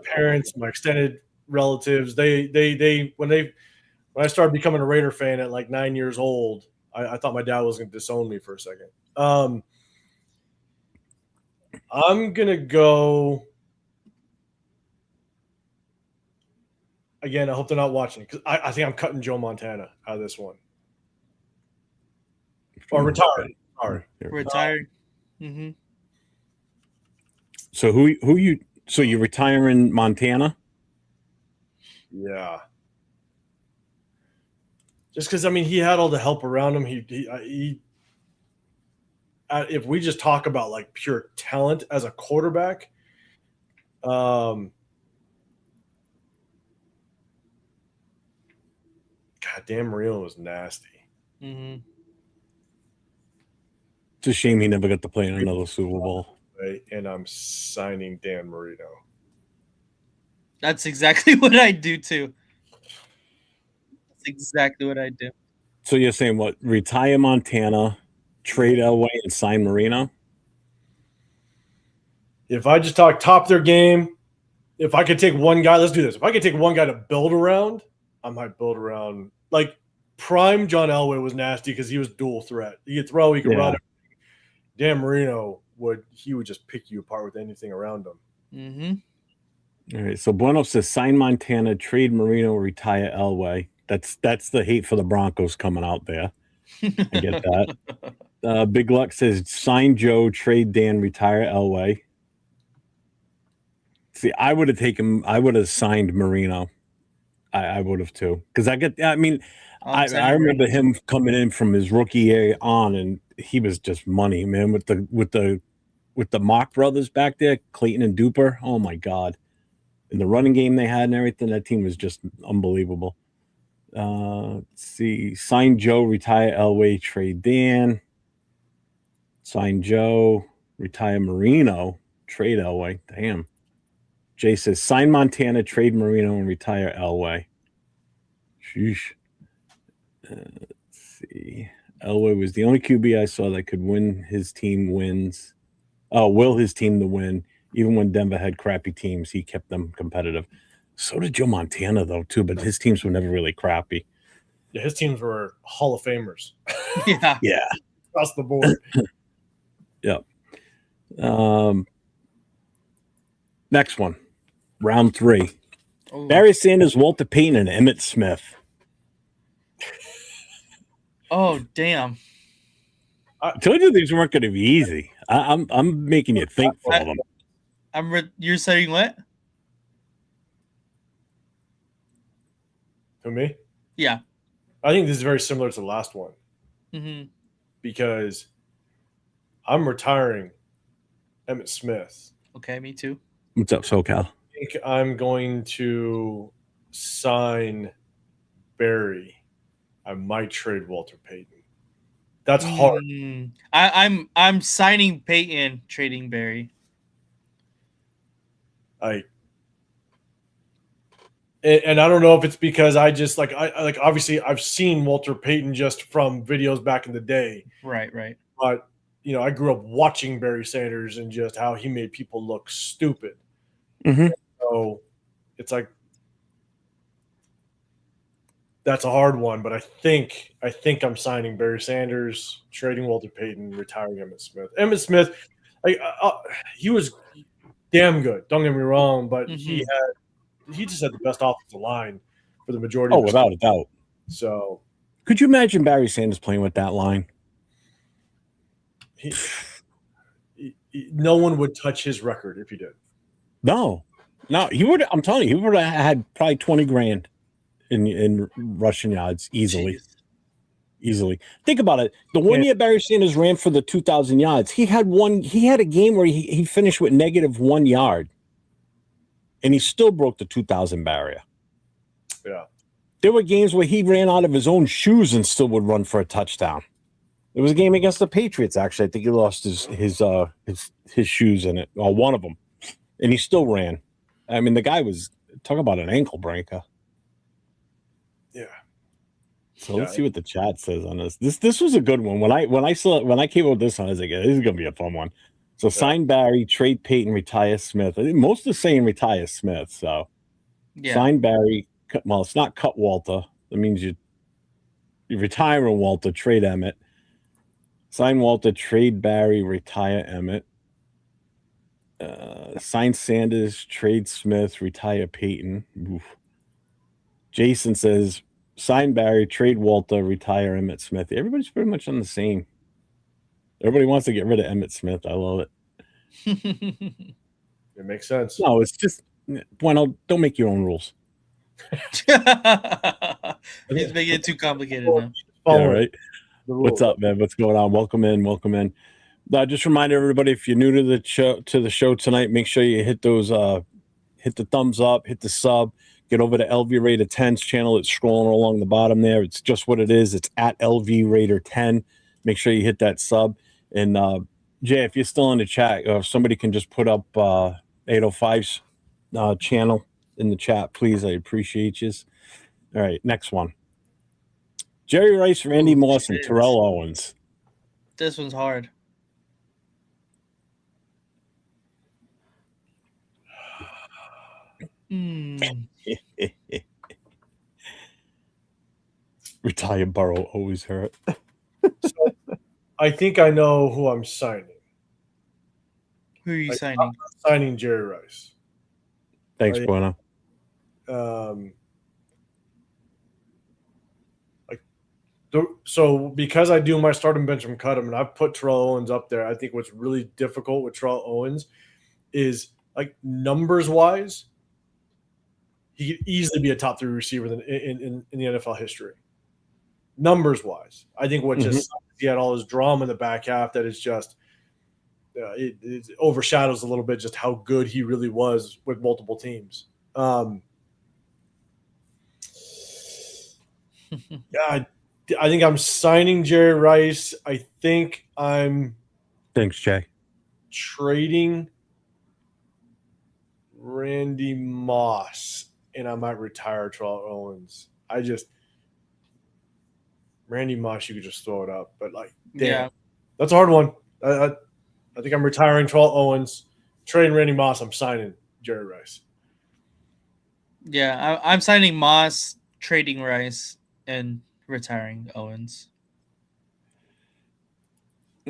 parents, my extended relatives, they when I started becoming a Raider fan at like 9 years old, I thought my dad was going to disown me for a second. I'm going to go. Again, I hope they're not watching because I think I'm cutting Joe Montana out of this one. Or retired. Sorry. Retired. Mm-hmm. So so you're retiring Montana? Yeah. Just because, I mean, he had all the help around him. He if we just talk about like pure talent as a quarterback, God, Dan Marino was nasty. Mm-hmm. It's a shame he never got to play in another Super Bowl. Right? And I'm signing Dan Marino. That's exactly what I do too. That's exactly what I do. So you're saying what? Retire Montana, trade Elway, and sign Marino? If I just talk top their game, if I could take one guy, let's do this. If I could take one guy to build around, I might build around. Like prime John Elway was nasty because he was dual threat. He could throw, he could run. Dan Marino would just pick you apart with anything around him. Mm-hmm. All right. So Bueno says sign Montana, trade Marino, retire Elway. That's the hate for the Broncos coming out there. I get that. Big Luck says sign Joe, trade Dan, retire Elway. See, I would have signed Marino. I would have too. Because I remember him coming in from his rookie year on, and he was just money, man, with the Mock brothers back there, Clayton and Duper. Oh my God. And the running game they had and everything, that team was just unbelievable. Let's see. Sign Joe, retire Elway, trade Dan. Sign Joe, retire Marino, trade Elway. Damn. Jay says sign Montana, trade Marino, and retire Elway. Sheesh. Let's see. Elway was the only QB I saw that could win his team wins. Oh, will his team to win. Even when Denver had crappy teams, he kept them competitive. So did Joe Montana, though, too, but his teams were never really crappy. Yeah, his teams were Hall of Famers. Yeah. Yeah. Across the board. Yep. Next one. Round 3. Oh. Barry Sanders, Walter Payton, and Emmitt Smith. Oh, damn. I told you these weren't going to be easy. I'm making you think for them. You're saying what? To me? Yeah. I think this is very similar to the last one. Mm-hmm. Because I'm retiring Emmitt Smith. Okay, me too. What's up, SoCal? I think I'm going to sign Barry. I might trade Walter Payton. That's hard. I'm signing Peyton, trading Barry. And I don't know if it's because I just I obviously I've seen Walter Payton just from videos back in the day. Right. But I grew up watching Barry Sanders and just how he made people look stupid. Mm-hmm. So it's like that's a hard one, but I think I'm signing Barry Sanders, trading Walter Payton, retiring Emmitt Smith. Emmitt Smith, he was damn good. Don't get me wrong, but he just had the best offensive line for the majority. Oh, without a doubt. So, could you imagine Barry Sanders playing with that line? no one would touch his record if he did. No, he would. I'm telling you, he would have had probably 20 grand in rushing yards easily. Jeez. Easily. Think about it. The one year Barry Sanders ran for the 2,000 yards, he had a game where he finished with -1 yard, and he still broke the 2,000 barrier. Yeah. There were games where he ran out of his own shoes and still would run for a touchdown. There was a game against the Patriots, actually. I think he lost his shoes in it, or one of them, and he still ran. I mean, the guy was talking about an ankle breaker. Yeah. So let's see what the chat says on this. This was a good one. When I came up with this one, I was like, this is gonna be a fun one. So sign Barry, trade Peyton, retire Smith. I think most are saying retire Smith. So sign Barry. Well, it's not cut Walter. That means you retire Walter, trade Emmett. Sign Walter, trade Barry, retire Emmett. Sign Sanders, trade Smith, retire Peyton. Oof. Jason says, sign Barry, trade Walter, retire Emmett Smith. Everybody's pretty much on the same. Everybody wants to get rid of Emmett Smith. I love it. It makes sense. No, it's just, bueno, don't make your own rules. He's making it too complicated now. Yeah, right. What's up, man? What's going on? Welcome in. Just remind everybody, if you're new to the show tonight, make sure you hit those hit the thumbs up, hit the sub, get over to LV Raider 10's channel. It's scrolling along the bottom there. It's just what it is. It's at LV Raider 10. Make sure you hit that sub. And Jay, if you're still in the chat, if somebody can just put up 805's channel in the chat, please. I appreciate you. All right, next one. Jerry Rice, Randy Moss, and Terrell Owens. This one's hard. Retire Burrow always hurt. So, I think I know who I'm signing. Who are you signing? I'm signing Jerry Rice. Thanks, Bueno. So because I do my start and bench and cut him, and I've put Terrell Owens up there, I think what's really difficult with Terrell Owens is, like, numbers wise, he could easily be a top 3 receiver in the NFL history. Numbers wise, I think what just he had all his drama in the back half that is just it overshadows a little bit just how good he really was with multiple teams. Yeah, I think I'm signing Jerry Rice. I think I'm Thanks, Jay. trading Randy Moss, and I might retire Terrell Owens. Randy Moss, you could just throw it up, but like, damn, that's a hard one. I think I'm retiring Terrell Owens, trading Randy Moss. I'm signing Jerry Rice. Yeah, I'm signing Moss, trading Rice, and retiring Owens.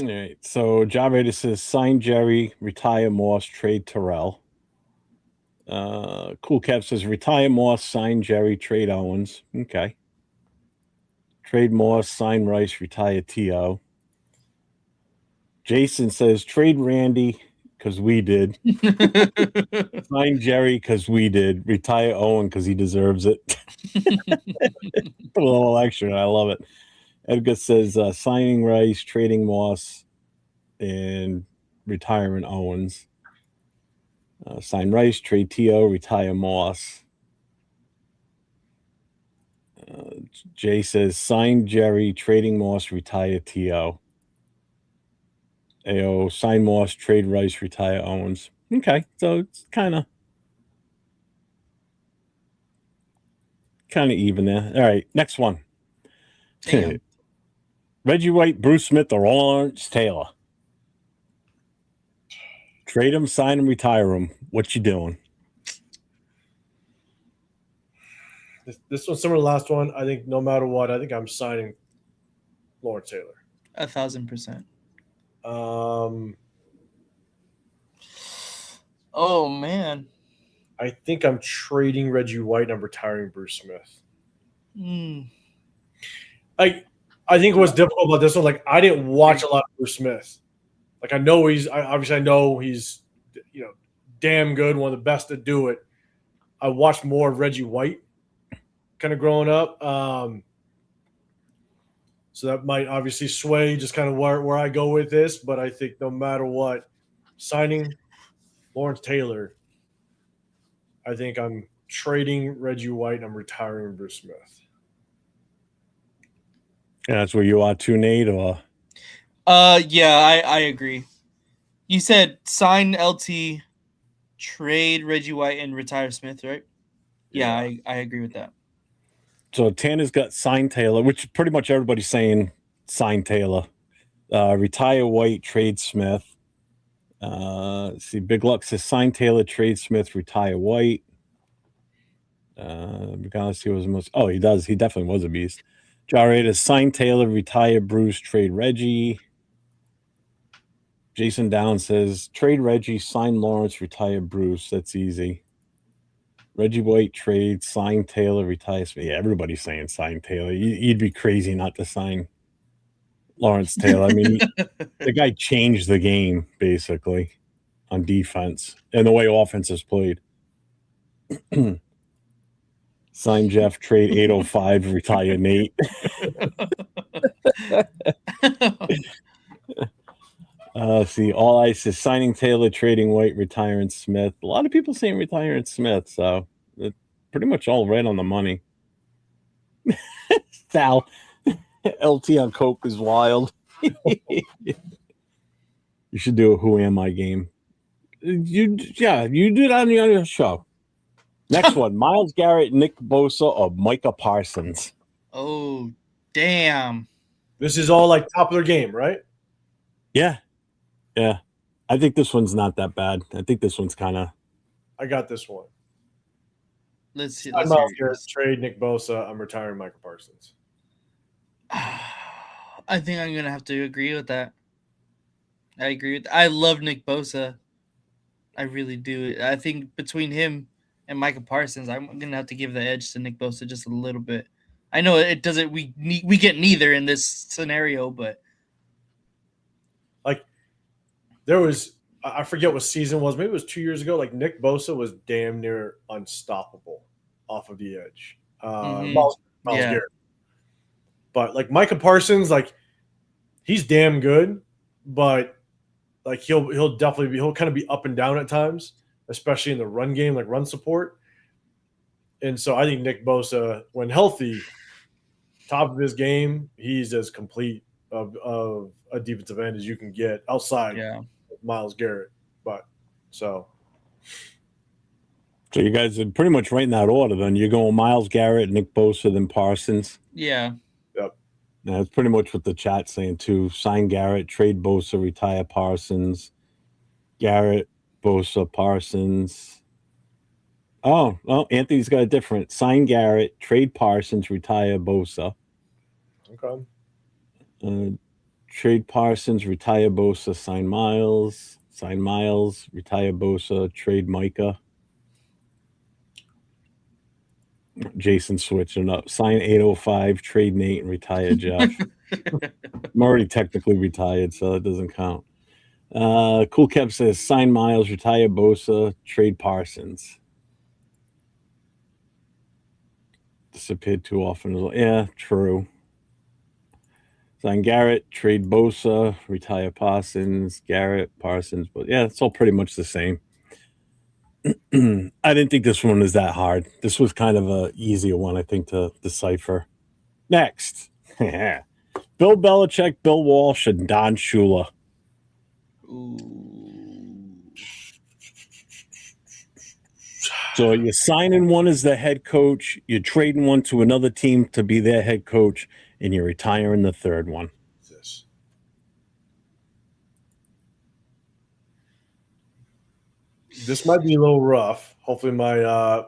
All right. So Javeda says sign Jerry, retire Moss, trade Terrell. Cool Kev says retire Moss, sign Jerry, trade Owens. Okay. Trade Moss, sign Rice, retire T.O. Jason says trade Randy because we did. Sign Jerry because we did. Retire Owen because he deserves it. Put a little extra. I love it. Edgar says signing Rice, trading Moss, and retiring Owens. Sign Rice, trade T.O., retire Moss. Jay says sign Jerry, trading Moss, retire T.O. AO, sign Moss, trade Rice, retire Owens. Okay, so it's kind of even there. All right, next one. Reggie White, Bruce Smith, or Lawrence Taylor. Trade him, sign him, retire him. What you doing? This one's similar to the last one. I think no matter what, I think I'm signing Lawrence Taylor. 1,000%. Oh man, I think I'm trading Reggie White and I'm retiring Bruce Smith. I think what's difficult about this one, like, I didn't watch a lot of Bruce Smith. Like I know I know he's damn good, one of the best to do it. I watched more of Reggie White kind of growing up. So that might obviously sway just kind of where I go with this, but I think no matter what, signing Lawrence Taylor, I think I'm trading Reggie White and I'm retiring Bruce Smith. Yeah, that's where you are too, Nate, or Yeah, I agree. You said sign LT, trade Reggie White, and retire Smith, right? Yeah, I agree with that. so Tanner's got sign Taylor, which pretty much everybody's saying sign Taylor. Retire White, trade Smith. Let's see, Big Luck says sign Taylor, trade Smith, retire White. Regardless, he was most. Oh, he does. He definitely was a beast. Raiders sign Taylor, retire Bruce, trade Reggie. Jason Down says trade Reggie, sign Lawrence, retire Bruce. That's easy. Reggie White trade, sign Taylor, retire Smith. Yeah, everybody's saying sign Taylor. You'd be crazy not to sign Lawrence Taylor. I mean, the guy changed the game basically on defense and the way offense is played. Sign Jeff, trade 805, retire Nate. See, all ice is signing Taylor, trading White, retiring Smith. A lot of people saying retiring Smith, so it's pretty much all right on the money. Sal, LT on Coke is wild. You should do a Who Am I game. You do that on your show. Next one, Myles Garrett, Nick Bosa, or Micah Parsons. Oh, damn. This is all like top of their game, right? Yeah. I think this one's not that bad. I think this one's kind of. I got this one. Let's see. Myles Garrett, trade Nick Bosa. I'm retiring Micah Parsons. I think I'm gonna have to agree with that. I agree with. I love Nick Bosa. I really do. I think between him and Micah Parsons, I'm gonna have to give the edge to Nick Bosa just a little bit. I know it doesn't. We get neither in this scenario, but like there was, I forget what season it was. Maybe it was 2 years ago. Like Nick Bosa was damn near unstoppable off of the edge. Myles Garrett. But like Micah Parsons, like he's damn good, but like he'll kind of be up and down at times, especially in the run game, like run support. And so I think Nick Bosa, when healthy, top of his game, he's as complete of a defensive end as you can get outside of Myles Garrett. But so you guys are pretty much right in that order. Then you're going Myles Garrett, Nick Bosa, then Parsons. Yeah. Yep. That's pretty much what the chat's saying too. Sign Garrett, trade Bosa, retire Parsons. Garrett, Bosa, Parsons. Oh, well, Anthony's got a different. Sign Garrett, trade Parsons, retire Bosa. Okay. Trade Parsons, retire Bosa, sign Myles. Sign Myles, retire Bosa, trade Micah. Jason switching up. Sign 805, trade Nate, and retire Jeff. I'm already technically retired, so that doesn't count. Cool Kev says sign Myles, retire Bosa, trade Parsons. Disappeared too often. Yeah, true. Sign Garrett, trade Bosa, retire Parsons, Garrett, Parsons. But yeah, it's all pretty much the same. I didn't think this one was that hard. This was kind of a easier one, I think, to decipher. Next. Bill Belichick, Bill Walsh, and Don Shula. So you're signing one as the head coach, you're trading one to another team to be their head coach, and you're retiring the third one. This might be a little rough. Hopefully my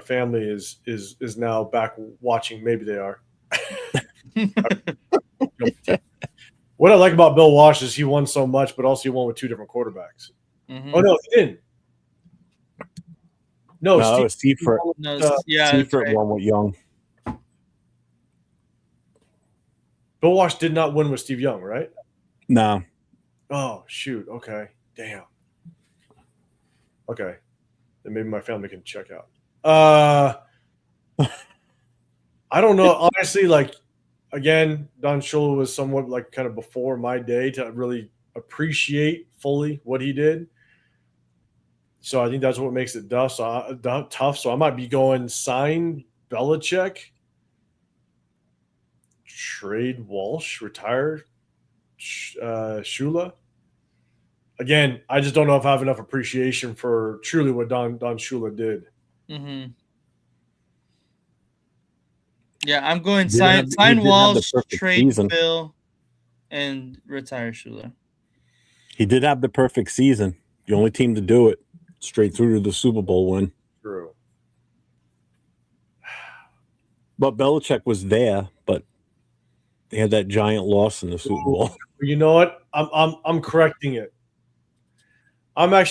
family is now back watching. Maybe they are. What I like about Bill Walsh is he won so much, but also he won with two different quarterbacks. Mm-hmm. Oh no, he didn't. No, Steve Seifert won with Young. Bill Walsh did not win with Steve Young, right? No. Oh, shoot. Okay. Damn. Okay. Then maybe my family can check out. I don't know. Honestly, like, again, Don Shula was somewhat like kind of before my day to really appreciate fully what he did. So I think that's what makes it tough. So I might be going sign Belichick, trade Walsh, retire Shula. Again, I just don't know if I have enough appreciation for truly what Don Shula did. Mm-hmm. Yeah, I'm going He did sign have the Walsh, perfect trade season. Bill, and retire Shula. He did have the perfect season. The only team to do it, straight through to the Super Bowl win. True. But Belichick was there, but they had that giant loss in the Super Bowl. You know what? I'm correcting it. I'm gonna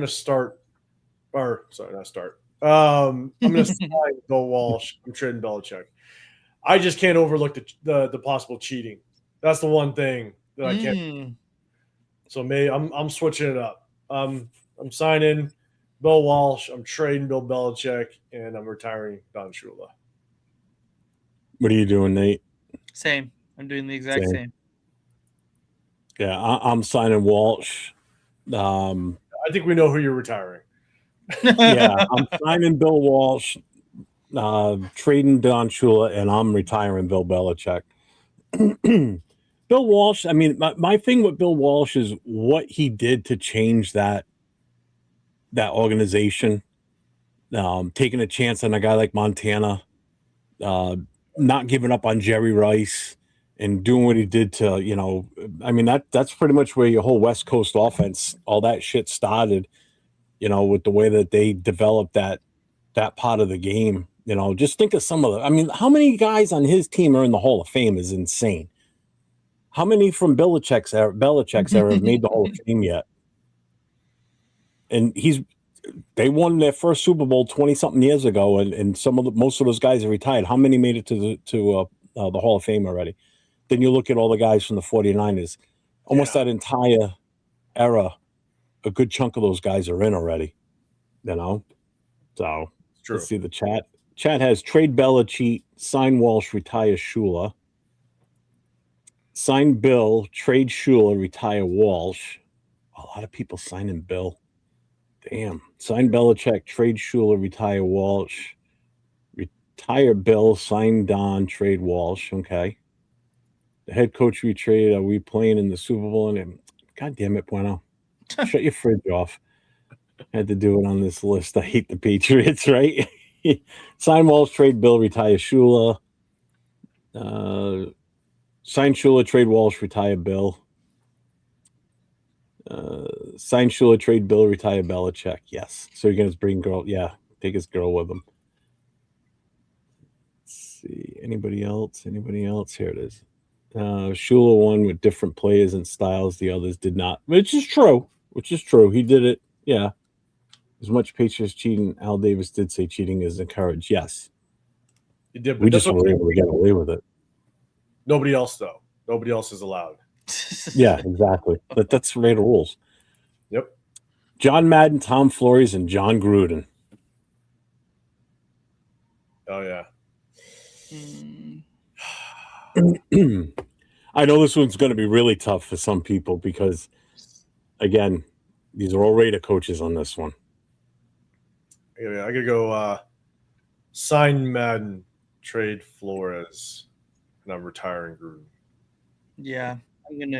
start, or sorry, not start. I'm gonna sign Bill Walsh. I'm trading Belichick. I just can't overlook the possible cheating. That's the one thing that I can't. So I'm switching it up. I'm signing Bill Walsh. I'm trading Bill Belichick, and I'm retiring Don Shula. What are you doing, Nate? Same. I'm doing the exact same. Yeah, I'm signing Walsh. I think we know who you're retiring. Yeah, I'm signing Bill Walsh, trading Don Shula, and I'm retiring Bill Belichick. Bill Walsh, I mean, my thing with Bill Walsh is what he did to change that organization. Taking a chance on a guy like Montana, not giving up on Jerry Rice, and doing what he did to, I mean, that's pretty much where your whole West Coast offense, all that shit started, with the way that they developed that part of the game. Just think of some of I mean, how many guys on his team are in the Hall of Fame is insane. How many from Belichick's era have made the Hall of Fame yet? And they won their first Super Bowl 20-something years ago, and most of those guys are retired. How many made it to the Hall of Fame already? Then you look at all the guys from the 49ers. Almost that entire era, a good chunk of those guys are in already. So let's see the chat. Chat has trade Belichick, sign Walsh, retire Shula. Sign Bill, trade Shula, retire Walsh. A lot of people signing Bill. Damn. Sign Belichick, trade Shula, retire Walsh. Retire Bill, sign Don, trade Walsh. Okay. The head coach we traded, are we playing in the Super Bowl? And God damn it, Bueno. Shut your fridge off. Had to do it on this list. I hate the Patriots, right? Sign Walsh, trade Bill, retire Shula. Sign Shula, trade Walsh, retire Bill. Sign Shula, trade Bill, retire Belichick. Yes. So you're going to bring girl. Yeah. Take his girl with him. Let's see. Anybody else? Here it is. Shula won with different players and styles. The others did not, which is true. He did it. Yeah. As much Patriots cheating, Al Davis did say cheating is encouraged. Yes. He did, but we just were able to get away with it. Nobody else, though. Nobody else is allowed. Yeah, exactly. That's Raider rules. Yep. John Madden, Tom Flores, and John Gruden. Oh, yeah. I know this one's going to be really tough for some people because, again, these are all Raider coaches on this one. I gotta go sign Madden, trade Flores, and I'm retiring Gruden. Yeah.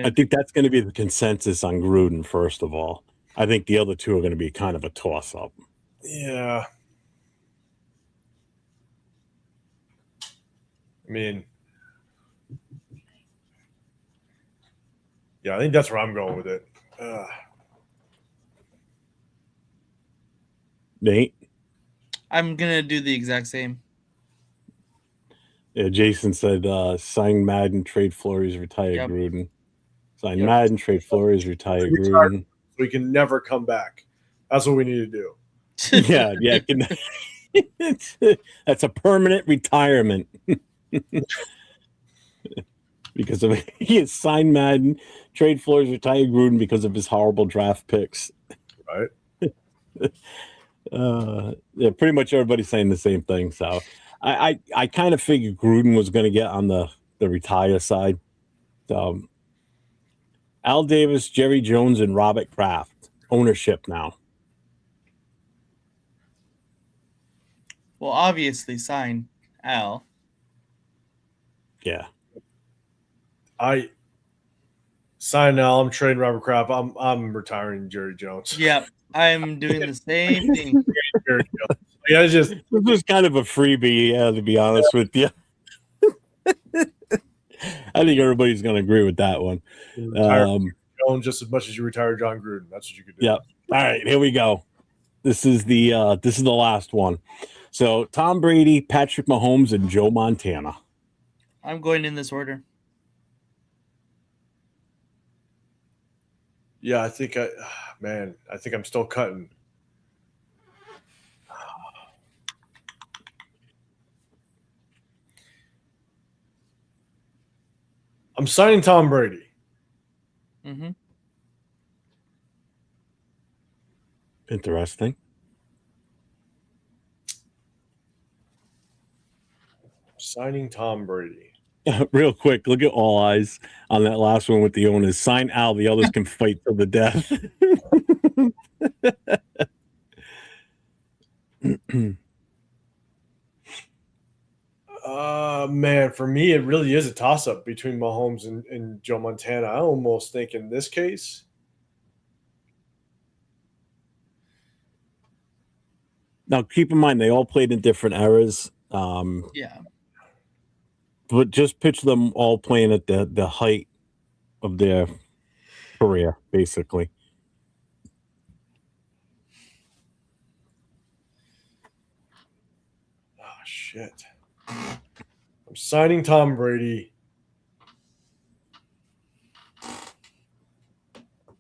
I think that's going to be the consensus on Gruden, first of all. I think the other two are going to be kind of a toss-up. Yeah. I mean, yeah, I think that's where I'm going with it. Nate? I'm going to do the exact same. Yeah, Jason said sign Madden, trade Flores, retire Gruden. Sign Madden, trade Flores, retire Gruden. So we can never come back. That's what we need to do. Yeah. That's a permanent retirement. because of he has signed Madden, trade Flores, retire Gruden because of his horrible draft picks. Right. Yeah, pretty much everybody's saying the same thing. So I kind of figured Gruden was going to get on the retire side. So Al Davis, Jerry Jones, and Robert Kraft ownership now. Well, obviously sign Al. Yeah. I sign Al. I'm trading Robert Kraft. I'm retiring Jerry Jones. Yeah, I'm doing the same thing. Jerry Jones. Yeah, it's just This was kind of a freebie, yeah, to be honest with you. I think everybody's going to agree with that one. retire Jones just as much as you retire John Gruden. That's what you could do. Yep. All right, here we go. This is the last one. So Tom Brady, Patrick Mahomes, and Joe Montana. I'm going in this order. Yeah, I think I think I'm still cutting. I'm signing Tom Brady. Mm-hmm. Interesting. Signing Tom Brady. Real quick, look at all eyes on that last one with the owners. Sign Al, the others can fight till the death. Man, for me, it really is a toss-up between Mahomes and Joe Montana. I almost think in this case, now keep in mind they all played in different eras. Yeah. But just picture them all playing at the height of their career, basically. oh shit. I'm signing Tom Brady.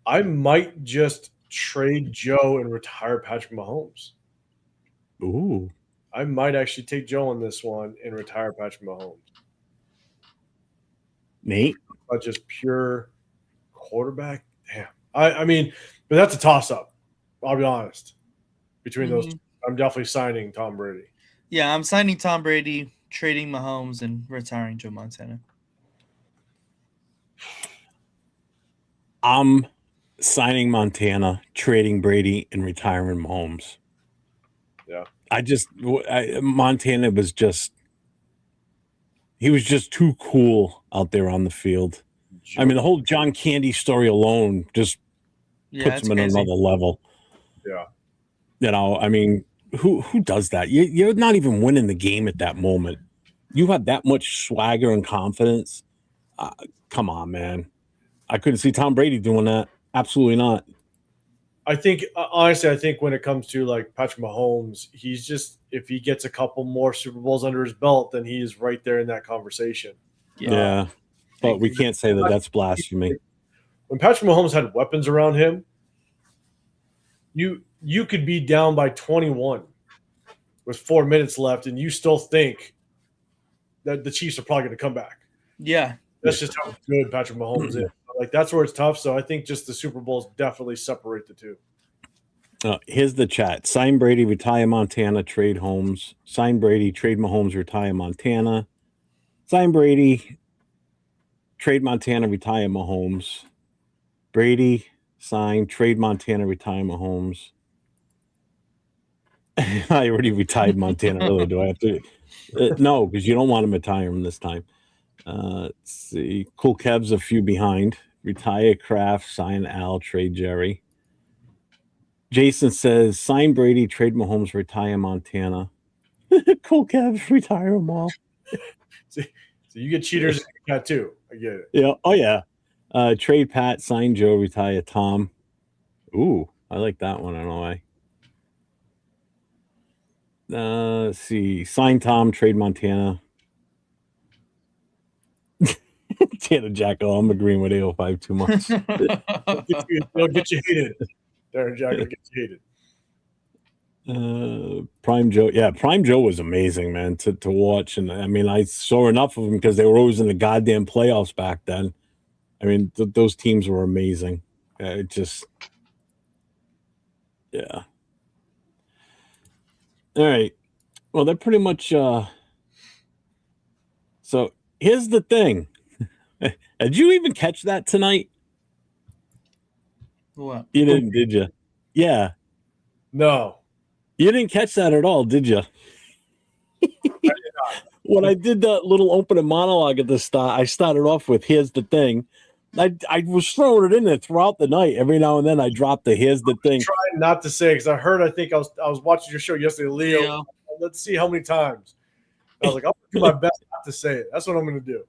I might just trade Joe and retire Patrick Mahomes. Ooh. I might actually take Joe on this one and retire Patrick Mahomes. Nate? But just pure quarterback? Damn. I mean, but that's a toss-up. I'll be honest. Between those two, I'm definitely signing Tom Brady. Yeah, I'm signing Tom Brady, trading Mahomes, and retiring Joe Montana. I'm signing Montana, trading Brady, and retiring Mahomes. Yeah. Montana was just too cool out there on the field. I mean, the whole John Candy story alone just puts him in another level. Yeah. You know, I mean, who does that? You're not even winning the game at that moment. You have that much swagger and confidence. Come on, man. I couldn't see Tom Brady doing that. Absolutely not. I think, honestly, I think when it comes to like Patrick Mahomes, he's just, if he gets a couple more Super Bowls under his belt, then he is right there in that conversation. Yeah. But we can't say that that's blasphemy. When Patrick Mahomes had weapons around him, you could be down by 21 with 4 minutes left, and you still think that the Chiefs are probably going to come back. Yeah. That's just how good Patrick Mahomes is. Like, that's where it's tough. So I think just the Super Bowls definitely separate the two. Here's the chat. Sign Brady, retire Montana, trade Holmes. Sign Brady, trade Mahomes, retire Montana. Sign Brady, trade Montana, retire Mahomes. Brady, sign, trade Montana, retire Mahomes. I already retired Montana earlier. Do I have to? No, because you don't want to retire him this time. Let's see. Cool Kev's a few behind. Retire Kraft, sign Al, trade Jerry. Jason says, sign Brady, trade Mahomes, retire Montana. Cool Kev, retire them all. So you get cheaters in your cat too. I get it. Yeah. Oh, yeah. Trade Pat, sign Joe, retire Tom. Ooh, I like that one. I don't know why. Let's see. Sign Tom, trade Montana. Tanner Jacko, I'm agreeing with 805 too much. They'll get you hated. Darren Jack will get you hated. Prime Joe. Yeah, Prime Joe was amazing, man, to watch. And I mean, I saw enough of them because they were always in the goddamn playoffs back then. I mean, those teams were amazing. It just, yeah. All right. Well, they're pretty much. So here's the thing. Did you even catch that tonight? What? You didn't, did you? Yeah. No. You didn't catch that at all, did you? When I did that little opening monologue at the start, I started off with "Here's the thing." I was throwing it in there throughout the night. Every now and then, I dropped the "Here's the thing." Trying not to say because I think I was watching your show yesterday, Leo. Yeah. Let's see how many times. I was like, I'll do my best not to say it. That's what I'm going to do.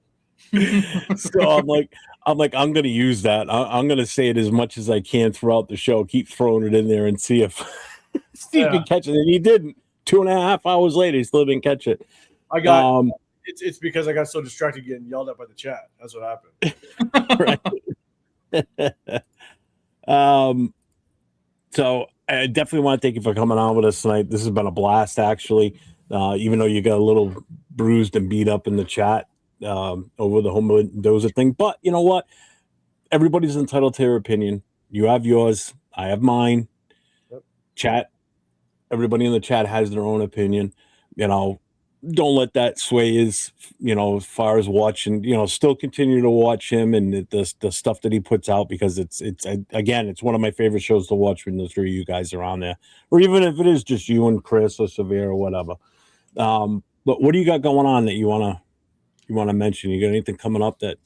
So I'm like, I'm going to use that. I'm going to say it as much as I can throughout the show. Keep throwing it in there and see if you can catch it. And he didn't. 2.5 hours later, he still didn't catch it. I got it's because I got so distracted getting yelled at by the chat. That's what happened. So I definitely want to thank you for coming on with us tonight. This has been a blast, actually. Even though you got a little bruised and beat up in the chat over the home Mendoza thing, but you know what? Everybody's entitled to their opinion. You have yours. I have mine. Yep. Chat. Everybody in the chat has their own opinion. You know, don't let that sway as far as watching. Still continue to watch him and the stuff that he puts out, because it's one of my favorite shows to watch when the three of you guys are on there, or even if it is just you and Chris or Severe or whatever. But what do you got going on that you wanna mention? You got anything coming up that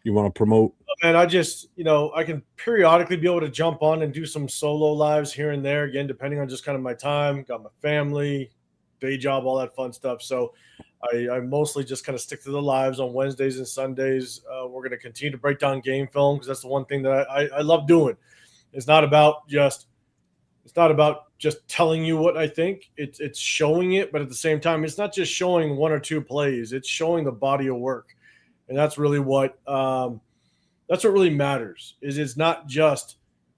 you want to promote? And I just, I can periodically be able to jump on and do some solo lives here and there, again, depending on just kind of my time, got my family, day job, all that fun stuff. So I mostly just kind of stick to the lives on Wednesdays and Sundays. We're going to continue to break down game film because that's the one thing that I love doing. It's not about just telling you what I think. It's showing it, but at the same time, it's not just showing one or two plays. It's showing the body of work, and that's really what really matters. It's not just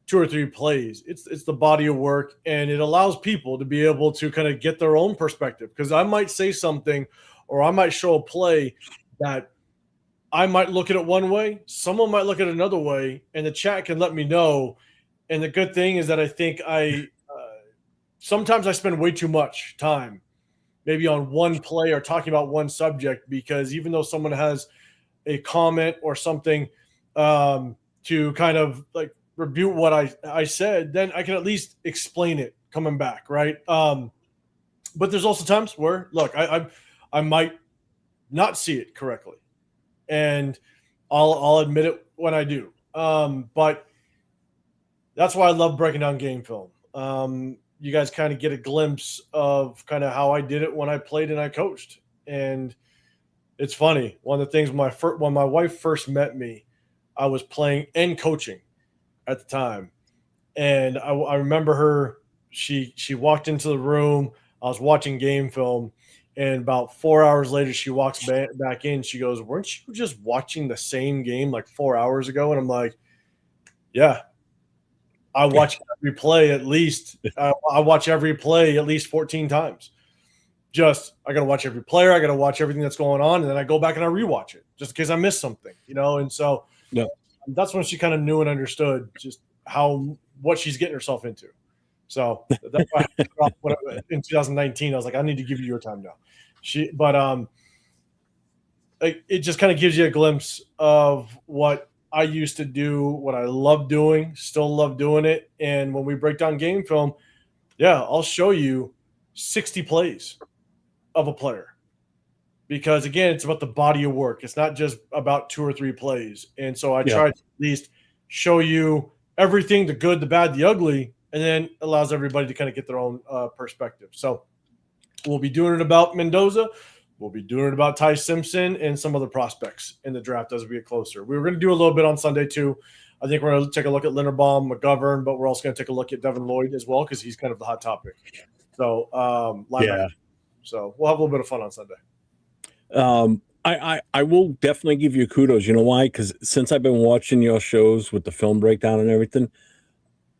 2 or 3 plays. It's the body of work, and it allows people to be able to kind of get their own perspective. Because I might say something, or I might show a play that I might look at it one way, someone might look at it another way, and the chat can let me know. And the good thing is that I think sometimes I spend way too much time maybe on one play or talking about one subject, because even though someone has a comment or something to kind of like rebuke what I said, then I can at least explain it coming back, right? But there's also times where, look, I might not see it correctly, and I'll admit it when I do. But that's why I love breaking down game film. You guys kind of get a glimpse of kind of how I did it when I played and I coached. And it's funny. One of the things when my wife first met me, I was playing and coaching at the time. And I remember her, she walked into the room. I was watching game film. And about 4 hours later, she walks back in. She goes, "Weren't you just watching the same game like 4 hours ago?" And I'm like, "Yeah. I watch every play at least. I watch every play at least 14 times. I got to watch every player. I got to watch everything that's going on, and then I go back and I rewatch it just in case I missed something, And so that's when she kind of knew and understood just what she's getting herself into. So that's why in 2019 I was like, I need to give you your time now. It just kind of gives you a glimpse of what I used to do, what I love doing, still love doing it. And when we break down game film, I'll show you 60 plays of a player, because again, it's about the body of work. It's not just about 2 or 3 plays. And so I try to at least show you everything, the good, the bad, the ugly, and then allows everybody to kind of get their own perspective. So we'll be doing it about Mendoza. We'll be doing it about Ty Simpson and some other prospects in the draft as we get closer. We were going to do a little bit on Sunday too. I think we're going to take a look at Linderbaum, McGovern, but we're also going to take a look at Devin Lloyd as well, because he's kind of the hot topic. So, So we'll have a little bit of fun on Sunday. I will definitely give you kudos. You know why? Because since I've been watching your shows with the film breakdown and everything,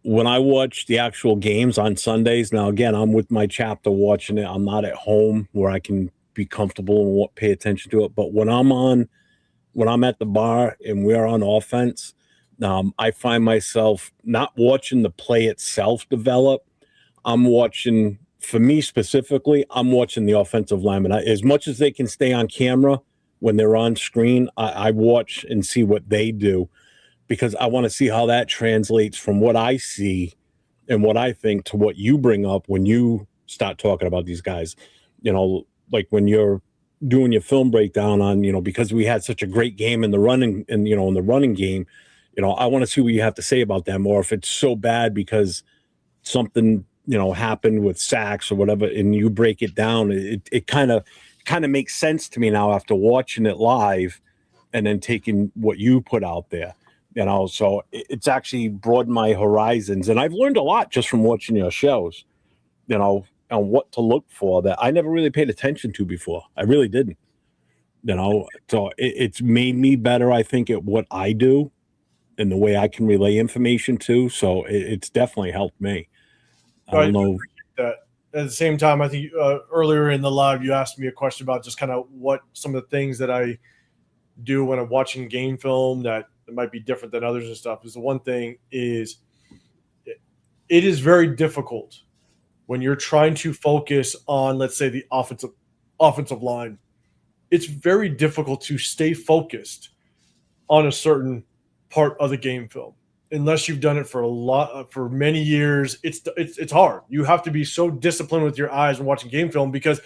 when I watch the actual games on Sundays, now again, I'm with my chapter watching it. I'm not at home where I can be comfortable and pay attention to it. But when I'm at the bar and we're on offense, I find myself not watching the play itself develop. I'm watching, for me specifically, I'm watching the offensive linemen. As much as they can stay on camera when they're on screen, I watch and see what they do, because I want to see how that translates from what I see and what I think to what you bring up when you start talking about these guys. Like when you're doing your film breakdown on, because we had such a great game in the running and, in the running game, I want to see what you have to say about them, or if it's so bad because something, happened with sacks or whatever, and you break it down. It kind of makes sense to me now after watching it live and then taking what you put out there. So it's actually broadened my horizons, and I've learned a lot just from watching your shows, on what to look for that I never really paid attention to before. I really didn't, so it's made me better, I think, at what I do and the way I can relay information to. So it's definitely helped me. I don't know. That. At the same time, I think earlier in the live, you asked me a question about just kind of what some of the things that I do when I'm watching game film that might be different than others and stuff. Is the one thing is it is very difficult when you're trying to focus on, let's say, the offensive line. It's very difficult to stay focused on a certain part of the game film unless you've done it for many years. It's hard. You have to be so disciplined with your eyes when watching game film, because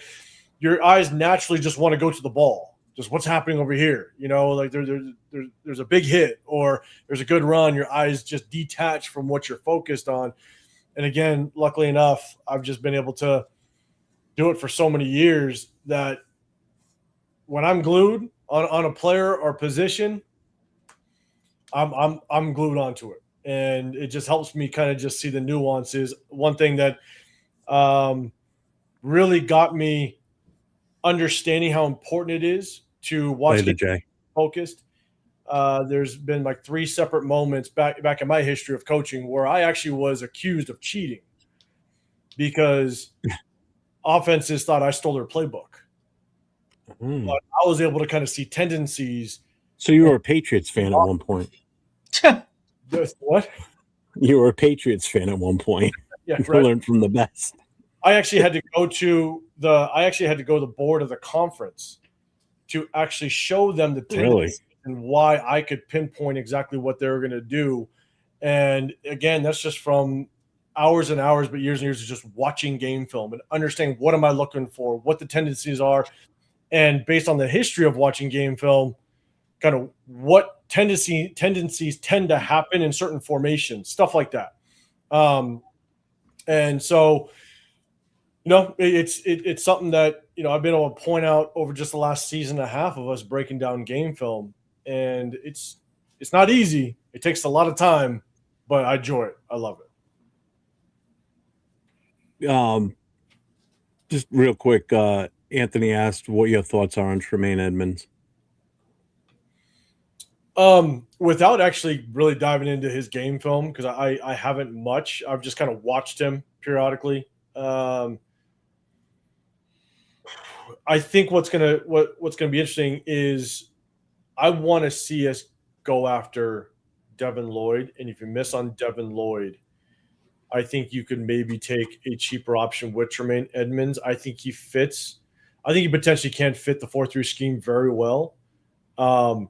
your eyes naturally just want to go to the ball. Just what's happening over here, like there's a big hit or there's a good run. Your eyes just detach from what you're focused on. And again, luckily enough, I've just been able to do it for so many years that when I'm glued on a player or position, I'm glued onto it, and it just helps me kind of just see the nuances. One thing that really got me understanding how important it is to watch it focused. There's been like 3 separate moments back in my history of coaching where I actually was accused of cheating because offenses thought I stole their playbook. But I was able to kind of see tendencies. So you were a Patriots fan at one point. What? You were a Patriots fan at one point. Yeah, you learned from the best. I actually had to go to the board of the conference to actually show them the tendencies and why I could pinpoint exactly what they were going to do. And again, that's just from hours and hours, but years and years of just watching game film and understanding what am I looking for, what the tendencies are, and based on the history of watching game film, kind of what tendencies tend to happen in certain formations, stuff like that. And so, it's something that, I've been able to point out over just the last season and a half of us breaking down game film. And it's not easy. It takes a lot of time, but I enjoy it. I love it. Just real quick, Anthony asked what your thoughts are on Tremaine Edmonds. Without actually really diving into his game film, because I haven't much. I've just kind of watched him periodically. I think what's gonna be interesting is I want to see us go after Devin Lloyd, and if you miss on Devin Lloyd, I think you could maybe take a cheaper option with Tremaine Edmonds. I think he fits. I think he potentially can fit the 4-3 scheme very well. My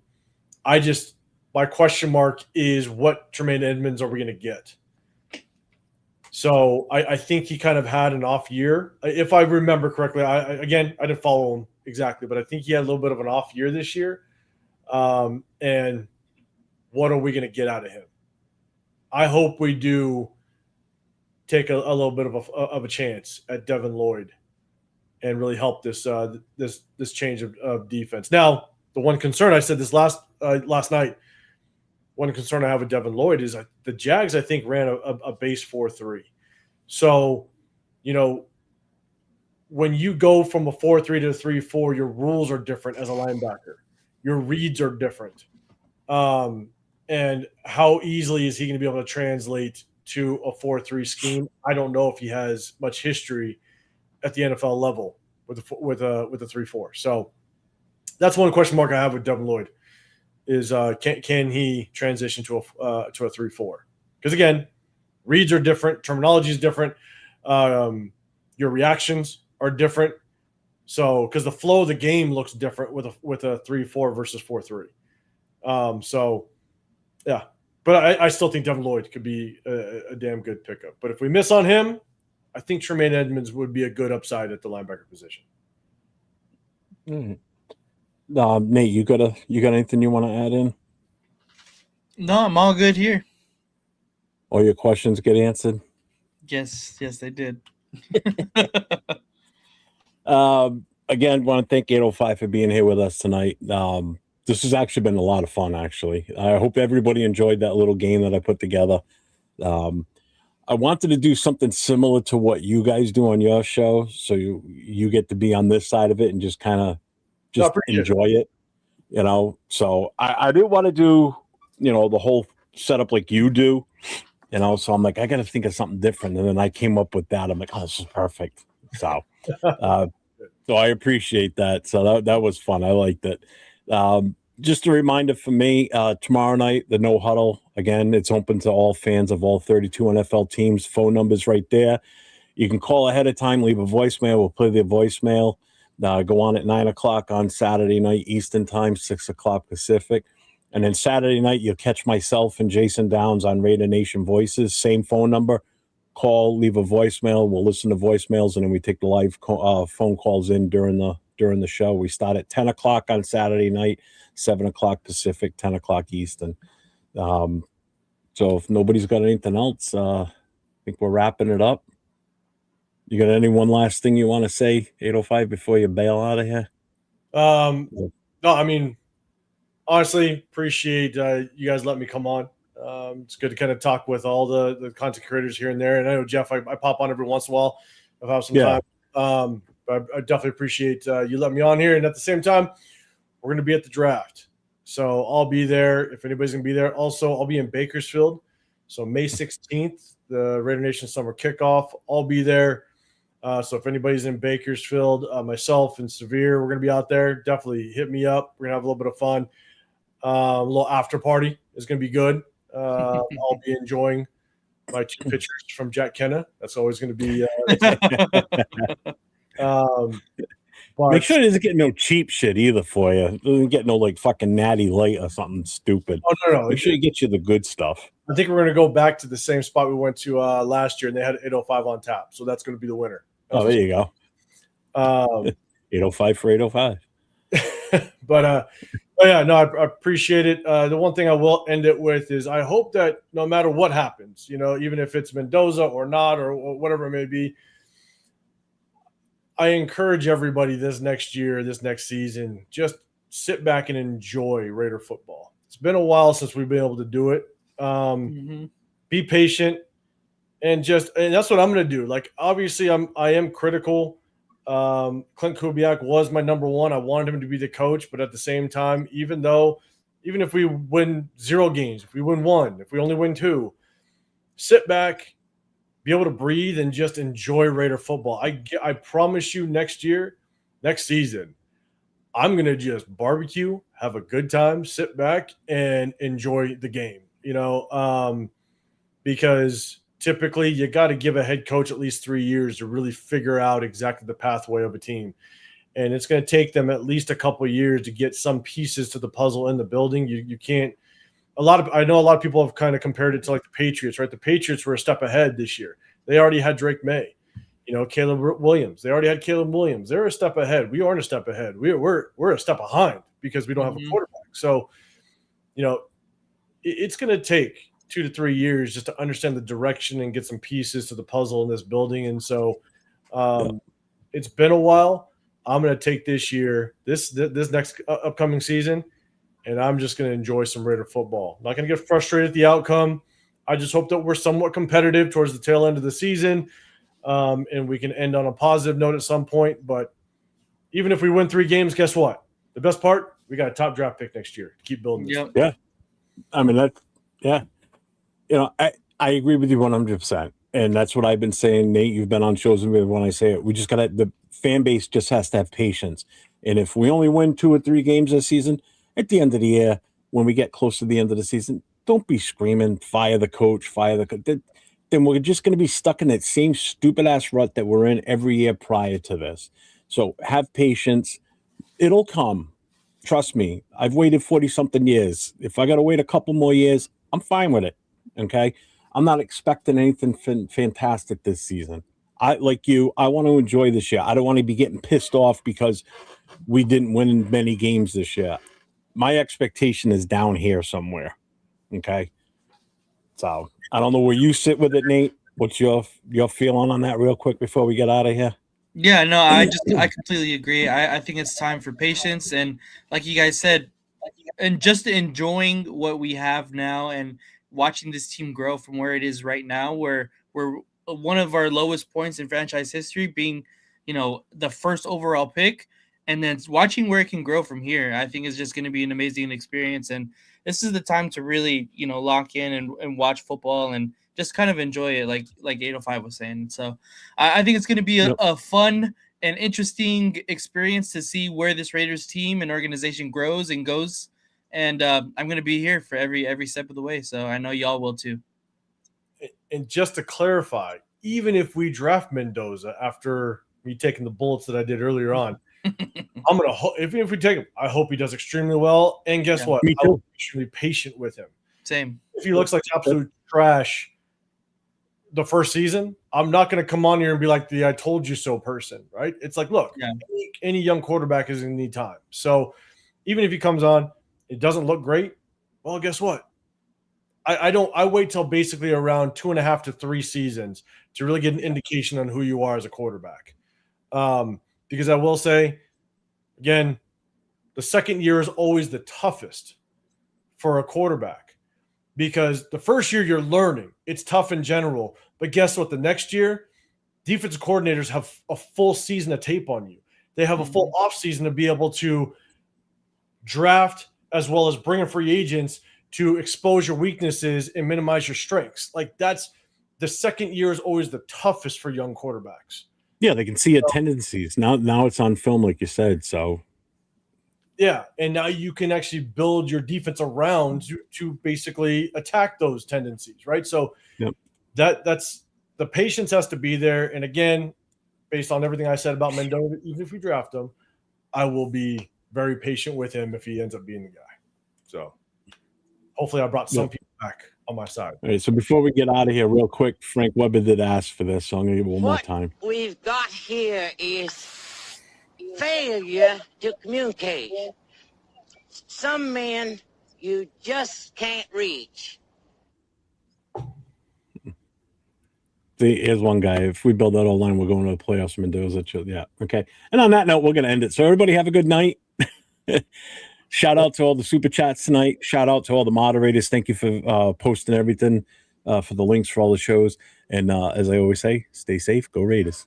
question mark is what Tremaine Edmonds are we going to get? So I think he kind of had an off year. If I remember correctly, I didn't follow him exactly, but I think he had a little bit of an off year this year. And what are we going to get out of him? I hope we do take a little bit of a chance at Devin Lloyd and really help this change of defense. Now, the one concern I said this last night, one concern I have with Devin Lloyd is the Jags, I think, ran a base 4-3. So, when you go from a 4-3 to a 3-4, your rules are different as a linebacker. Your reads are different. And how easily is he going to be able to translate to a 4-3 scheme. I don't know if he has much history at the NFL level with a 3-4. So that's one question mark I have with Devin Lloyd is can he transition to a 3-4? Because again, reads are different, terminology is different, your reactions are different. So because the flow of the game looks different with a 3-4 versus 4-3. So yeah, but I still think Devin Lloyd could be a damn good pickup. But if we miss on him, I think Tremaine Edmonds would be a good upside at the linebacker position. Nate, you got anything you want to add in? No, I'm all good here. All your questions get answered? Yes, they did. Again, want to thank 805 for being here with us tonight. This has actually been a lot of fun, actually. I hope everybody enjoyed that little game that I put together. I wanted to do something similar to what you guys do on your show, so you get to be on this side of it and just kind of enjoy it, you know. So I didn't want to do, you know, the whole setup like you do, you know. So I'm like, I got to think of something different, and then I came up with that. I'm like, oh, this is perfect. So, so I appreciate that. So that was fun. I liked it. Just a reminder for me, tomorrow night, the No Huddle, again, it's open to all fans of all 32 NFL teams. Phone number's right there. You can call ahead of time, leave a voicemail. We'll play the voicemail. Go on at 9 o'clock on Saturday night, Eastern time, 6 o'clock Pacific. And then Saturday night, you'll catch myself and Jason Downs on Raider Nation Voices. Same phone number. Call, leave a voicemail. We'll listen to voicemails, and then we take the live phone calls in during the show. We start at 10 o'clock on Saturday night, 7 o'clock Pacific, 10 o'clock Eastern. So if nobody's got anything else, I think we're wrapping it up. You got any one last thing you want to say, 805, before you bail out of here? No, I mean, honestly, appreciate you guys letting me come on. It's good to kind of talk with all the content creators here and there. And I know, Jeff, I pop on every once in a while if I have some time. But I definitely appreciate you letting me on here. And at the same time, we're going to be at the draft. So I'll be there if anybody's going to be there. Also, I'll be in Bakersfield. So May 16th, the Raider Nation Summer Kickoff. I'll be there. So if anybody's in Bakersfield, myself and Severe, we're going to be out there. Definitely hit me up. We're going to have a little bit of fun. A little after party is going to be good. I'll be enjoying my 2 pictures from Jack Kenna. That's always going to be but make sure it doesn't get no cheap shit either for you. It doesn't get no like fucking Natty Light or something stupid. Oh no. Make sure you get you the good stuff. I think we're going to go back to the same spot we went to last year, and they had 805 on tap. So that's going to be the winner. Oh, there you go. 805 for 805. But yeah, no, I appreciate it. The one thing I will end it with is I hope that no matter what happens, you know, even if it's Mendoza or not or whatever it may be, I encourage everybody this next year, this next season, just sit back and enjoy Raider football. It's been a while since we've been able to do it. Be patient and that's what I'm going to do. Like, obviously I am critical. Clint Kubiak was my number one. I wanted him to be the coach, but at the same time, even if we win 0 games, if we win 1, if we only win 2, sit back, be able to breathe and just enjoy Raider football. I promise you next season, I'm going to just barbecue, have a good time, sit back and enjoy the game, you know, because typically you got to give a head coach at least 3 years to really figure out exactly the pathway of a team. And it's going to take them at least a couple of years to get some pieces to the puzzle in the building. You can't, I know a lot of people have kind of compared it to like the Patriots, right? The Patriots were a step ahead this year. They already had Drake May, you know, Caleb Williams. They already had Caleb Williams. They're a step ahead. We aren't a step ahead. We're a step behind because we don't have a quarterback. So, you know, it's going to take 2 to 3 years just to understand the direction and get some pieces to the puzzle in this building. And so it's been a while. I'm going to take this year, this next upcoming season, and I'm just going to enjoy some Raider football. I'm not going to get frustrated at the outcome. I just hope that we're somewhat competitive towards the tail end of the season, and we can end on a positive note at some point. But even if we win 3 games, guess what? The best part, we got a top draft pick next year to keep building this. Yeah. I mean, you know, I agree with you 100%. And that's what I've been saying, Nate. You've been on shows with me when I say it. We just the fan base just has to have patience. And if we only win 2 or 3 games this season, at the end of the year, when we get close to the end of the season, don't be screaming, fire the coach, fire the coach. Then we're just going to be stuck in that same stupid ass rut that we're in every year prior to this. So have patience. It'll come. Trust me. I've waited 40 something years. If I got to wait a couple more years, I'm fine with it. Okay. I'm not expecting anything fantastic this season. I want to enjoy this year. I don't want to be getting pissed off because we didn't win many games this year. My expectation is down here somewhere. Okay. So I don't know where you sit with it, Nate. What's your feeling on that real quick before we get out of here? Yeah, no, I completely agree. I think it's time for patience. And like you guys said, and just enjoying what we have now and watching this team grow from where it is right now, where we're one of our lowest points in franchise history, being, the first overall pick, and then watching where it can grow from here, I think is just going to be an amazing experience. And this is the time to really, lock in and watch football and just kind of enjoy it, like 805 was saying. So I think it's going to be a fun and interesting experience to see where this Raiders team and organization grows and goes. And I'm going to be here for every step of the way. So I know y'all will too. And just to clarify, even if we draft Mendoza after me taking the bullets that I did earlier on, I'm going to even if we take him, I hope he does extremely well. And guess what? I will be extremely patient with him. Same. If he looks like absolute trash the first season, I'm not going to come on here and be like the I told you so person, right? It's like, look, any young quarterback is going to need time. So even if he comes on, it doesn't look great. Well, guess what? I wait till basically around 2.5 to 3 seasons to really get an indication on who you are as a quarterback. Because I will say, again, the second year is always the toughest for a quarterback because the first year you're learning. It's tough in general. But guess what? The next year, defensive coordinators have a full season of tape on you. They have a full offseason to be able to draft as well as bring in free agents to expose your weaknesses and minimize your strengths. Like that's the second year is always the toughest for young quarterbacks. Yeah, they can see your tendencies. Now it's on film, like you said. So yeah, and now you can actually build your defense around to basically attack those tendencies, right? So that's the patience has to be there. And again, based on everything I said about Mendoza, even if we draft him, I will be very patient with him if he ends up being the guy. So hopefully I brought some people back on my side. All right, so before we get out of here real quick, Frank Weber did ask for this, so I'm going to give it one more time. What we've got here is failure to communicate. Some men you just can't reach. See, here's one guy. If we build that O-line, we're going to the playoffs. Mendoza, yeah, okay. And on that note, we're going to end it. So everybody have a good night. Shout out to all the super chats tonight. Shout out to all the moderators. Thank you for posting everything, for the links for all the shows. And as I always say, stay safe. Go Raiders.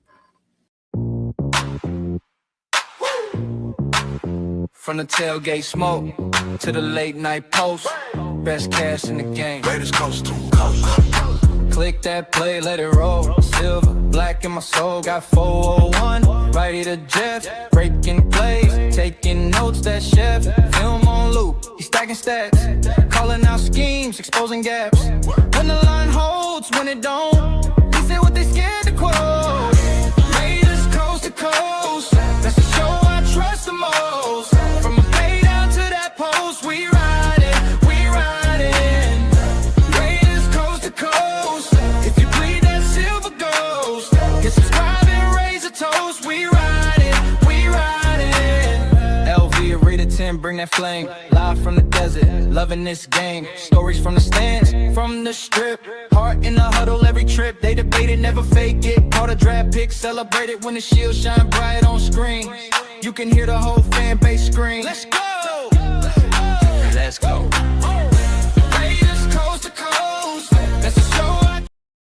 From the tailgate smoke to the late night post, best cash in the game. Raiders Coast2Coast. Click that play, let it roll. Silver, black in my soul, got 401. Righty to Jeff, breaking plays, taking notes. That chef, film on loop, he's stacking stats, calling out schemes, exposing gaps. When the line holds, when it don't, he said what they scared to quote. Raiders coast to coast, that's the show I trust the most. From a bay down to that post, we riding, we riding. Raiders coast to coast, if you bleed that silver ghost, get subscribed and raise a toast. We riding, we riding. LV, Rita 10, bring that flame. Live from the desert, loving this game. Stories from the stands, from the strip. Heart in the huddle every trip. They debate it, never fake it. Caught a draft pick, celebrate it when the shield shine bright on screen. You can hear the whole fan base scream. Let's go! Let's go.